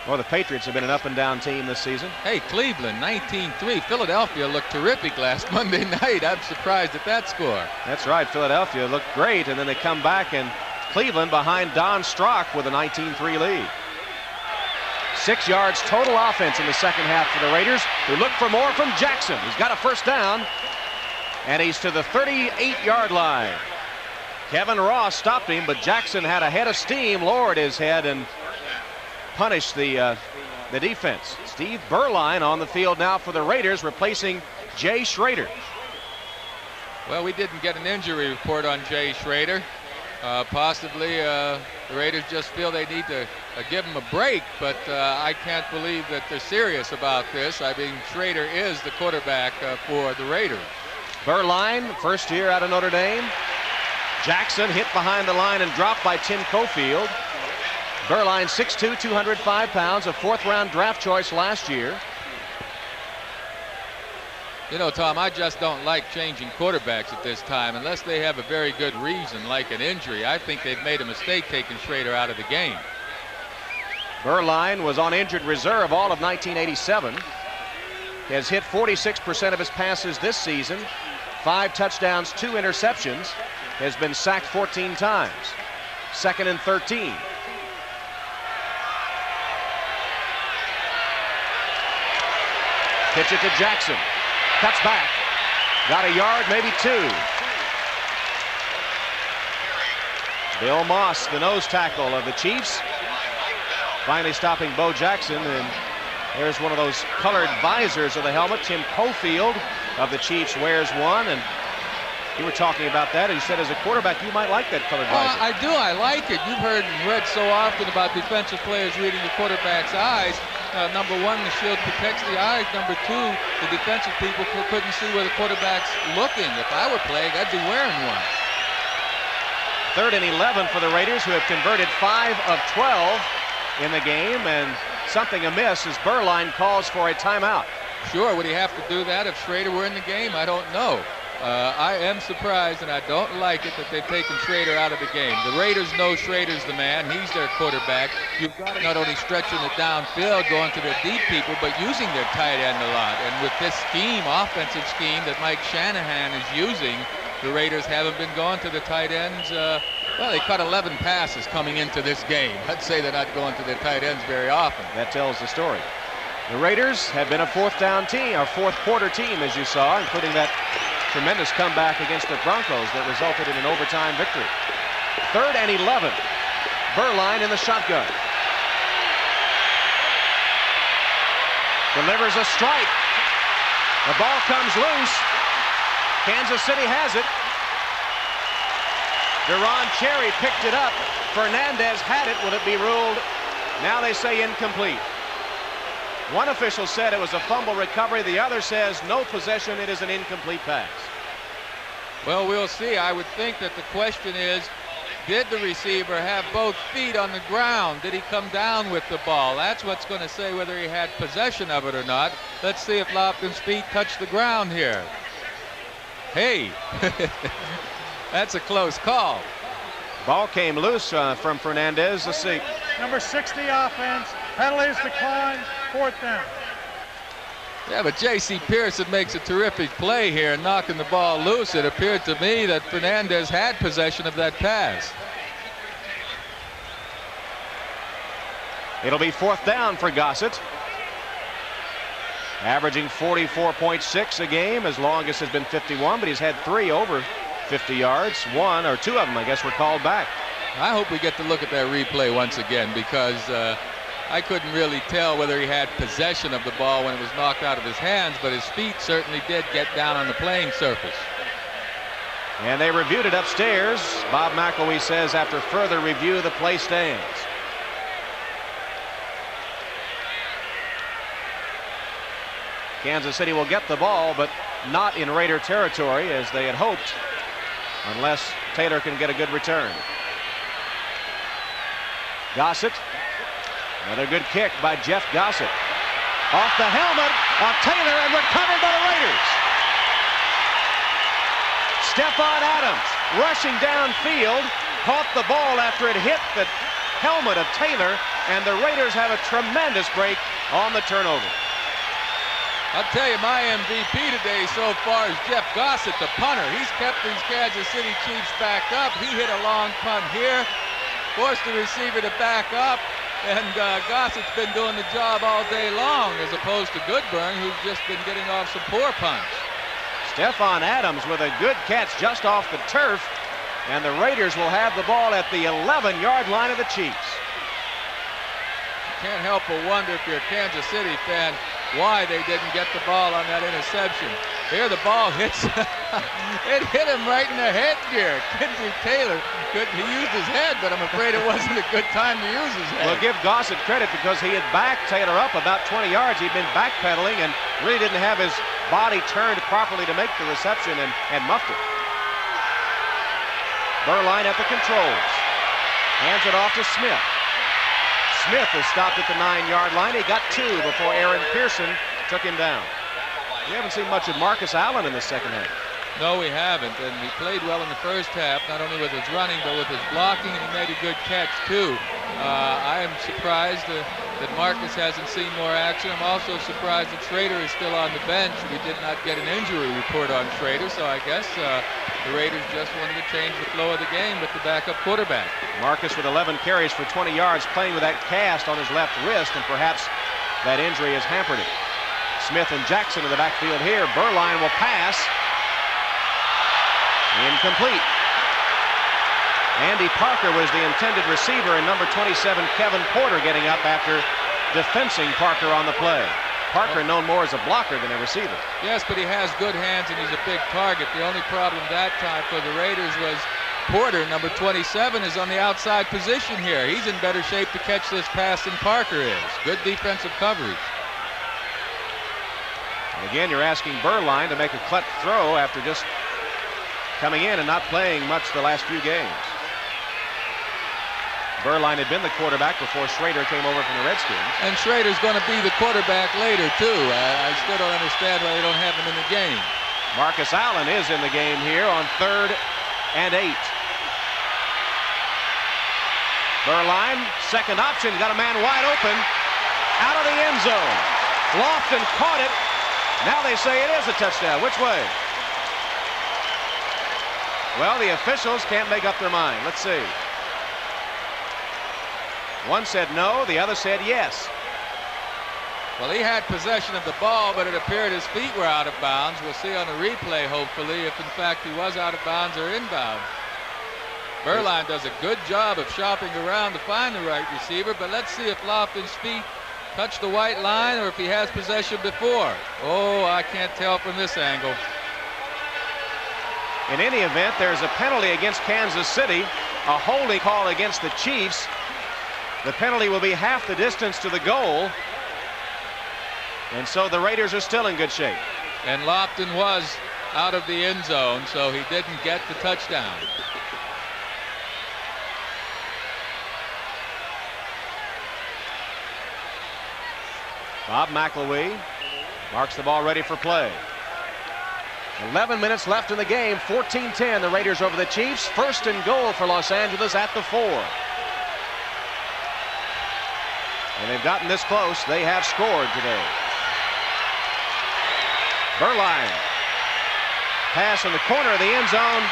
Well, the Patriots have been an up-and-down team this season. Hey, Cleveland, 19-3. Philadelphia looked terrific last Monday night. I'm surprised at that score. That's right. Philadelphia looked great, and then they come back, and Cleveland behind Don Strock with a 19-3 lead. 6 yards total offense in the second half for the Raiders, who look for more from Jackson. He's got a first down, and he's to the 38-yard line. Kevin Ross stopped him, but Jackson had a head of steam, lowered his head, and punished the defense. Steve Berline on the field now for the Raiders, replacing Jay Schrader. Well, we didn't get an injury report on Jay Schrader. Possibly the Raiders just feel they need to give him a break, but I can't believe that they're serious about this. I mean, Schrader is the quarterback for the Raiders. Berline, first year out of Notre Dame. Jackson hit behind the line and dropped by Tim Cofield. Berline, 6'2", 205 pounds, a fourth-round draft choice last year. You know, Tom, I just don't like changing quarterbacks at this time unless they have a very good reason, like an injury. I think they've made a mistake taking Schrader out of the game. Berline was on injured reserve all of 1987. He has hit 46% of his passes this season. 5 touchdowns, 2 interceptions. Has been sacked 14 times. 2nd and 13. Pitch it to Jackson. Cuts back. Got a yard, maybe 2. Bill Moss, the nose tackle of the Chiefs, finally stopping Bo Jackson. And there's one of those colored visors of the helmet. Tim Cofield of the Chiefs wears one, and you were talking about that. You said as a quarterback you might like that colored visor. I do. I like it. You've heard and read so often about defensive players reading the quarterback's eyes. Number one, the shield protects the eyes. Number two, the defensive people couldn't see where the quarterback's looking. If I were playing, I'd be wearing one. 3rd and 11 for the Raiders, who have converted 5 of 12 in the game, and something amiss as Berline calls for a timeout. Sure, would he have to do that if Schrader were in the game? I don't know. I am surprised, and I don't like it that they've taken Schrader out of the game. The Raiders know Schrader's the man. He's their quarterback. You've got to not only stretching it downfield, going to their deep people, but using their tight end a lot. And with this scheme, offensive scheme that Mike Shanahan is using, the Raiders haven't been going to the tight ends. Well, they caught 11 passes coming into this game. I'd say they're not going to their tight ends very often. That tells the story. The Raiders have been a fourth-down team, or fourth-quarter team, as you saw, including that tremendous comeback against the Broncos that resulted in an overtime victory. 3rd and 11. Berline in the shotgun. Delivers a strike. The ball comes loose. Kansas City has it. Deron Cherry picked it up. Fernandez had it. Will it be ruled? Now they say incomplete. One official said it was a fumble recovery. The other says no possession. It is an incomplete pass. Well, we'll see. I would think that the question is, did the receiver have both feet on the ground? Did he come down with the ball? That's what's going to say whether he had possession of it or not. Let's see if Lofton's feet touch the ground here. Hey, that's a close call. Ball came loose from Fernandez. Let's see. Number 60 offense. Penalties declined. 4th down. Yeah, but J.C. Pearson makes a terrific play here, knocking the ball loose. It appeared to me that Fernandez had possession of that pass. It'll be 4th down for Gossett. Averaging 44.6 a game. His longest has been 51, but he's had 3 over 50 yards. 1 or 2 of them, I guess, were called back. I hope we get to look at that replay once again, because I couldn't really tell whether he had possession of the ball when it was knocked out of his hands, but his feet certainly did get down on the playing surface. And they reviewed it upstairs. Bob McElwee says after further review, the play stands. Kansas City will get the ball, but not in Raider territory as they had hoped, unless Taylor can get a good return. Gossett. Another good kick by Jeff Gossett. Off the helmet of Taylor and recovered by the Raiders. Stephon Adams rushing downfield, caught the ball after it hit the helmet of Taylor, and the Raiders have a tremendous break on the turnover. I'll tell you, my MVP today so far is Jeff Gossett, the punter. He's kept these Kansas City Chiefs backed up. He hit a long punt here, forced the receiver to back up, and Gossett's been doing the job all day long, as opposed to Goodburn, who's just been getting off some poor punts. Stephon Adams with a good catch just off the turf, And the Raiders will have the ball at the 11-yard line of the Chiefs. Can't help but wonder, if you're a Kansas City fan, why they didn't get the ball on that interception. Here the ball hits, it hit him right in the headgear. Kenzie Taylor, he used his head, but I'm afraid it wasn't a good time to use his head. Well, give Gossett credit, because he had backed Taylor up about 20 yards. He'd been backpedaling and really didn't have his body turned properly to make the reception, and muffed it. Beuerlein at the controls. Hands it off to Smith. Smith is stopped at the 9-yard line. He got 2 before Aaron Pearson took him down. We haven't seen much of Marcus Allen in the second half. No, we haven't, and he played well in the first half, not only with his running, but with his blocking, and he made a good catch, too. I am surprised that Marcus hasn't seen more action. I'm also surprised that Schrader is still on the bench. We did not get an injury report on Schrader, so I guess the Raiders just wanted to change the flow of the game with the backup quarterback. Marcus with 11 carries for 20 yards, playing with that cast on his left wrist, and perhaps that injury has hampered it. Smith and Jackson in the backfield here. Beuerlein will pass. Incomplete. Andy Parker was the intended receiver, and number 27, Kevin Porter, getting up after defensing Parker on the play. Parker known more as a blocker than a receiver. Yes, but he has good hands, and he's a big target. The only problem that time for the Raiders was Porter, number 27, is on the outside position here. He's in better shape to catch this pass than Parker is. Good defensive coverage. And again, you're asking Beuerlein to make a cut throw after just coming in and not playing much the last few games. Beuerlein had been the quarterback before Schrader came over from the Redskins. And Schrader's going to be the quarterback later, too. I still don't understand why they don't have him in the game. Marcus Allen is in the game here on 3rd and 8. Beuerlein, second option, got a man wide open, out of the end zone. Lofton caught it. Now they say it is a touchdown. Which way? Well, the officials can't make up their mind. Let's see. One said no, the other said yes. Well, he had possession of the ball, but it appeared his feet were out of bounds. We'll see on the replay, hopefully, if in fact he was out of bounds or inbound. Beuerlein does a good job of shopping around to find the right receiver, but let's see if Lofton's feet touch the white line or if he has possession before. Oh, I can't tell from this angle. In any event, there's a penalty against Kansas City, a holding call against the Chiefs. The penalty will be half the distance to the goal. And so the Raiders are still in good shape. And Lofton was out of the end zone, so he didn't get the touchdown. Bob McElwee marks the ball ready for play. 11 minutes left in the game, 14-10, the Raiders over the Chiefs. 1st and goal for Los Angeles at the 4. And they've gotten this close. They have scored today. Beuerlein. Pass in the corner of the end zone.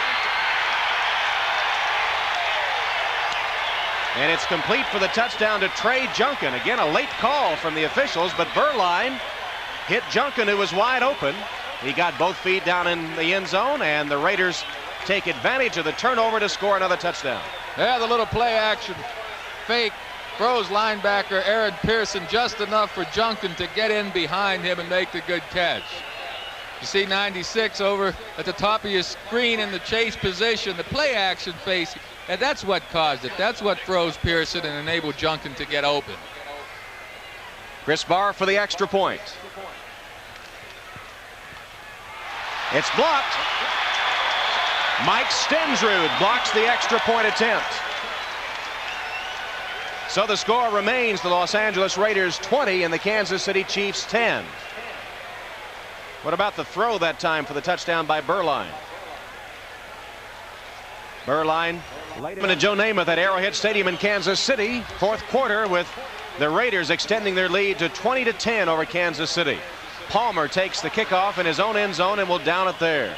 And it's complete for the touchdown to Trey Junkin. Again, a late call from the officials, but Beuerlein hit Junkin, who was wide open. He got both feet down in the end zone, and the Raiders take advantage of the turnover to score another touchdown. Yeah, the little play action fake froze linebacker Aaron Pearson just enough for Junkin to get in behind him and make the good catch. You see 96 over at the top of your screen in the chase position, the play action face, and that's what caused it. That's what froze Pearson and enabled Junkin to get open. Chris Barr for the extra point. It's blocked. Mike Stensrud blocks the extra point attempt. So the score remains the Los Angeles Raiders 20 and the Kansas City Chiefs 10. What about the throw that time for the touchdown by Beuerlein? Beuerlein to Joe Namath at Arrowhead Stadium in Kansas City. 4th quarter with the Raiders extending their lead to 20-10 over Kansas City. Palmer takes the kickoff in his own end zone and will down it there.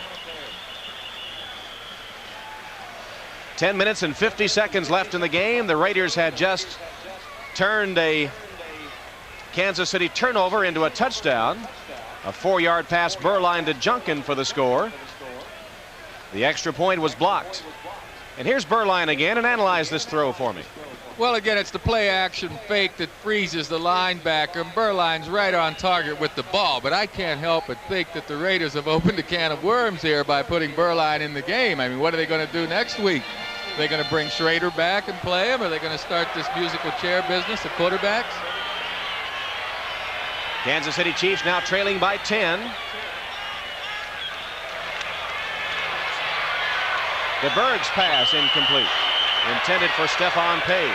10 minutes and 50 seconds left in the game. The Raiders had just turned a Kansas City turnover into a touchdown. A 4-yard pass Beuerlein to Junkin for the score. The extra point was blocked. And here's Beuerlein again, and analyze this throw for me. Well, again, it's the play action fake that freezes the linebacker. And Beuerlein's right on target with the ball, but I can't help but think that the Raiders have opened a can of worms here by putting Beuerlein in the game. I mean, what are they going to do next week? Are they going to bring Schrader back and play him? Are they going to start this musical chair business of quarterbacks? Kansas City Chiefs now trailing by 10. DeBerg's pass incomplete. Intended for Stephon Page.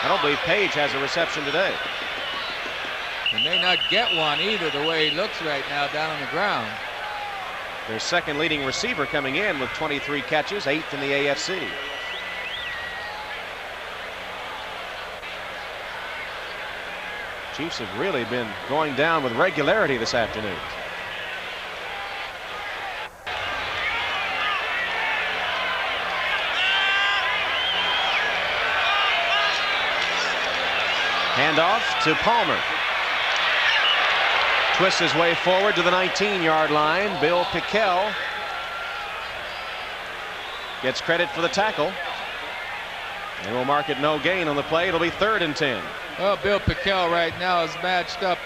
I don't believe Page has a reception today. He may not get one either, the way he looks right now down on the ground. Their second leading receiver coming in with 23 catches, 8th in the AFC. Chiefs have really been going down with regularity this afternoon. Handoff to Palmer. Twists his way forward to the 19-yard line. Bill Pickel gets credit for the tackle. And we'll mark it no gain on the play. It'll be 3rd and 10. Well, Bill Pickel right now is matched up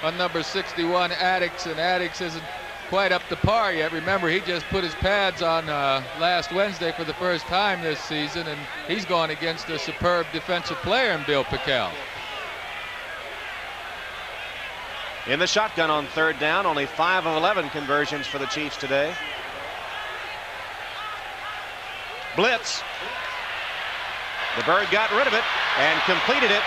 on number 61, Addix, and Addix isn't quite up to par yet. Remember, he just put his pads on last Wednesday for the first time this season, and he's going against a superb defensive player in Bill Pickel. In the shotgun on 3rd down, only 5 of 11 conversions for the Chiefs today. Blitz. DeBerg got rid of it and completed it.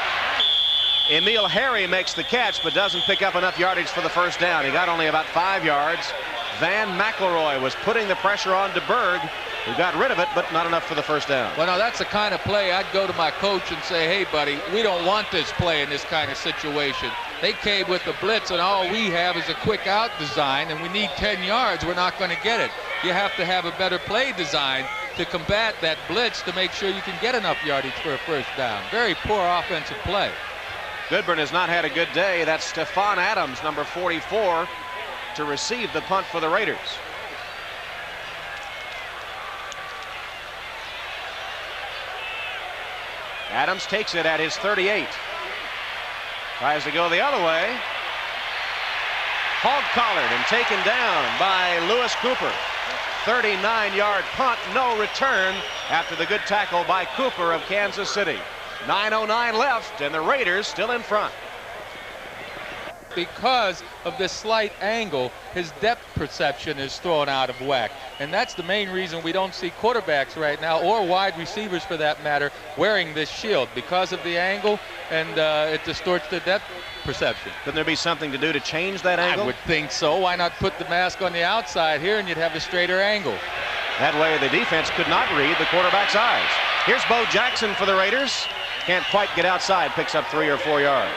Emil Harry makes the catch but doesn't pick up enough yardage for the first down. He got only about 5 yards. Van McElroy was putting the pressure on DeBerg, who got rid of it, but not enough for the first down. Well, now that's the kind of play I'd go to my coach and say, hey, buddy, we don't want this play in this kind of situation. They came with the blitz, and all we have is a quick out design, and we need 10 yards. We're not going to get it. You have to have a better play design to combat that blitz to make sure you can get enough yardage for a first down. Very poor offensive play. Goodburn has not had a good day. That's Stephon Adams, number 44, to receive the punt for the Raiders. Adams takes it at his 38. Tries to go the other way. Hog collared and taken down by Lewis Cooper. 39-yard punt, no return after the good tackle by Cooper of Kansas City. 9:09 left and the Raiders still in front. Because of this slight angle, his depth perception is thrown out of whack. And that's the main reason we don't see quarterbacks right now, or wide receivers for that matter, wearing this shield. Because of the angle, and it distorts the depth perception. Couldn't there be something to do to change that angle? I would think so. Why not put the mask on the outside here and you'd have a straighter angle? That way the defense could not read the quarterback's eyes. Here's Bo Jackson for the Raiders. Can't quite get outside, picks up 3 or 4 yards.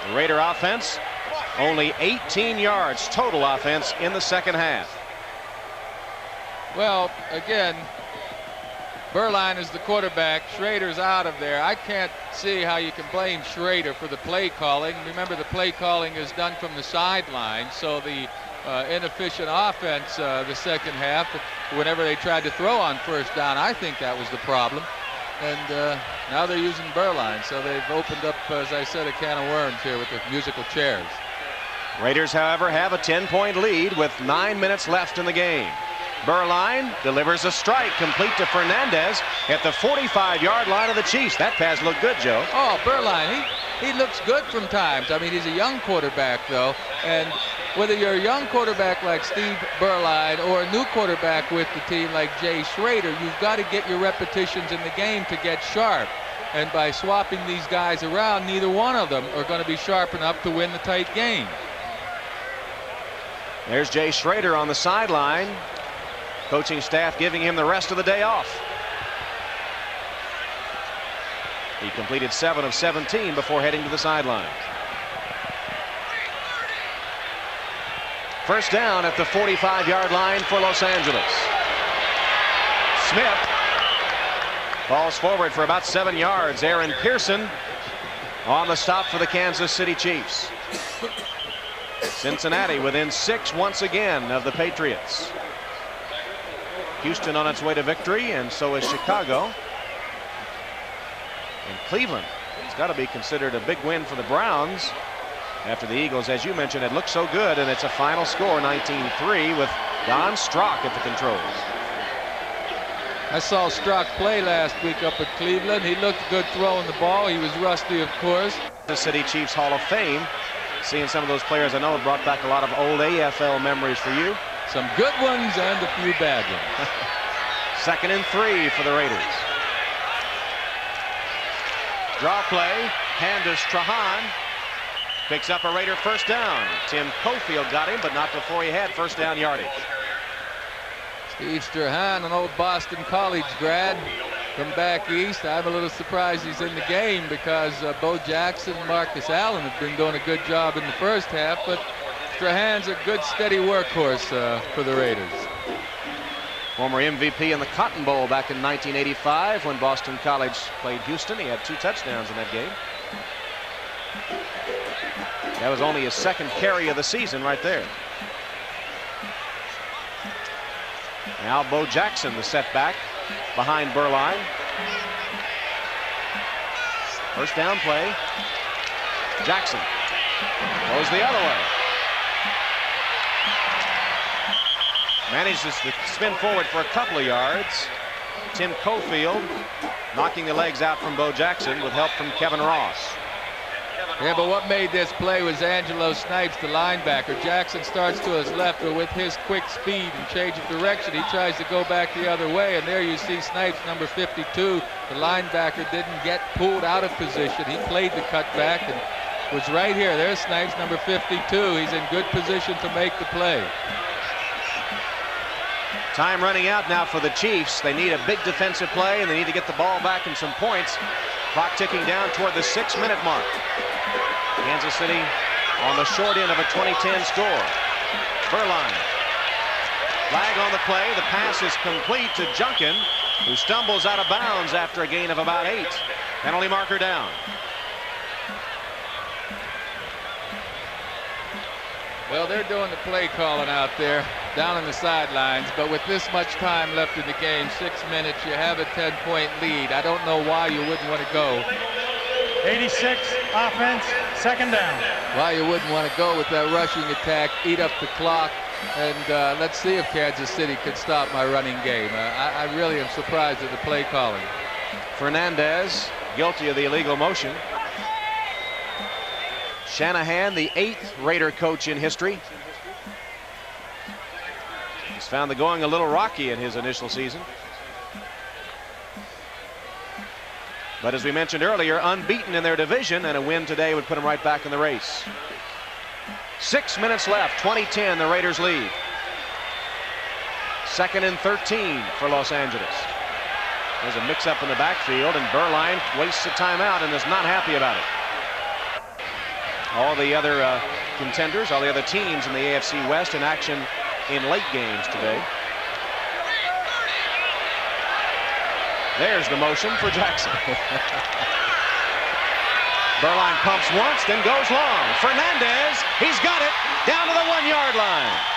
The Raider offense, only 18 yards total offense in the second half. Well, again, Beuerlein is the quarterback. Schrader's out of there. I can't see how you can blame Schrader for the play calling. Remember, the play calling is done from the sideline, so the inefficient offense the second half, whenever they tried to throw on first down, I think that was the problem. And now they're using Beuerlein, so they've opened up, as I said, a can of worms here with the musical chairs. Raiders, however, have a 10-point lead with 9 minutes left in the game. Beuerlein delivers a strike complete to Fernandez at the 45-yard line of the Chiefs. That pass looked good, Joe. Oh, Beuerlein, he looks good from times. I mean, he's a young quarterback, though, and whether you're a young quarterback like Steve Beuerlein or a new quarterback with the team like Jay Schrader, you've got to get your repetitions in the game to get sharp. And by swapping these guys around, neither one of them are going to be sharp enough to win the tight game. There's Jay Schrader on the sideline. Coaching staff giving him the rest of the day off. He completed 7 of 17 before heading to the sideline. First down at the 45-yard line for Los Angeles. Smith falls forward for about 7 yards. Aaron Pearson on the stop for the Kansas City Chiefs. Cincinnati within 6 once again of the Patriots. Houston on its way to victory, and so is Chicago. And Cleveland, it's got to be considered a big win for the Browns after the Eagles, as you mentioned, had looked so good, and it's a final score 19-3 with Don Strock at the controls. I saw Strock play last week up at Cleveland. He looked good throwing the ball. He was rusty, of course. The City Chiefs Hall of Fame. Seeing some of those players I know brought back a lot of old AFL memories for you. Some good ones and a few bad ones. 2nd and 3 for the Raiders. Draw play. Hand to Strahan. Picks up a Raider first down. Tim Cofield got him, but not before he had first down yardage. Steve Strahan, an old Boston College grad from back east. I'm a little surprised he's in the game because Bo Jackson and Marcus Allen have been doing a good job in the first half, but Strahan's a good steady workhorse for the Raiders. Former MVP in the Cotton Bowl back in 1985 when Boston College played Houston. He had 2 touchdowns in that game. That was only his 2nd carry of the season right there. Now Bo Jackson, the setback behind Beuerlein. First down play. Jackson goes the other way. Manages to spin forward for a couple of yards. Tim Cofield knocking the legs out from Bo Jackson with help from Kevin Ross. Yeah, but what made this play was Angelo Snipes, the linebacker. Jackson starts to his left, but with his quick speed and change of direction, he tries to go back the other way. And there you see Snipes, number 52. The linebacker didn't get pulled out of position. He played the cutback and was right here. There's Snipes, number 52. He's in good position to make the play. Time running out now for the Chiefs. They need a big defensive play, and they need to get the ball back and some points. Clock ticking down toward the 6-minute mark. Kansas City on the short end of a 2010 score. Beuerlein. Flag on the play. The pass is complete to Junkin, who stumbles out of bounds after a gain of about 8. Penalty marker down. Well, they're doing the play calling out there down on the sidelines, but with this much time left in the game, 6 minutes, you have a 10-point lead. I don't know why you wouldn't want to go. 86, offense, 2nd down. Why you wouldn't want to go with that rushing attack, eat up the clock, and let's see if Kansas City could stop my running game. I really am surprised at the play calling. Fernandez guilty of the illegal motion. Shanahan, the 8th Raider coach in history. He's found the going a little rocky in his initial season. But as we mentioned earlier, unbeaten in their division, and a win today would put them right back in the race. 6 minutes left, 20-10, the Raiders lead. 2nd and 13 for Los Angeles. There's a mix-up in the backfield, and Beuerlein wastes a timeout and is not happy about it. All the other contenders, all the other teams in the AFC West in action in late games today. There's the motion for Jackson. Beuerlein pumps once, then goes long. Fernandez, he's got it, down to the 1-yard line.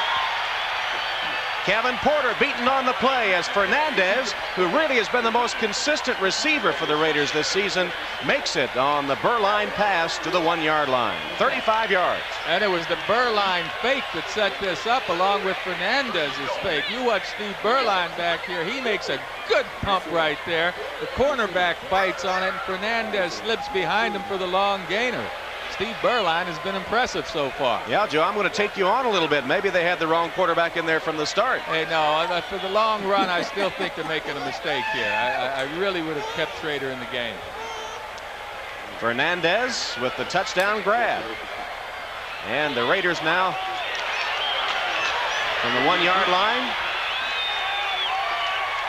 Kevin Porter beaten on the play as Fernandez, who really has been the most consistent receiver for the Raiders this season, makes it on the Beuerlein pass to the 1-yard line. 35 yards. And it was the Beuerlein fake that set this up along with Fernandez's fake. You watch Steve Beuerlein back here. He makes a good pump right there. The cornerback bites on it, and Fernandez slips behind him for the long gainer. Steve Beuerlein has been impressive so far. Yeah, Joe, I'm going to take you on a little bit. Maybe they had the wrong quarterback in there from the start. Hey, no, for the long run, I still think they're making a mistake here. I really would have kept Schrader in the game. Fernandez with the touchdown grab. And the Raiders now from the 1-yard line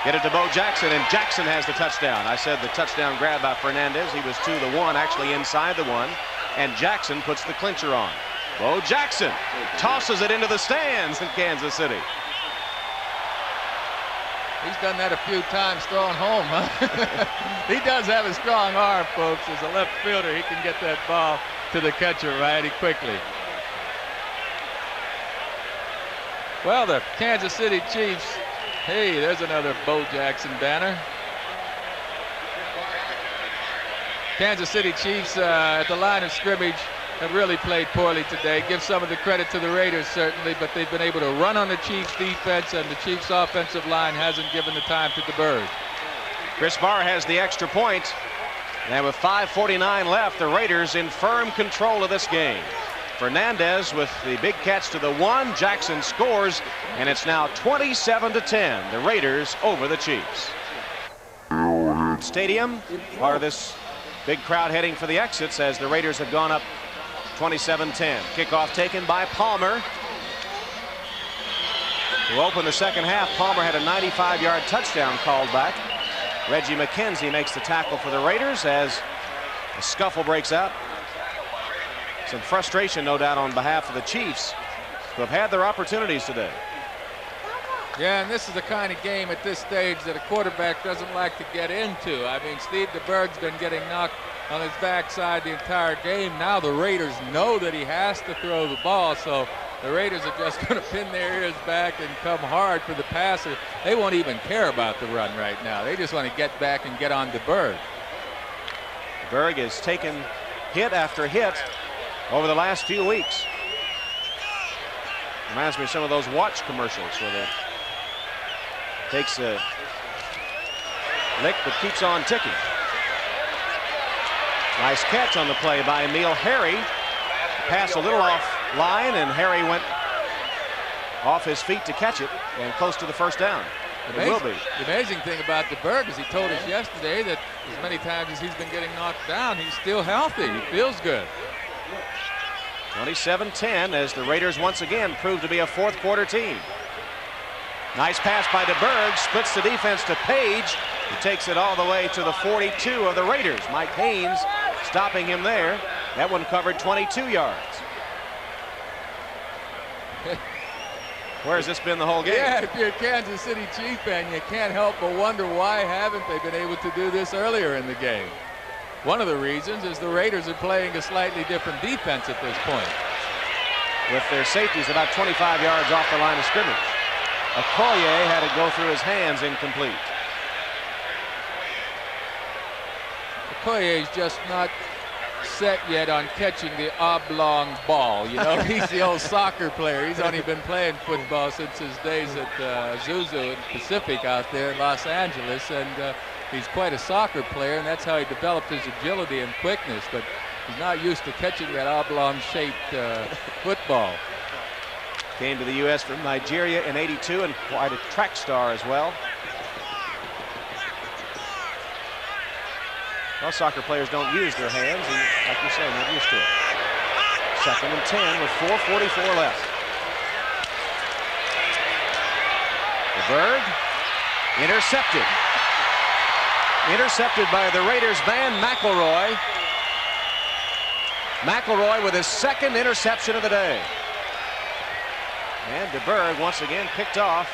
get it to Bo Jackson, and Jackson has the touchdown. I said the touchdown grab by Fernandez. He was to the 1, actually inside the 1. And Jackson puts the clincher on. Bo Jackson tosses it into the stands in Kansas City. He's done that a few times throwing home, huh? He does have a strong arm, folks. As a left fielder, he can get that ball to the catcher righty quickly. Well, the Kansas City Chiefs, hey, there's another Bo Jackson banner. Kansas City Chiefs at the line of scrimmage have really played poorly today. Give some of the credit to the Raiders, certainly, but they've been able to run on the Chiefs defense, and the Chiefs offensive line hasn't given the time to DeBerg. Chris Barr has the extra point. And with 5:49 left, the Raiders in firm control of this game. Fernandez with the big catch to the 1. Jackson scores, and it's now 27-10. The Raiders over the Chiefs. Stadium, part of this big crowd heading for the exits as the Raiders have gone up 27-10. Kickoff taken by Palmer. To open the second half, Palmer had a 95-yard touchdown called back. Reggie McKenzie makes the tackle for the Raiders as a scuffle breaks out. Some frustration, no doubt, on behalf of the Chiefs, who have had their opportunities today. Yeah, and this is the kind of game at this stage that a quarterback doesn't like to get into. I mean, Steve DeBerg's been getting knocked on his backside the entire game. Now the Raiders know that he has to throw the ball, so the Raiders are just going to pin their ears back and come hard for the passer. They won't even care about the run right now. They just want to get back and get on DeBerg. DeBerg has taken hit after hit over the last few weeks. Reminds me of some of those watch commercials where they takes a lick but keeps on ticking. Nice catch on the play by Emil Harry. Pass a little off line, and Harry went off his feet to catch it and close to the first down. It will be. The amazing thing about DeBerg is he told us yesterday that as many times as he's been getting knocked down, he's still healthy. He feels good. 27-10 as the Raiders once again prove to be a fourth quarter team. Nice pass by DeBerg, splits the defense to Page, who takes it all the way to the 42 of the Raiders. Mike Haynes stopping him there. That one covered 22 yards. Where has this been the whole game? Yeah, if you're a Kansas City Chief fan, you can't help but wonder why haven't they been able to do this earlier in the game. One of the reasons is the Raiders are playing a slightly different defense at this point. With their safeties about 25 yards off the line of scrimmage. Okoye had it go through his hands, incomplete. Okoye is just not set yet on catching the oblong ball. You know, he's the old soccer player. He's only been playing football since his days at Zuzu and Pacific out there in Los Angeles, and he's quite a soccer player, and that's how he developed his agility and quickness, but he's not used to catching that oblong-shaped football. Came to the U.S. from Nigeria in '82 and quite a track star as well. Well, soccer players don't use their hands, and like you say, not used to it. 2nd and 10 with 4:44 left. DeBerg intercepted. Intercepted by the Raiders' Van McElroy. McElroy with his 2nd interception of the day. And DeBerg once again picked off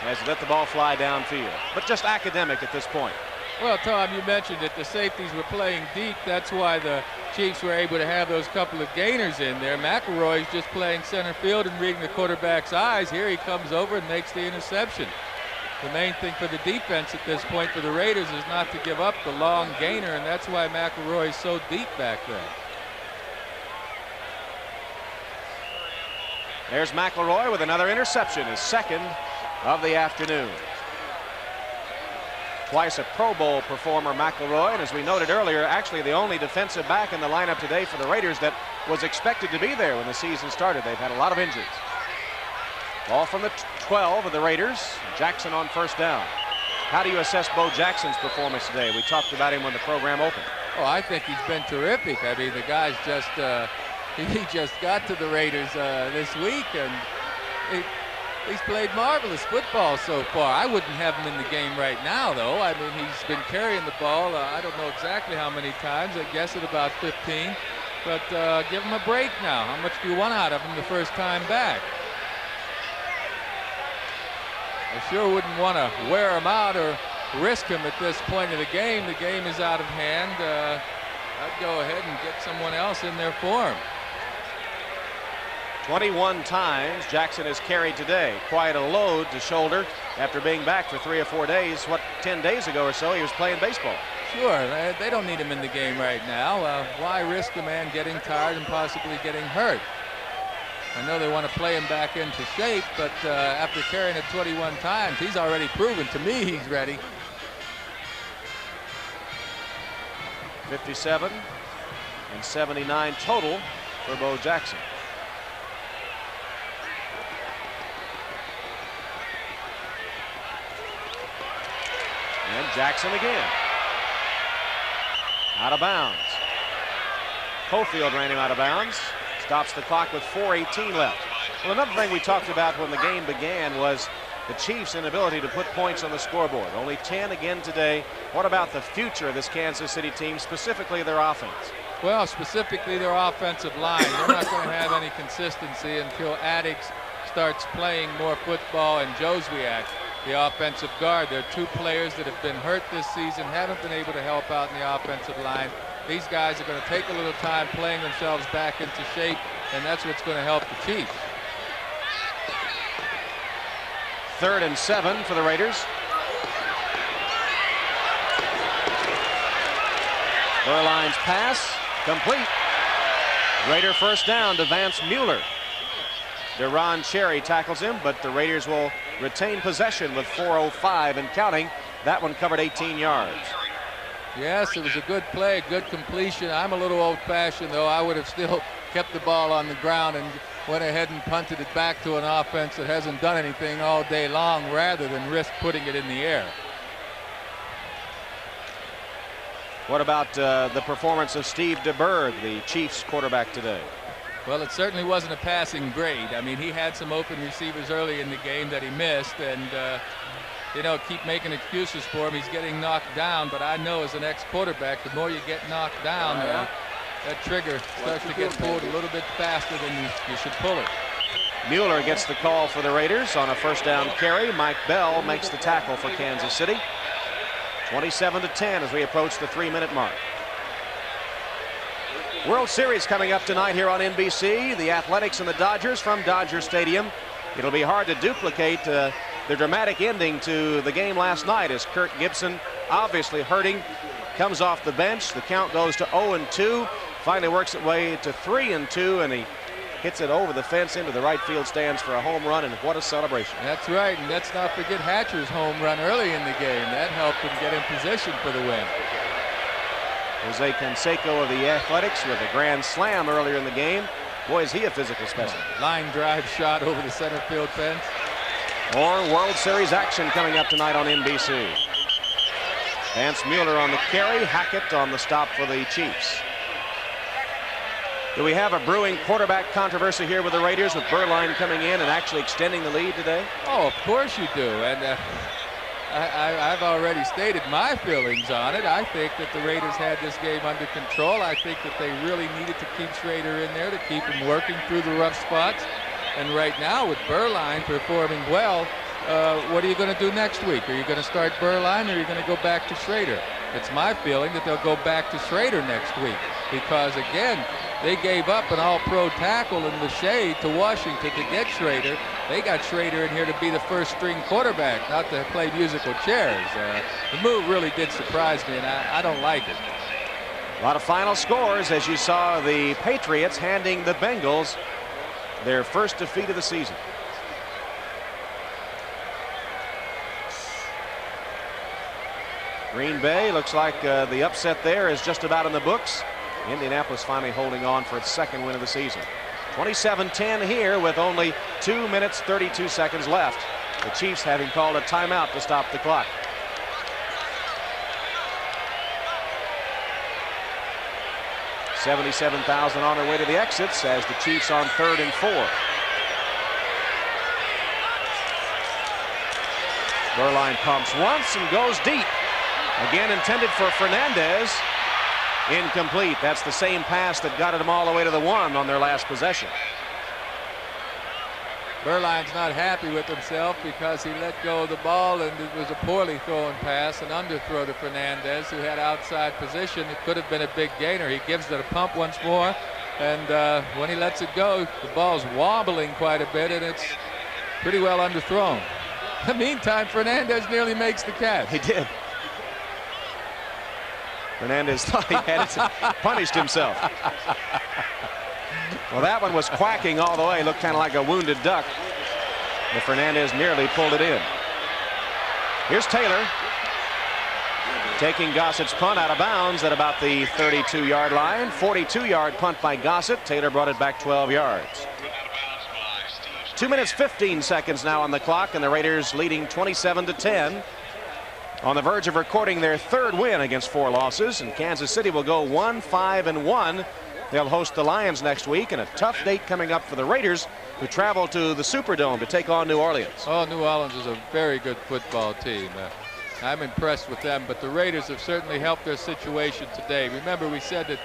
as he let the ball fly downfield. But just academic at this point. Well, Tom, you mentioned that the safeties were playing deep. That's why the Chiefs were able to have those couple of gainers in there. McElroy's just playing center field and reading the quarterback's eyes. Here he comes over and makes the interception. The main thing for the defense at this point for the Raiders is not to give up the long gainer, and that's why McElroy is so deep back there. There's McElroy with another interception, his 2nd of the afternoon. Twice a Pro Bowl performer, McElroy, and as we noted earlier, actually the only defensive back in the lineup today for the Raiders that was expected to be there when the season started. They've had a lot of injuries. Ball from the 12 of the Raiders. Jackson on first down. How do you assess Bo Jackson's performance today? We talked about him when the program opened. Oh, I think he's been terrific. I mean, the guy's just he just got to the Raiders this week, and he's played marvelous football so far. I wouldn't have him in the game right now, though. I mean, he's been carrying the ball. I don't know exactly how many times. I guess at about 15. But give him a break now. How much do you want out of him the first time back? I sure wouldn't want to wear him out or risk him at this point of the game. The game is out of hand. I'd go ahead and get someone else in there for him. 21 times Jackson has carried today. Quite a load to shoulder after being back for 3 or 4 days. 10 days ago or so, he was playing baseball. Sure, they don't need him in the game right now. Why risk the man getting tired and possibly getting hurt? I know they want to play him back into shape, but after carrying it 21 times, he's already proven to me he's ready. 57 and 79 total for Bo Jackson. And Jackson again. Out of bounds. Cofield ran him out of bounds. Stops the clock with 4:18 left. Well, another thing we talked about when the game began was the Chiefs' inability to put points on the scoreboard. Only 10 again today. What about the future of this Kansas City team, specifically their offense? Well, specifically their offensive line. They're not going to have any consistency until Addix starts playing more football and Joswiak, the offensive guard. There are 2 players that have been hurt this season, haven't been able to help out in the offensive line. These guys are going to take a little time playing themselves back into shape, and that's what's going to help the Chiefs. 3rd and 7 for the Raiders. Burline's pass complete. Raider first down to Vance Mueller. Deron Cherry tackles him, but the Raiders will retain possession with 4:05 and counting. That one covered 18 yards. Yes, it was a good play, good completion. I'm a little old-fashioned, though. I would have still kept the ball on the ground and went ahead and punted it back to an offense that hasn't done anything all day long, rather than risk putting it in the air. What about the performance of Steve DeBerg, the Chiefs quarterback today? Well, it certainly wasn't a passing grade. I mean, he had some open receivers early in the game that he missed, and you know, keep making excuses for him. He's getting knocked down, but I know as an ex-quarterback, the more you get knocked down, that trigger starts to get pulled a little bit faster than you should pull it. Mueller gets the call for the Raiders on a first down carry. Mike Bell makes the tackle for Kansas City. 27-10 as we approach the 3-minute mark. World Series coming up tonight here on NBC. The Athletics and the Dodgers from Dodger Stadium. It'll be hard to duplicate the dramatic ending to the game last night as Kirk Gibson, obviously hurting, comes off the bench. The count goes to 0-2. Finally works its way to 3-2, and he hits it over the fence into the right field stands for a home run, and what a celebration. That's right, and let's not forget Hatcher's home run early in the game. That helped him get in position for the win. Jose Canseco of the Athletics with a grand slam earlier in the game. Boy, is he a physical specimen. Line drive shot over the center field fence. More World Series action coming up tonight on NBC. Vance Mueller on the carry, Hackett on the stop for the Chiefs. Do we have a brewing quarterback controversy here with the Raiders, with Burline coming in and actually extending the lead today? Oh, of course you do. And I've already stated my feelings on it. I think that the Raiders had this game under control. I think that they really needed to keep Schrader in there to keep him working through the rough spots. And right now, with Burline performing well, what are you going to do next week? Are you going to start Burline, or are you going to go back to Schrader? It's my feeling that they'll go back to Schrader next week because, again, they gave up an all-pro tackle in Lachey to Washington to get Schrader. They got Schrader in here to be the first-string quarterback, not to play musical chairs. The move really did surprise me, and I don't like it. A lot of final scores as you saw the Patriots handing the Bengals their first defeat of the season. Green Bay looks like the upset there is just about in the books. Indianapolis finally holding on for its second win of the season. 27-10 here with only 2 minutes 32 seconds left. The Chiefs having called a timeout to stop the clock. $77,000 on their way to the exits as the Chiefs on 3rd and 4. Burline pumps once and goes deep. Again intended for Fernandez. Incomplete. That's the same pass that got them all the way to the 1 on their last possession. Burline's not happy with himself because he let go of the ball, and it was a poorly thrown pass, an underthrow to Fernandez, who had outside position. It could have been a big gainer. He gives it a pump once more, And when he lets it go, the ball's wobbling quite a bit, and it's pretty well underthrown. In the meantime, Fernandez nearly makes the catch. He did. Fernandez thought he had it, punished himself. Well, that one was quacking all the way. Looked kind of like a wounded duck. But Fernandez nearly pulled it in. Here's Taylor taking Gossett's punt out of bounds at about the 32-yard line. 42-yard punt by Gossett. Taylor brought it back 12 yards. 2 minutes 15 seconds now on the clock, and the Raiders leading 27-10. On the verge of recording their third win against 4 losses, and Kansas City will go 1-5-1. They'll host the Lions next week, and a tough date coming up for the Raiders, who travel to the Superdome to take on New Orleans. Oh, New Orleans is a very good football team. I'm impressed with them, but the Raiders have certainly helped their situation today. Remember, we said that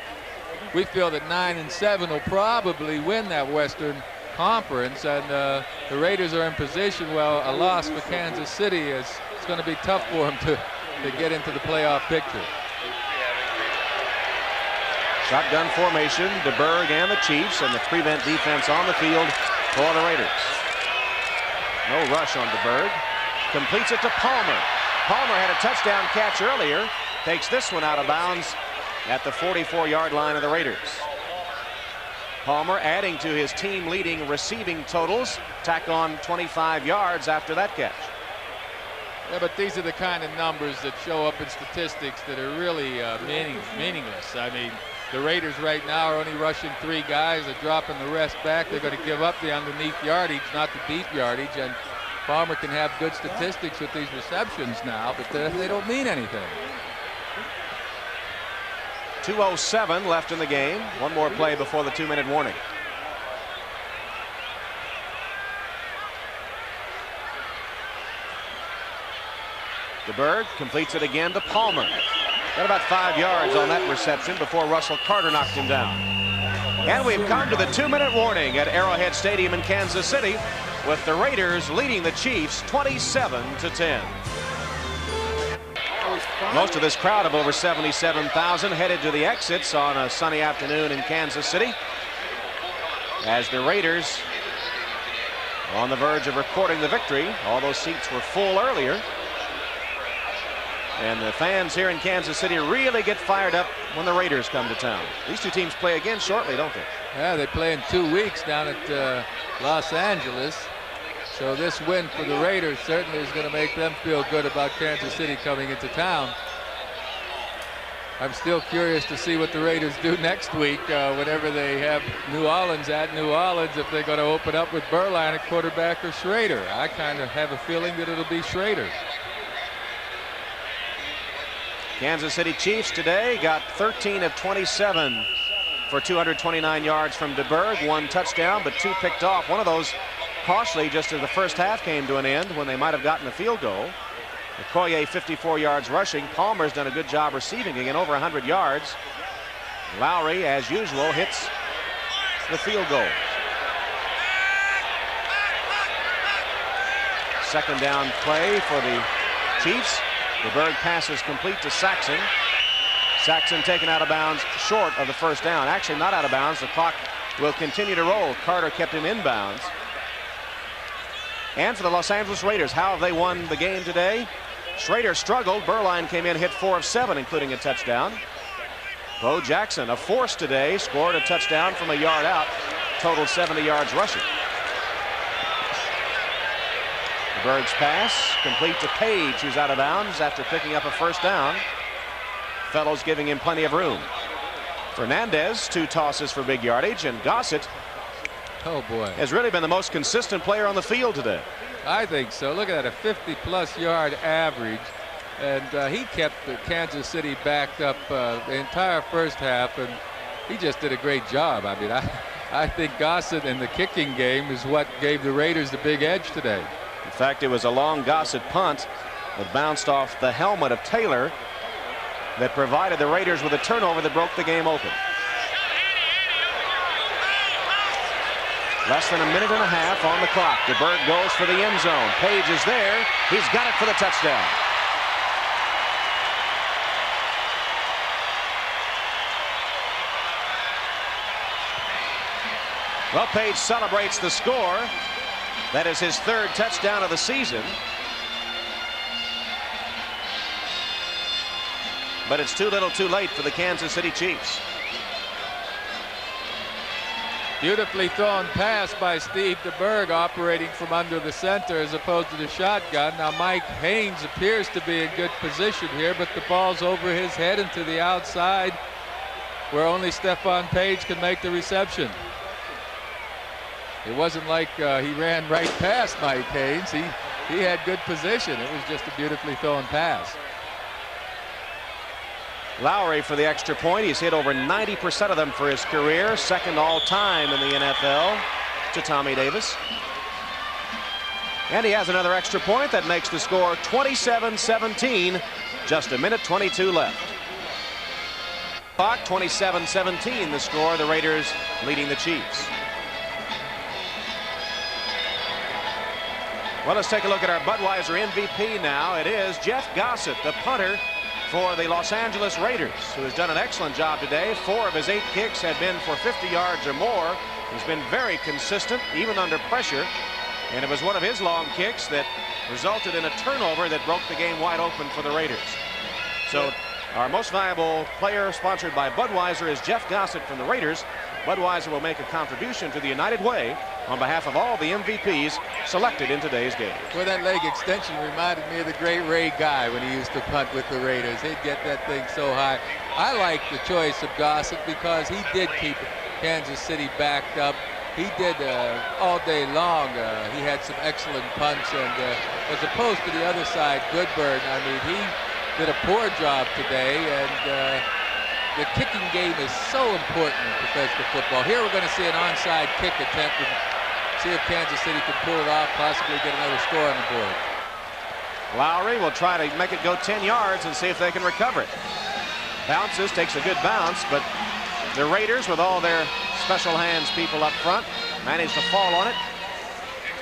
we feel that 9-7 will probably win that Western Conference, and the Raiders are in position. Well, a loss for Kansas City is going to be tough for them to get into the playoff picture. Shotgun formation, DeBerg and the Chiefs, and the prevent defense on the field for the Raiders. No rush on DeBerg. Completes it to Palmer. Palmer had a touchdown catch earlier. Takes this one out of bounds at the 44-yard line of the Raiders. Palmer adding to his team leading receiving totals. Tack on 25 yards after that catch. Yeah, but these are the kind of numbers that show up in statistics that are really meaningless. I mean, the Raiders right now are only rushing 3 guys. They're dropping the rest back. They're going to give up the underneath yardage, not the deep yardage. And Palmer can have good statistics with these receptions now, but they don't mean anything. 2:07 left in the game. One more play before the 2-minute warning. DeBerg completes it again to Palmer. Got about 5 yards on that reception before Russell Carter knocked him down. And we've come to the 2-minute warning at Arrowhead Stadium in Kansas City, with the Raiders leading the Chiefs 27-10. Most of this crowd of over 77,000 headed to the exits on a sunny afternoon in Kansas City, as the Raiders on the verge of recording the victory. All those seats were full earlier. And the fans here in Kansas City really get fired up when the Raiders come to town. These two teams play again shortly, don't they? Yeah, they play in 2 weeks down at Los Angeles. So this win for the Raiders certainly is going to make them feel good about Kansas City coming into town. I'm still curious to see what the Raiders do next week whenever they have New Orleans at New Orleans, if they're going to open up with Berline at quarterback or Schrader. I kind of have a feeling that it'll be Schrader. Kansas City Chiefs today got 13 of 27 for 229 yards from DeBerg. 1 touchdown, but 2 picked off. One of those costly just as the first half came to an end when they might have gotten a field goal. Okoye 54 yards rushing. Palmer's done a good job receiving again, over 100 yards. Lowry, as usual, hits the field goal. Second down play for the Chiefs. DeBerg passes complete to Saxon. Saxon taken out of bounds short of the first down. Actually not out of bounds. The clock will continue to roll. Carter kept him inbounds. And for the Los Angeles Raiders, how have they won the game today? Schrader struggled. Berline came in, hit 4 of 7, including a touchdown. Bo Jackson, a force today, scored a touchdown from a yard out. Totaled 70 yards rushing. DeBerg's pass complete to Page, who's out of bounds after picking up a first down. Fellows giving him plenty of room. Fernandez, 2 tosses for big yardage, and Gossett, oh boy, has really been the most consistent player on the field today. I think so. Look at that, a 50-plus yard average, and he kept Kansas City backed up the entire first half, and he just did a great job. I mean, I think Gossett in the kicking game is what gave the Raiders the big edge today. In fact, it was a long Gossett punt that bounced off the helmet of Taylor that provided the Raiders with a turnover that broke the game open. Less than a minute and a half on the clock. DeBerg goes for the end zone. Page is there. He's got it for the touchdown. Well, Page celebrates the score. That is his third touchdown of the season. But it's too little too late for the Kansas City Chiefs. Beautifully thrown pass by Steve DeBerg, operating from under the center as opposed to the shotgun. Now Mike Haynes appears to be in good position here, but the ball's over his head and to the outside where only Stephon Page can make the reception. It wasn't like he ran right past Mike Haynes. He had good position. It was just a beautifully thrown pass. Lowry for the extra point. He's hit over 90% of them for his career, second all time in the NFL to Tommy Davis. And he has another extra point that makes the score 27-17. Just a minute 22 left. Clock 27-17 the score. The Raiders leading the Chiefs. Well, let's take a look at our Budweiser MVP now. It is Jeff Gossett, the punter for the Los Angeles Raiders, who has done an excellent job today. 4 of his 8 kicks have been for 50 yards or more. He's been very consistent, even under pressure. And it was one of his long kicks that resulted in a turnover that broke the game wide open for the Raiders. So our most valuable player, sponsored by Budweiser, is Jeff Gossett from the Raiders. Budweiser will make a contribution to the United Way on behalf of all the MVPs selected in today's game. Well, that leg extension reminded me of the great Ray Guy when he used to punt with the Raiders. He'd get that thing so high. I like the choice of Gossett because he did keep Kansas City backed up. He did all day long. He had some excellent punts, and as opposed to the other side, Goodburn, I mean, he did a poor job today, and the kicking game is so important in professional football. Here we're going to see an onside kick attempt and see if Kansas City can pull it off, possibly get another score on the board. Lowry will try to make it go 10 yards and see if they can recover it. Bounces, takes a good bounce, but the Raiders, with all their special hands people up front, managed to fall on it,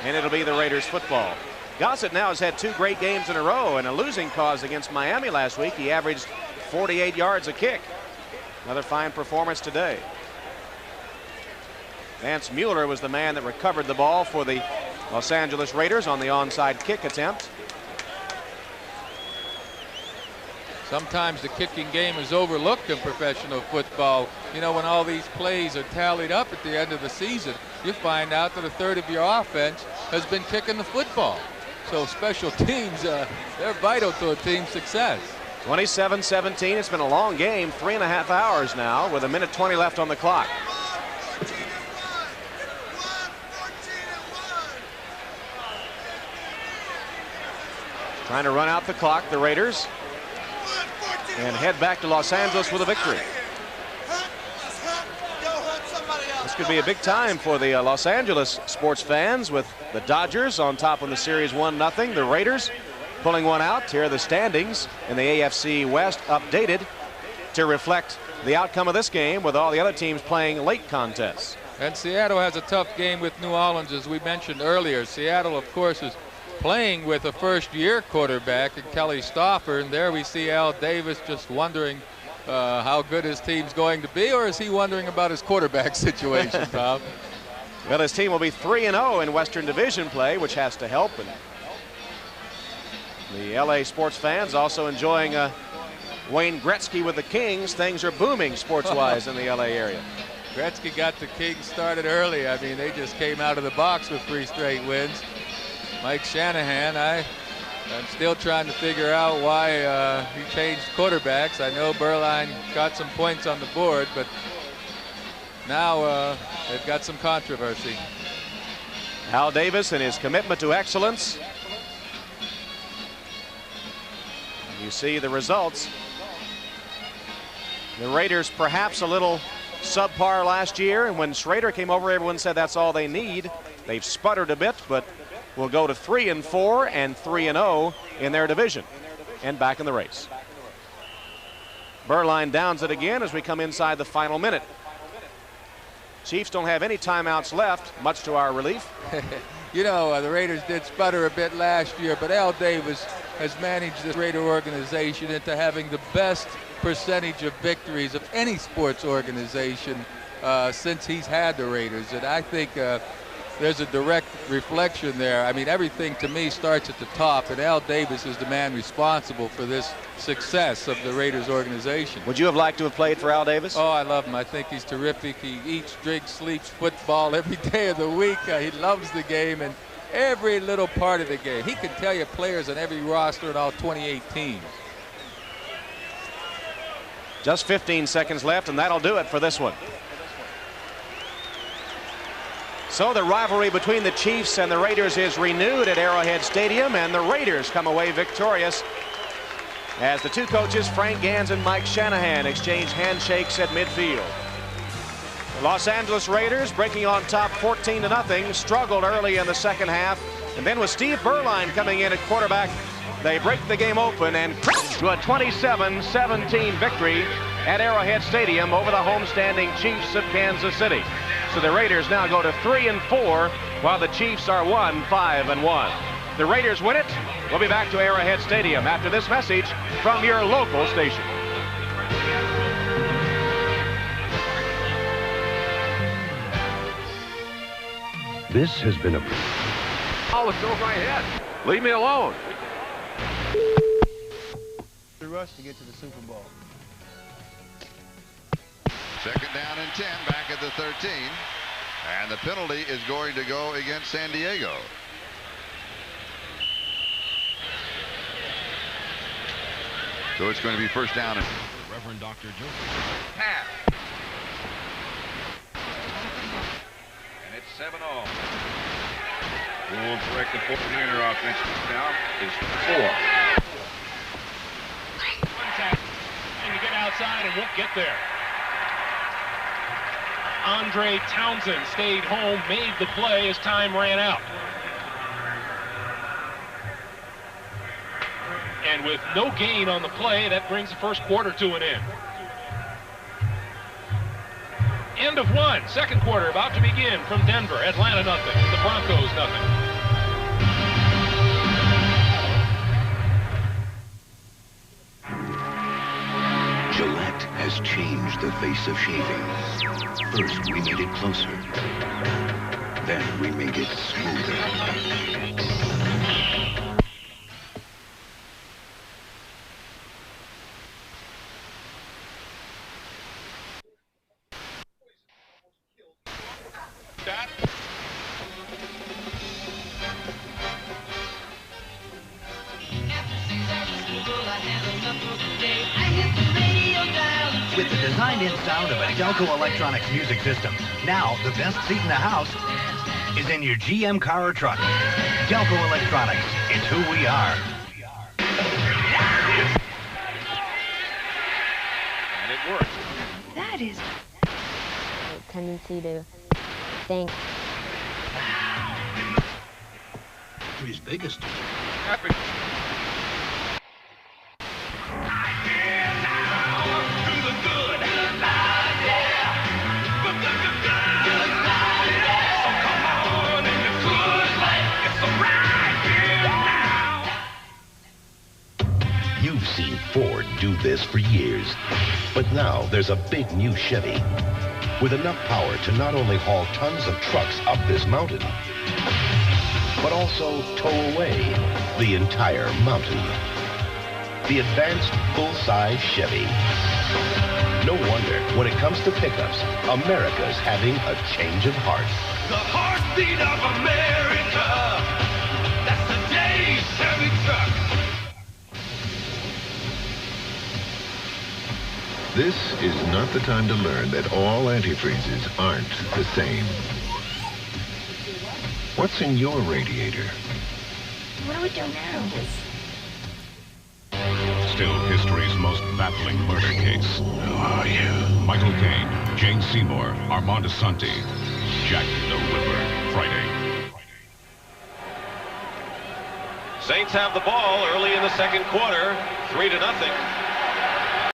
and it'll be the Raiders football. Gossett now has had 2 great games in a row and a losing cause against Miami last week. He averaged 48 yards a kick. Another fine performance today. Vance Mueller was the man that recovered the ball for the Los Angeles Raiders on the onside kick attempt. Sometimes the kicking game is overlooked in professional football. You know, when all these plays are tallied up at the end of the season, you find out that a third of your offense has been kicking the football. So special teams, they're vital to a team's success. 27-17. It's been a long game, 3.5 hours now, with 1:20 left on the clock. Trying to run out the clock, the Raiders, and head back to Los Angeles with a victory. This could be a big time for the Los Angeles sports fans, with the Dodgers on top in the series 1-0. The Raiders pulling one out. Here are the standings in the AFC West updated to reflect the outcome of this game, with all the other teams playing late contests. And Seattle has a tough game with New Orleans, as we mentioned earlier. Seattle, of course, is playing with a first-year quarterback in Kelly Stauffer, and there we see Al Davis just wondering how good his team's going to be, or is he wondering about his quarterback situation, Tom? Well, his team will be 3-0 in Western Division play, which has to help. And the LA sports fans also enjoying Wayne Gretzky with the Kings. Things are booming sports-wise in the LA area. Gretzky got the Kings started early. I mean, they just came out of the box with 3 straight wins. Mike Shanahan, I'm still trying to figure out why he changed quarterbacks. I know Berline got some points on the board, but now they've got some controversy. Al Davis and his commitment to excellence. You see the results. The Raiders perhaps a little subpar last year, and when Schrader came over, everyone said that's all they need. They've sputtered a bit, but will go to 3-4 and 3-0 in their division and back in the race. Berline downs it again as we come inside the final minute. Chiefs don't have any timeouts left, much to our relief. You know, the Raiders did sputter a bit last year, but Al Davis has managed the Raider organization into having the best percentage of victories of any sports organization since he's had the Raiders. And I think there's a direct reflection there. I mean, everything to me starts at the top, and Al Davis is the man responsible for this success of the Raiders organization. Would you have liked to have played for Al Davis? Oh, I love him. I think he's terrific. He eats, drinks, sleeps football every day of the week. He loves the game and every little part of the game. He can tell you players on every roster in all 28 teams. Just 15 seconds left, and that'll do it for this one. So the rivalry between the Chiefs and the Raiders is renewed at Arrowhead Stadium, and the Raiders come away victorious as the two coaches, Frank Gans and Mike Shanahan, exchange handshakes at midfield. The Los Angeles Raiders, breaking on top 14-0, struggled early in the second half, and then with Steve Berline coming in at quarterback, they break the game open and to a 27-17 victory at Arrowhead Stadium over the homestanding Chiefs of Kansas City. So the Raiders now go to 3-4, while the Chiefs are 5-1. The Raiders win it. We'll be back to Arrowhead Stadium after this message from your local station. This has been a... Oh, it's over my head. Leave me alone. The rush to get to the Super Bowl. Second down and 10, back at the 13. And the penalty is going to go against San Diego. So it's going to be first down. Reverend Dr. Joseph. Pass. And it's 7-0. Wolves break the 49er offense now is 4. Contact. Trying to get outside and won't get there. Andre Townsend stayed home, made the play as time ran out. And with no gain on the play, that brings the first quarter to an end. End of one. Second quarter about to begin from Denver. Atlanta nothing. The Broncos nothing. Gillette has changed the face of shaving. First, we made it closer. Then we made it smoother. That. With the design-in sound of a Delco Electronics music system, now the best seat in the house is in your GM car or truck. Delco Electronics, it's who we are. And it works. That is a tendency to think. His biggest. Happy. You've seen Ford do this for years, but now there's a big new Chevy with enough power to not only haul tons of trucks up this mountain, but also tow away the entire mountain. The advanced full-size Chevy. No wonder when it comes to pickups, America's having a change of heart. The heartbeat of America. That's today's Chevy truck. This is not the time to learn that all antifreezes aren't the same. What's in your radiator? What do we do now? Still history's most baffling murder case. Who are you? Michael Caine, Jane Seymour, Armand Asante, Jack the Ripper, Friday. Saints have the ball early in the second quarter, 3-0.